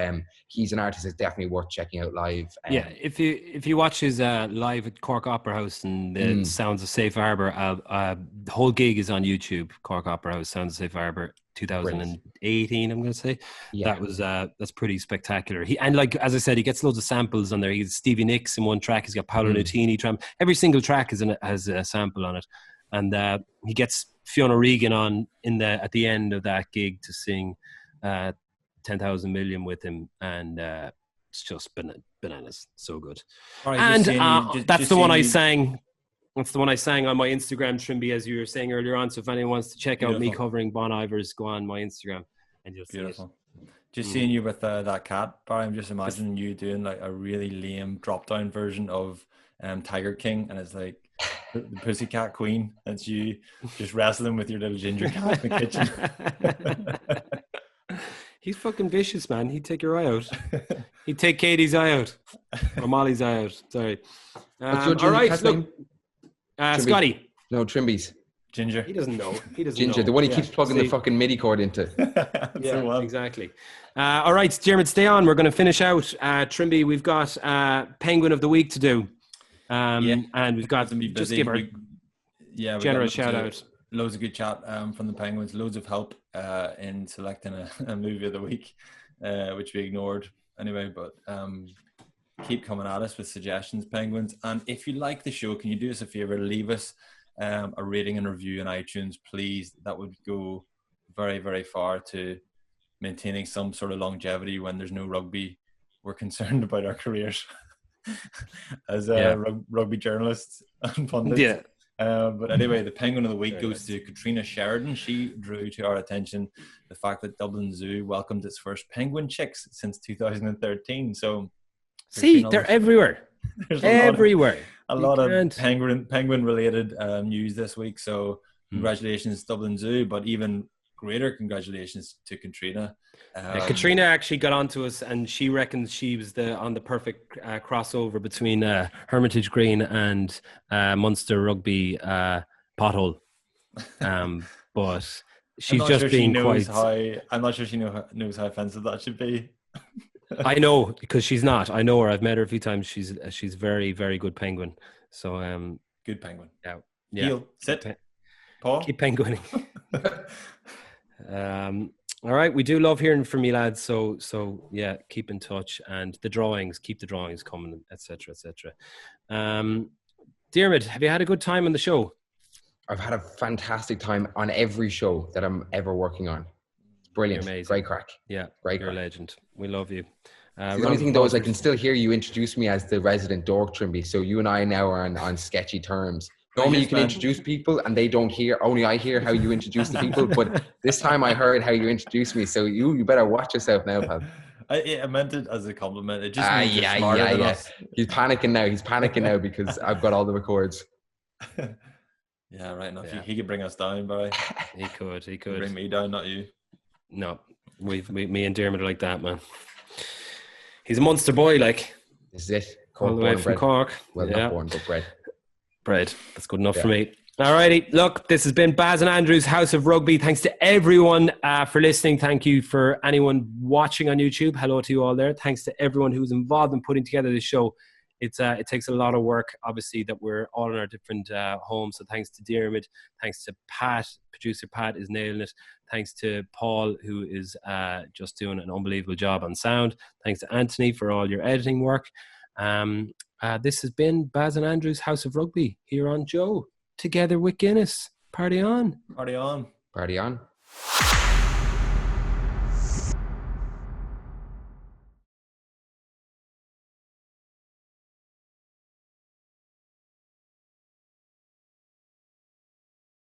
he's an artist that's definitely worth checking out live. If you watch his live at Cork Opera House and the Sounds of Safe Harbour, the whole gig is on YouTube. Cork Opera House, Sounds of Safe Harbour, 2018. I'm going to say that's pretty spectacular. And like as I said, he gets loads of samples on there. He's Stevie Nicks in one track. He's got Paolo Nutini. Every single track has a sample on it, and he gets Fiona Regan on at the end of that gig to sing 10,000 Million with him, and it's just bananas. So good. Right, and that's the one I sang. That's the one I sang on my Instagram, Trimby, as you were saying earlier on. So if anyone wants to check out me covering Bon Iver's, go on my Instagram and you'll see it. Just seeing you with that cat, Barry, I'm just imagining you doing like a really lame drop-down version of Tiger King, and it's like the Pussycat Queen. It's you just wrestling with your little ginger cat in the kitchen. He's fucking vicious, man. He'd take your eye out. He'd take Katie's eye out. Or Molly's eye out. Sorry. What's your all right, look. Scotty. No, Trimby's. Ginger. He doesn't know. Ginger, the one he keeps plugging the fucking MIDI cord into. Exactly. All right, Dermot, stay on. We're going to finish out. Trimby, we've got Penguin of the Week to do. And we've got to just give our generous shout out. Loads of good chat from the Penguins. Loads of help in selecting a movie of the week, which we ignored anyway. But keep coming at us with suggestions, Penguins. And if you like the show, can you do us a favor? Leave us a rating and review on iTunes, please. That would go very, very far to maintaining some sort of longevity when there's no rugby. We're concerned about our careers as rugby journalists and pundits. Yeah. But anyway, the Penguin of the Week goes to Katrina Sheridan. She drew to our attention the fact that Dublin Zoo welcomed its first penguin chicks since 2013. So, see, they're everywhere. Everywhere. A lot of penguin-related news this week. So, congratulations, Dublin Zoo. But even greater congratulations to Katrina. Katrina actually got onto us, and she reckons she was on the perfect crossover between Hermitage Green and Munster Rugby pothole. But she's just being quite. I'm not sure she knows how offensive that should be. I know, because she's not. I know her. I've met her a few times. She's very, very good penguin. So good penguin. Yeah. Heel, sit. Paul. Keep penguining. All right, we do love hearing from you, lads. So yeah, keep in touch, and keep the drawings coming, etc., etc. Dermot, have you had a good time on the show? I've had a fantastic time on every show that I'm ever working on. It's Brilliant. You're amazing. Great crack. Yeah, Great you're a crack. legend. We love you. The only thing though is I can still hear you introduce me as the resident dork Trimby. So you and I now are on sketchy terms. Normally you can introduce people and they don't hear, only I hear how you introduce the people. But this time I heard how you introduced me. So you better watch yourself now, pal. I meant it as a compliment. It just means you're smarter than us. He's panicking now. He's panicking now because I've got all the records. Yeah, right enough. He could bring us down, Barry. He could. Bring me down, not you. No, me and Dermot are like that, man. He's a Munster boy, like. This is it. All the way from Cork. Well, not born, but bred. Bread. That's good enough for me. Alrighty. Look, this has been Baz and Andrew's House of Rugby. Thanks to everyone for listening. Thank you for anyone watching on YouTube. Hello to you all there. Thanks to everyone who's involved in putting together this show. It takes a lot of work, obviously, that we're all in our different homes. So thanks to Dermot. Thanks to Pat. Producer Pat is nailing it. Thanks to Paul, who is just doing an unbelievable job on sound. Thanks to Anthony for all your editing work. This has been Baz and Andrew's House of Rugby here on Joe, together with Guinness. Party on. Party on. Party on.